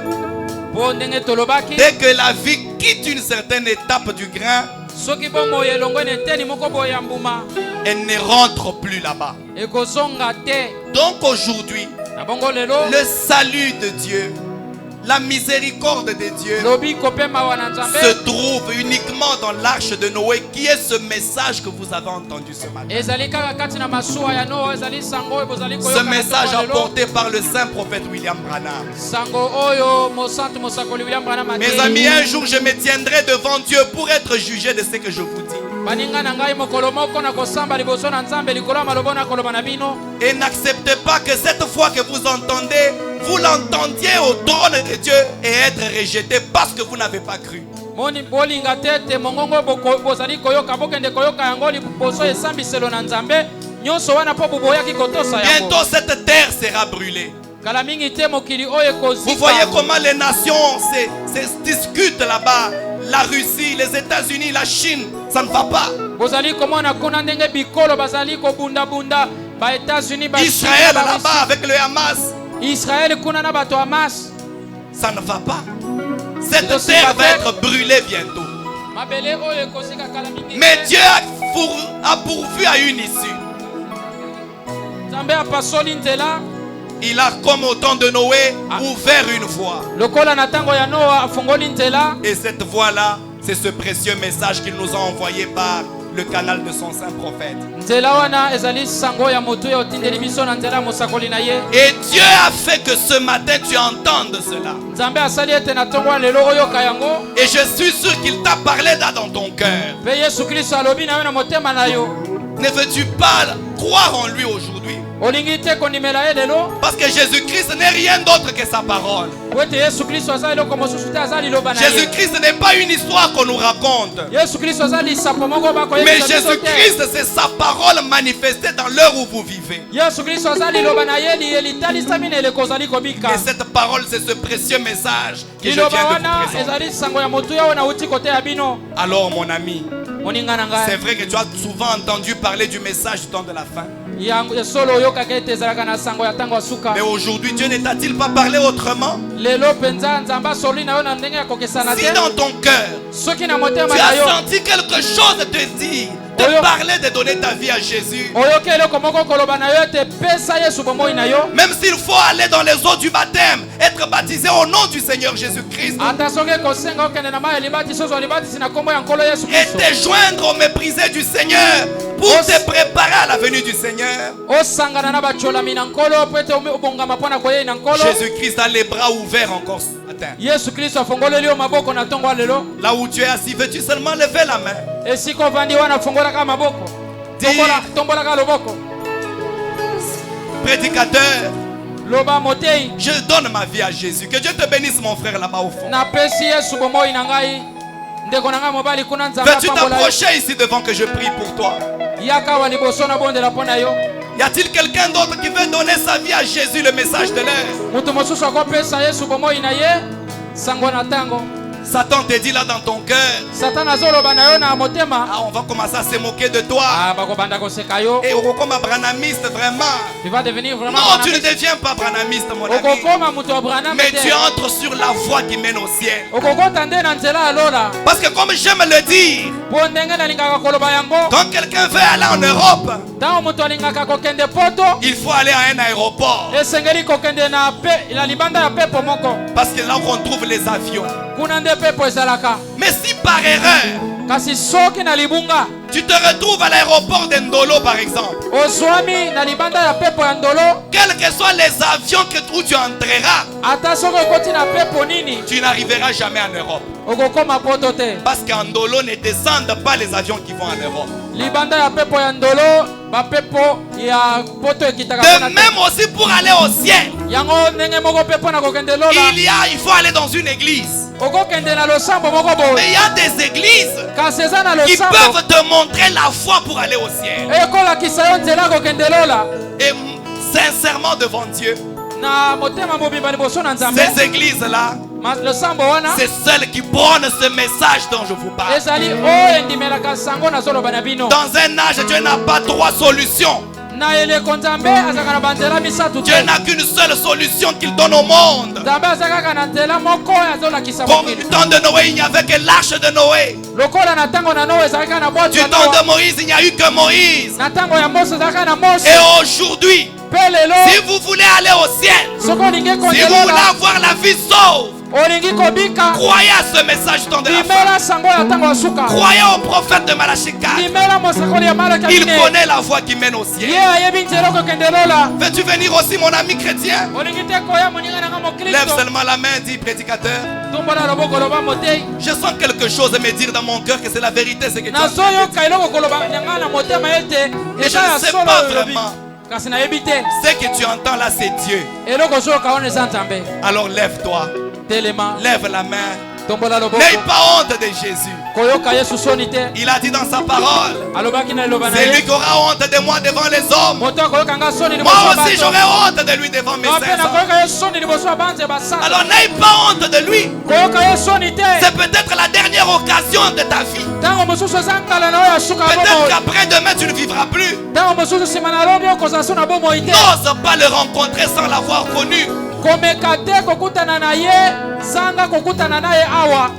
S2: Po ndenge tolobaki
S1: dès que la vie quitte une certaine étape du grain,
S2: soki bomo elongo na eteni moko boye ya mbuma
S1: elle ne rentre plus là-bas.
S2: ekozonga te.
S1: Donc aujourd'hui,
S2: Na bongo lelo
S1: le salut de Dieu, la miséricorde de Dieu
S2: lobi kopema wana nzambe
S1: se trouve uniquement dans l'arche de Noé, qui est ce message que vous avez entendu ce matin.
S2: ezali kaka kati na masuwa ya Noa, ezali sango oyo bozali koyoka
S1: Ce
S2: na
S1: message
S2: ntongo lelo.
S1: apporté par le saint prophète William Branham.
S2: Sango oyo mosantu mosakoli William Branham
S1: Mes amis, un jour je me tiendrai devant Dieu pour être jugé de ce que je vous dis.
S2: baninga na ngai mokolo moko na kosamba liboso na Nzambe likolo ya maloba na koloba na bino.
S1: Et n'acceptez pas que cette foi que vous entendez, vous l'entendiez au trône de Dieu et être rejeté parce que vous n'avez pas cru.
S2: Moni bolinga tete mongongo bozali koyoka bokende koyoka yango liboso esambiselo na Nzambe nyonso wana po boboyaki kotosa yango.
S1: Bientôt cette terre sera brûlée.
S2: Kala mingi te mokili oyo
S1: Vous voyez
S2: ekozika.
S1: comment les nations se discutent là-bas. La Russie, les États-Unis, la Chine, ça ne va pas.
S2: Bozali komona kuna ndenge bikolo bazali kobunda bunda ba États-Unis ba
S1: Israël là-bas avec le Hamas,
S2: Israël kuna na bato Hamas.
S1: ça ne va pas. Cette terre va être brûlée bientôt.
S2: Mabele oyo ekozika kala mingi.
S1: Mais Dieu a pourvu à une issue.
S2: Nzambe apasoli nzela.
S1: Il a, comme au temps de Noé, ouvert une voie.
S2: Lokola na tango ya Noa afungoli nzela.
S1: Et cette voie-là, c'est ce précieux message qu'il nous a envoyé par le canal de son saint prophète.
S2: Nzela wana ezali sango ya moto ya otindeli biso na nzela mosakoli na ye.
S1: Et Dieu a fait que ce matin tu entendes cela.
S2: Nzambe asali ete na tongo lelo oyoka yango.
S1: Et je suis sûr qu'il t'a parlé là dans ton cœur.
S2: Pe Yesu Kristo alobi na yo na motema na yo.
S1: Ne veux-tu pas croire en lui aujourd'hui?
S2: Olingi te kondimela ye lelo.
S1: Parce que Jésus-Christ n'est rien d'autre que sa parole.
S2: Wete Yesu Kristo azali loko mosusu te azali loba na ye.
S1: Jésus-Christ n'est pas une histoire qu'on nous raconte.
S2: Yesu Kristo azali sapo moko bako
S1: Mais
S2: yebisa biso te.
S1: Jésus-Christ, c'est sa parole manifestée dans l'heure où vous vivez.
S2: Yesu Kristo azali loba na ye li elitalisami na elekozali kobika.
S1: Et cette parole, c'est ce précieux message que je viens
S2: Liloba
S1: de vous
S2: wana
S1: présenter.
S2: ezali sango ya motu ya ona uti kote ya bino.
S1: Alors, mon ami,
S2: Moninga na
S1: c'est
S2: ngai.
S1: vrai que tu as souvent entendu parler du message du temps de la fin.
S2: Ya solo oyokaka ete ezalaka na sango ya tango ya suka.
S1: Mais aujourd'hui, Dieu ne t'a-t-il pas parlé autrement?
S2: Lelo penza Nzambe asoli na yo na ndenge ya kokesana
S1: Si
S2: te.
S1: dans ton cœur,
S2: Soki na motema
S1: tu
S2: na yo.
S1: as senti quelque chose te dire, te
S2: Oyo.
S1: parler de donner ta vie à Jésus,
S2: Oyoki eloko moko koloba na yo ete pesa Yesu bomoi na yo.
S1: même s'il faut aller dans les eaux du baptême, être baptisé au nom du Seigneur Jésus-Christ,
S2: Ata soki kosenga okende na mai ya libatiso ozwa libatisi na kombo ya nkolo Yesu
S1: et
S2: Kristo.
S1: te joindre au méprisé du Seigneur pour te préparer à la venue du Seigneur.
S2: Osangana na bacholami na nkolo po ete obongama mpo na koyei na nkolo.
S1: Jésus-Christ a les bras ouverts encore ce matin.
S2: Yesu Kristo afongoleli yo maboko na ntongo ya lelo.
S1: Là où tu es assis, veux-tu seulement lever la main?
S2: Esika ovandi wana afongolaka maboko. Tombolaka loboko.
S1: Prédicateur,
S2: Loba motei.
S1: je donne ma vie à Jésus. Que Dieu te bénisse, mon frère, là-bas au fond.
S2: Napesi Yesu bomoi na ngai. Ndeko na ngai mobali kuna Nzambe
S1: Veux-tu
S2: apambola yo.
S1: t'approcher ici devant que je prie pour toi?
S2: Yaka wa liboso na bondela mpo na yo.
S1: Y a-t-il quelqu'un d'autre qui veut donner sa vie à Jésus, le message de l'heure?
S2: Mutu mosusu akopesa Yesu bomoi na ye. Sango na tango.
S1: Satan te dit là dans ton cœur,
S2: Satan azoloba na yo na motema.
S1: ah, on va commencer à se moquer de toi.
S2: Ah, bakobanda koseka yo.
S1: Et on comme un branamiste, vraiment.
S2: Tu vas devenir vraiment
S1: Non, tu ne
S2: branamiste.
S1: deviens pas branamiste, mon ami.
S2: Okokoma mutu wa branam
S1: Mais
S2: te.
S1: tu entres sur la voie qui mène au ciel.
S2: Okokota nde na nzela ya lola.
S1: Parce que comme j'aime le dire,
S2: Po ndenge nalingaka koloba yango.
S1: quand quelqu'un veut aller en Europe,
S2: Ntango mutu alingaka kokende poto.
S1: il faut aller à un aéroport.
S2: Esengeli kokende na libanda ya pepo moko.
S1: Parce que là où on trouve les avions.
S2: Kuna nde pepo ezalaka.
S1: Mais si par erreur,
S2: Kasi soki na libunga
S1: tu te retrouves à l'aéroport d'Endolo par exemple,
S2: ozwami na libanda ya pepo ya ndolo.
S1: quels que soient les avions où tu entreras,
S2: Ata soki okoti na pepo nini
S1: tu n'arriveras jamais en Europe.
S2: okokoma poto te.
S1: Parce qu'en Ndolo ne descendent pas les avions qui vont en Europe.
S2: Libanda ya pepo ya ndolo bapepo ya poto ekitaka
S1: De
S2: mpona te.
S1: même aussi pour aller au ciel,
S2: Yango ndenge moko mpe mpo na kokende lola
S1: il faut aller dans une église.
S2: okokende na losambo moko
S1: Mais
S2: boye.
S1: il y a des églises
S2: Kasi eza na
S1: qui
S2: losambo
S1: peuvent te montrer la voie pour aller au ciel.
S2: ekolakisa yo nzela kokende lola
S1: Et sincèrement devant Dieu,
S2: na motema mobimba liboso na Nzambe.
S1: ces églises-là,
S2: Losambo wana
S1: c'est celles qui prônent ce message dont je vous parle.
S2: ezali oyo endimelaka sango nazoloba na bino.
S1: Dans un âge, Dieu n'a pas trois solutions.
S2: Na eleko Nzambe azalaka na banzela misatu
S1: Dieu
S2: te.
S1: n'a qu'une seule solution qu'il donne au monde.
S2: Nzambe aza kaka na nzela moko oyo azolakisa
S1: Comme
S2: mokili.
S1: du temps de Noé, il n'y avait que l'arche de Noé.
S2: Lokola na ntango na Noa ezalaki na bwato
S1: Du
S2: ya
S1: temps de
S2: Noa.
S1: Moïse, il n'y a eu que Moïse.
S2: Na ntango ya Mose ezalaki na Mose.
S1: Et aujourd'hui,
S2: Mpe lelo
S1: si vous voulez aller au ciel,
S2: soki olingi
S1: si vous voulez
S2: kondelola
S1: avoir la vie sauve,
S2: olingi kobika
S1: Croyez à ce message du temps de la fin.
S2: limela sango ya ntango ya suka
S1: Croyez au prophète de Malachie 4.
S2: limela mosakoli ya malaki ya
S1: Il
S2: minei.
S1: connaît la voie qui mène au
S2: ye
S1: ciel.
S2: ayebi nzela okokende lola
S1: Veux-tu venir aussi, mon ami chrétien?
S2: olingi te koya moninga nanga
S1: Lève
S2: mokristo
S1: seulement la main, dit prédicateur.
S2: tumbola loboko loba motei
S1: Je sens quelque chose me dire dans mon cœur que c'est la vérité, ce que tu as dit.
S2: nazoyoka eloko koloba nyanga na motema ete
S1: Mais je
S2: eza
S1: ne
S2: ya
S1: sais
S2: solo
S1: pas
S2: oyo olobi.
S1: vraiment.
S2: kasi nayebi te
S1: Ce que tu entends là, c'est Dieu.
S2: eloko ozoyoka wana eza nzambe
S1: Alors lève-toi,
S2: telema
S1: lève la main.
S2: tombola loboko
S1: N'aie pas honte de Jésus.
S2: koyoka yesu soni te
S1: Il a dit dans sa parole,
S2: alobaki na liloba na
S1: c'est lui
S2: ye
S1: qui aura honte de moi devant les hommes.
S2: moto akoyoka nga soni
S1: Moi
S2: liboso ya
S1: aussi,
S2: bato
S1: j'aurai honte de lui devant mes
S2: nga mpe
S1: saints.
S2: nakoyoka ye soni liboso ya banze basala
S1: Alors n'aie pas honte de lui.
S2: koyoka ye soni te
S1: C'est peut-être la dernière occasion de ta vie.
S2: ntango mosusu eza nkala na oyo ya suka ya
S1: Peut-être
S2: bomoi
S1: qu'après demain, tu ne vivras plus.
S2: ntango mosusu nsima na lobi okozala so na bomoi te
S1: N'ose pas le rencontrer sans l'avoir connu.
S2: komeka te kokutana na ye zanga kokutana na ye awa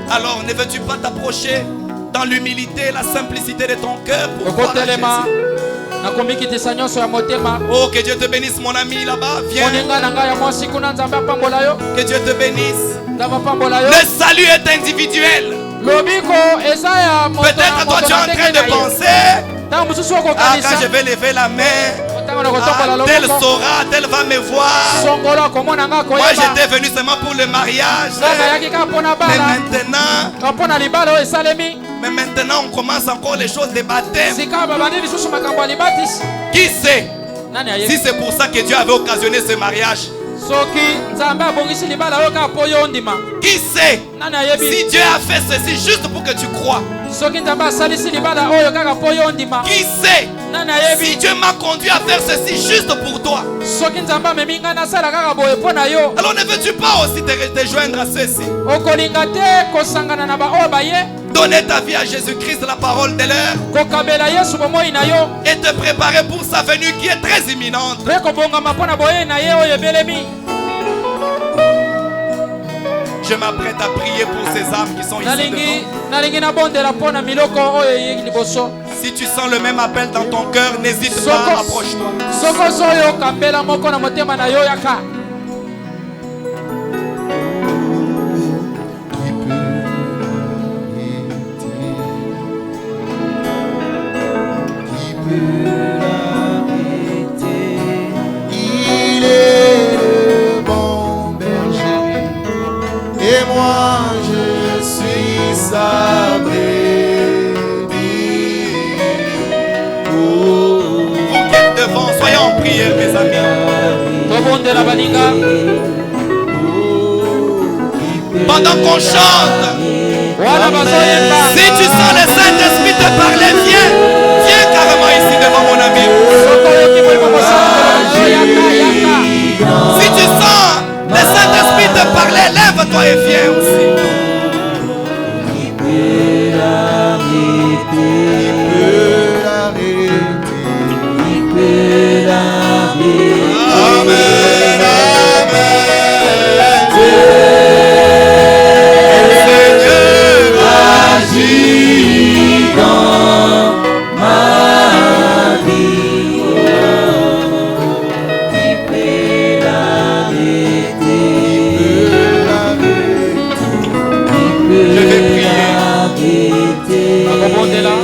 S1: Alors ne veux-tu pas t'approcher dans l'humilité et la simplicité de ton cœur pour voir à
S2: okotelema
S1: Jésus?
S2: nakomikitisa nyonso ya motema
S1: Oh, que Dieu te bénisse, mon ami là-bas. Viens.
S2: moninga na ngai ya mwasi kuna nzambe apambola yo
S1: Que Dieu te bénisse.
S2: nzambe apambola yo
S1: Le salut est individuel.
S2: lobiko eza ya moto
S1: Peut-être toi tu es en train de penser,
S2: ntango mosusu
S1: ah, quand
S2: okokanisa
S1: je vais lever la main,
S2: ntango na kotombola
S1: ah, tel
S2: loboko
S1: saura, tel va me voir.
S2: songolo akomona nga
S1: Moi
S2: koyeba
S1: j'étais venu seulement pour le mariage.
S2: nga nayaki kaka mpo na
S1: Mais
S2: bala
S1: maintenant,
S2: mpo na libala oyo esalemi
S1: on commence encore les choses de baptême.
S2: sika babandi lisusu makambo ya libatisi
S1: Qui sait
S2: nani
S1: si
S2: ayebi
S1: c'est pour ça que Dieu avait occasionné ce mariage?
S2: soki nzambe abongisi libala oyo kaka mpo yo ndima
S1: Qui sait
S2: nani ayebi
S1: si Dieu a fait ceci juste pour que tu crois?
S2: soki nzambe asalisi libala oyo kaka mpo yo ndima
S1: Qui sait
S2: nani
S1: si
S2: ayebi
S1: Dieu m'a conduit à faire ceci juste pour toi?
S2: soki nzambe amemi ngai nasala kaka boye mpo na yo
S1: Alors ne veux-tu pas aussi te joindre à ceci?
S2: okolinga te kosangana na baoyo baye
S1: Donner ta vie à Jésus-Christ, la parole de l'heure,
S2: kokabela yesu bomoi na yo
S1: et te préparer pour sa venue qui est très imminente.
S2: mpe kobongama mpo na boye na ye oyo ebelemi
S1: Je m'apprête à prier pour ces âmes qui sont ici devant.
S2: nalingi nabondela mpo na miloko oyo eyeki liboso
S1: Si tu sens le même appel dans ton cœur, n'hésite pas,
S2: Soko-
S1: approche-toi.
S2: soki ozoyoka mbela moko na motema na yo yaka
S4: Il est le bon berger et moi je suis sa brebis. Oh,
S1: Vous qui êtes devant, soyez en prière, mes amis.
S2: tobondela baninga
S1: Pendant qu'on chante,
S2: wana bazoyemba
S1: si tu sens le Saint-Esprit te parler, viens carrément ici devant mon ami.
S2: soki oyoki molimo mosantu yaka yaka
S1: Si tu sens le Saint-Esprit te parler, lève-toi et viens aussi.
S4: peut l'arrêter. Amen, amen.
S1: Seigneur,
S3: Agis dans ma vie, qui peut l'arrêter,
S1: je vais prier.
S2: bakobondela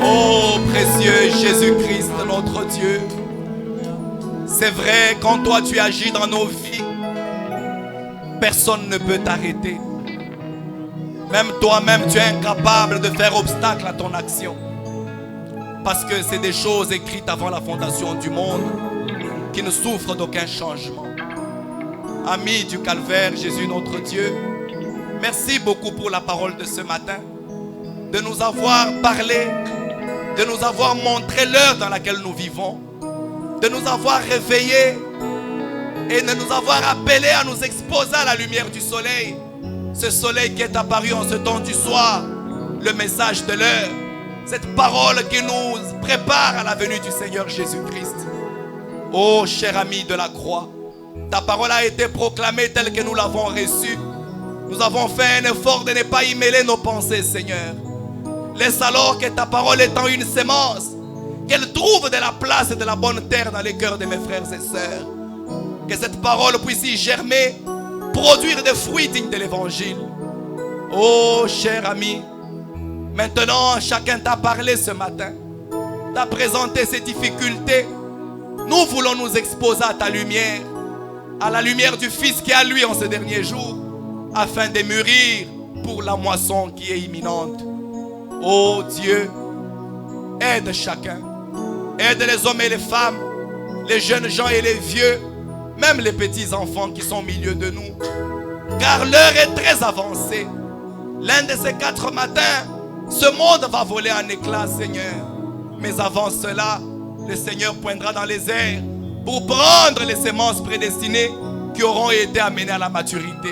S1: Oh précieux Jésus-Christ, notre Dieu. C'est vrai, quand toi tu agis dans nos vies, personne ne peut t'arrêter. Même toi-même, tu es incapable de faire obstacle à ton action. Parce que c'est des choses écrites avant la fondation du monde qui ne souffrent d'aucun changement. Amis du calvaire, Jésus notre Dieu, merci beaucoup pour la parole de ce matin, de nous avoir parlé, de nous avoir montré l'heure dans laquelle nous vivons, de nous avoir réveillés et de nous avoir appelés à nous exposer à la lumière du soleil. Ce soleil qui est apparu en ce temps du soir, le message de l'heure, cette parole qui nous prépare à la venue du Seigneur Jésus-Christ. Oh cher ami de la croix, ta parole a été proclamée telle que nous l'avons reçue. Nous avons fait un effort de ne pas y mêler nos pensées, Seigneur. Laisse alors que ta parole étant une sémence, qu'elle trouve de la place et de la bonne terre dans les cœurs de mes frères et sœurs. Que cette parole puisse y germer, produire des fruits dignes de l'évangile. Oh, cher ami, maintenant, chacun t'a parlé ce matin, t'a présenté ses difficultés. Nous voulons nous exposer à ta lumière, à la lumière du Fils qui est à lui en ces derniers jours, afin de mûrir pour la moisson qui est imminente. Oh Dieu, aide chacun. Aide les hommes et les femmes, les jeunes gens et les vieux, même les petits enfants qui sont au milieu de nous. Car l'heure est très avancée. L'un de ces 4 matins, ce monde va voler en éclats, Seigneur. Mais avant cela, le Seigneur poindra dans les airs pour prendre les semences prédestinées qui auront été amenées à la maturité.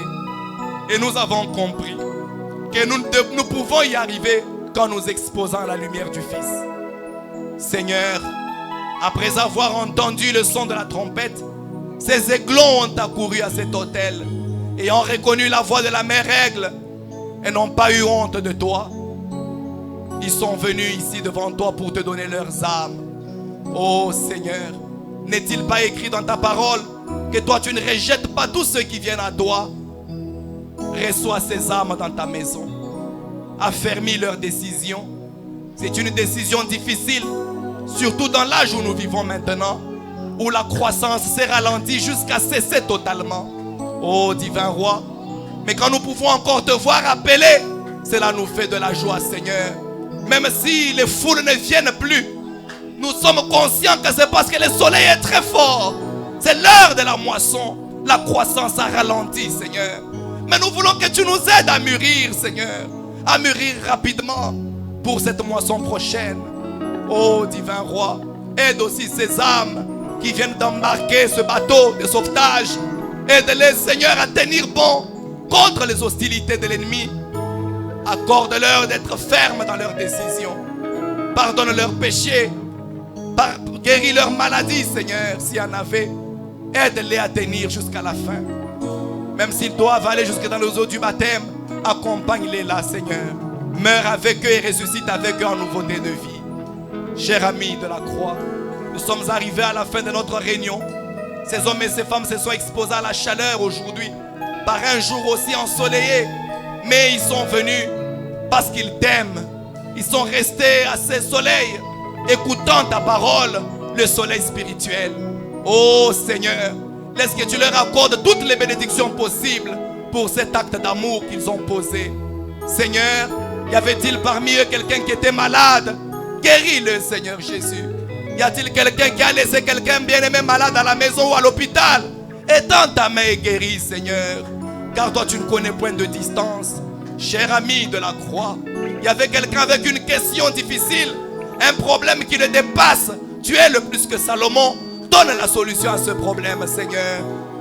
S1: Et nous avons compris que nous pouvons y arriver quand nous exposons la lumière du Fils. Seigneur, après avoir entendu le son de la trompette, ces aiglons ont accouru à cet autel et ont reconnu la voix de la mère Aigle et n'ont pas eu honte de toi. Ils sont venus ici devant toi pour te donner leurs âmes. Oh Seigneur, n'est-il pas écrit dans ta parole que toi tu ne rejettes pas tous ceux qui viennent à toi? Reçois ces âmes dans ta maison. Affermis leurs décisions. C'est une décision difficile, surtout dans l'âge où nous vivons maintenant, où la croissance s'est ralentie jusqu'à cesser totalement. Oh divin roi, mais quand nous pouvons encore te voir appeler, cela nous fait de la joie, Seigneur. Même si les foules ne viennent plus, nous sommes conscients que c'est parce que le soleil est très fort. C'est l'heure de la moisson. La croissance a ralenti, Seigneur. Mais nous voulons que tu nous aides à mûrir, Seigneur. À mûrir rapidement pour cette moisson prochaine. Oh divin roi, aide aussi ces âmes qui viennent d'embarquer ce bateau de sauvetage. Aide-les, Seigneur, à tenir bon contre les hostilités de l'ennemi. Accorde-leur d'être fermes dans leurs décisions. Pardonne leurs péchés. Guéris leurs maladies, Seigneur, s'il y en avait. Aide-les à tenir jusqu'à la fin. Même s'ils doivent aller jusque dans les eaux du baptême, accompagne-les là, Seigneur. Meurs avec eux et ressuscite avec eux en nouveauté de vie. Chers amis de la croix, nous sommes arrivés à la fin de notre réunion. Ces hommes et ces femmes se sont exposés à la chaleur aujourd'hui, par un jour aussi ensoleillé. Mais ils sont venus parce qu'ils t'aiment. Ils sont restés à ce soleil, écoutant ta parole, le soleil spirituel. Oh Seigneur, laisse que tu leur accordes toutes les bénédictions possibles pour cet acte d'amour qu'ils ont posé. Seigneur, y avait-il parmi eux quelqu'un qui était malade? Guéris-le, Seigneur Jésus. Y a-t-il quelqu'un qui a laissé quelqu'un bien-aimé malade à la maison ou à l'hôpital? Étends ta main et guéris, Seigneur. Car toi, tu ne connais point de distance. Cher ami de la croix, il y avait quelqu'un avec une question difficile, un problème qui le dépasse. Tu es le plus que Salomon. Donne la solution à ce problème, Seigneur.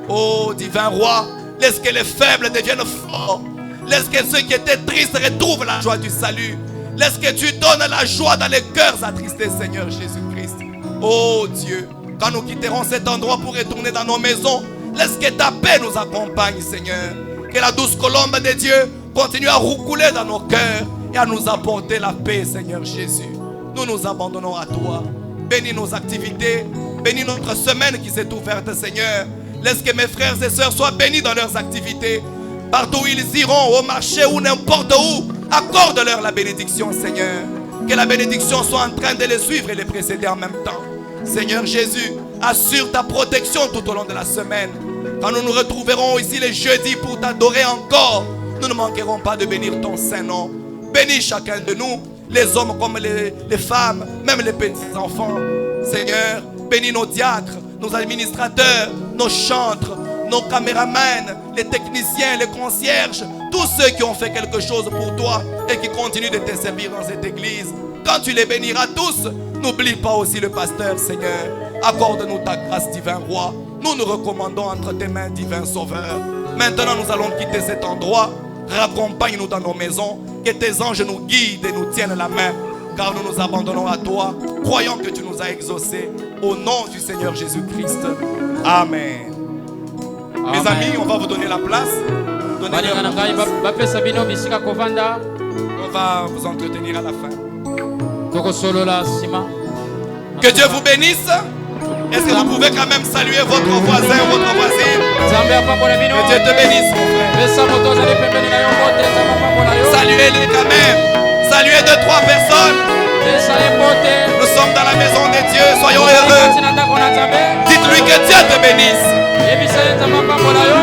S1: Oh, divin roi, laisse que les faibles deviennent forts. Laisse que ceux qui étaient tristes retrouvent la joie du salut. Laisse que tu donnes la joie dans les cœurs attristés, Seigneur Jésus-Christ. Oh Dieu, quand nous quitterons cet endroit pour retourner dans nos maisons, laisse que ta paix nous accompagne, Seigneur. Que la douce colombe de Dieu continue à roucouler dans nos cœurs et à nous apporter la paix, Seigneur Jésus. Nous nous abandonnons à toi. Bénis nos activités. Bénis notre semaine qui s'est ouverte, Seigneur. Laisse que mes frères et sœurs soient bénis dans leurs activités. Partout où ils iront, au marché ou n'importe où, accorde-leur la bénédiction, Seigneur. Que la bénédiction soit en train de les suivre et les précéder en même temps. Seigneur Jésus, assure ta protection tout au long de la semaine. Quand nous nous retrouverons ici les jeudis pour t'adorer encore, nous ne manquerons pas de bénir ton saint nom. Bénis chacun de nous, les hommes comme les femmes, même les petits enfants. Seigneur, bénis nos diacres, nos administrateurs, nos chantres, nos caméramans, les techniciens, les concierges, tous ceux qui ont fait quelque chose pour toi et qui continuent de te servir dans cette église. Quand tu les béniras tous, n'oublie pas aussi le pasteur, Seigneur. Accorde-nous ta grâce, divin roi. Nous nous recommandons entre tes mains, divin sauveur. Maintenant, nous allons quitter cet endroit. Raccompagne-nous dans nos maisons. Que tes anges nous guident et nous tiennent la main. Car nous nous abandonnons à toi, croyant que tu nous as exaucés. Au nom du Seigneur Jésus-Christ. Amen. Mes amis, on va vous donner la place. On va vous entretenir à la fin. Que Dieu vous bénisse Est-ce que vous pouvez quand même saluer votre voisin ou votre voisine?
S2: Nzambe apambola bino.
S1: Que Dieu te bénisse, mon frère.
S2: Pesa moto ozali pembeni na yo mbote, Nzambe apambola yo.
S1: Saluez-les quand même. Saluez 2-3 personnes.
S2: Pesa ye mbote.
S1: Nous sommes dans la maison de Dieu. Soyons heureux.
S2: Kati na ndako na Nzambe.
S1: Dites-lui que Dieu te bénisse.
S2: Yebisa ye Nzambe apambola yo.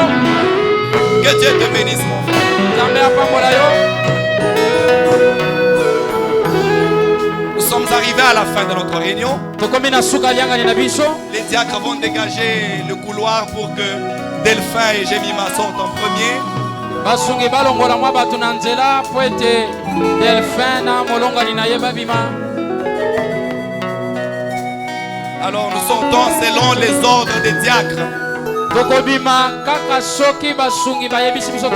S1: Que Dieu te bénisse, mon frère.
S2: Nzambe apambola yo.
S1: Nous sommes arrivés à la fin de notre réunion.
S2: Tokomi na suka liangani na biso.
S1: Les diacres vont dégager le couloir pour que Delphin et Jemima sortent en premier.
S2: Basungi balongola mwa bato na nzela po ete Delphin na molongani na ye babima.
S1: Alors nous sortons selon les ordres des diacres.
S2: Tokobima kaka soki basungi bayebisi biso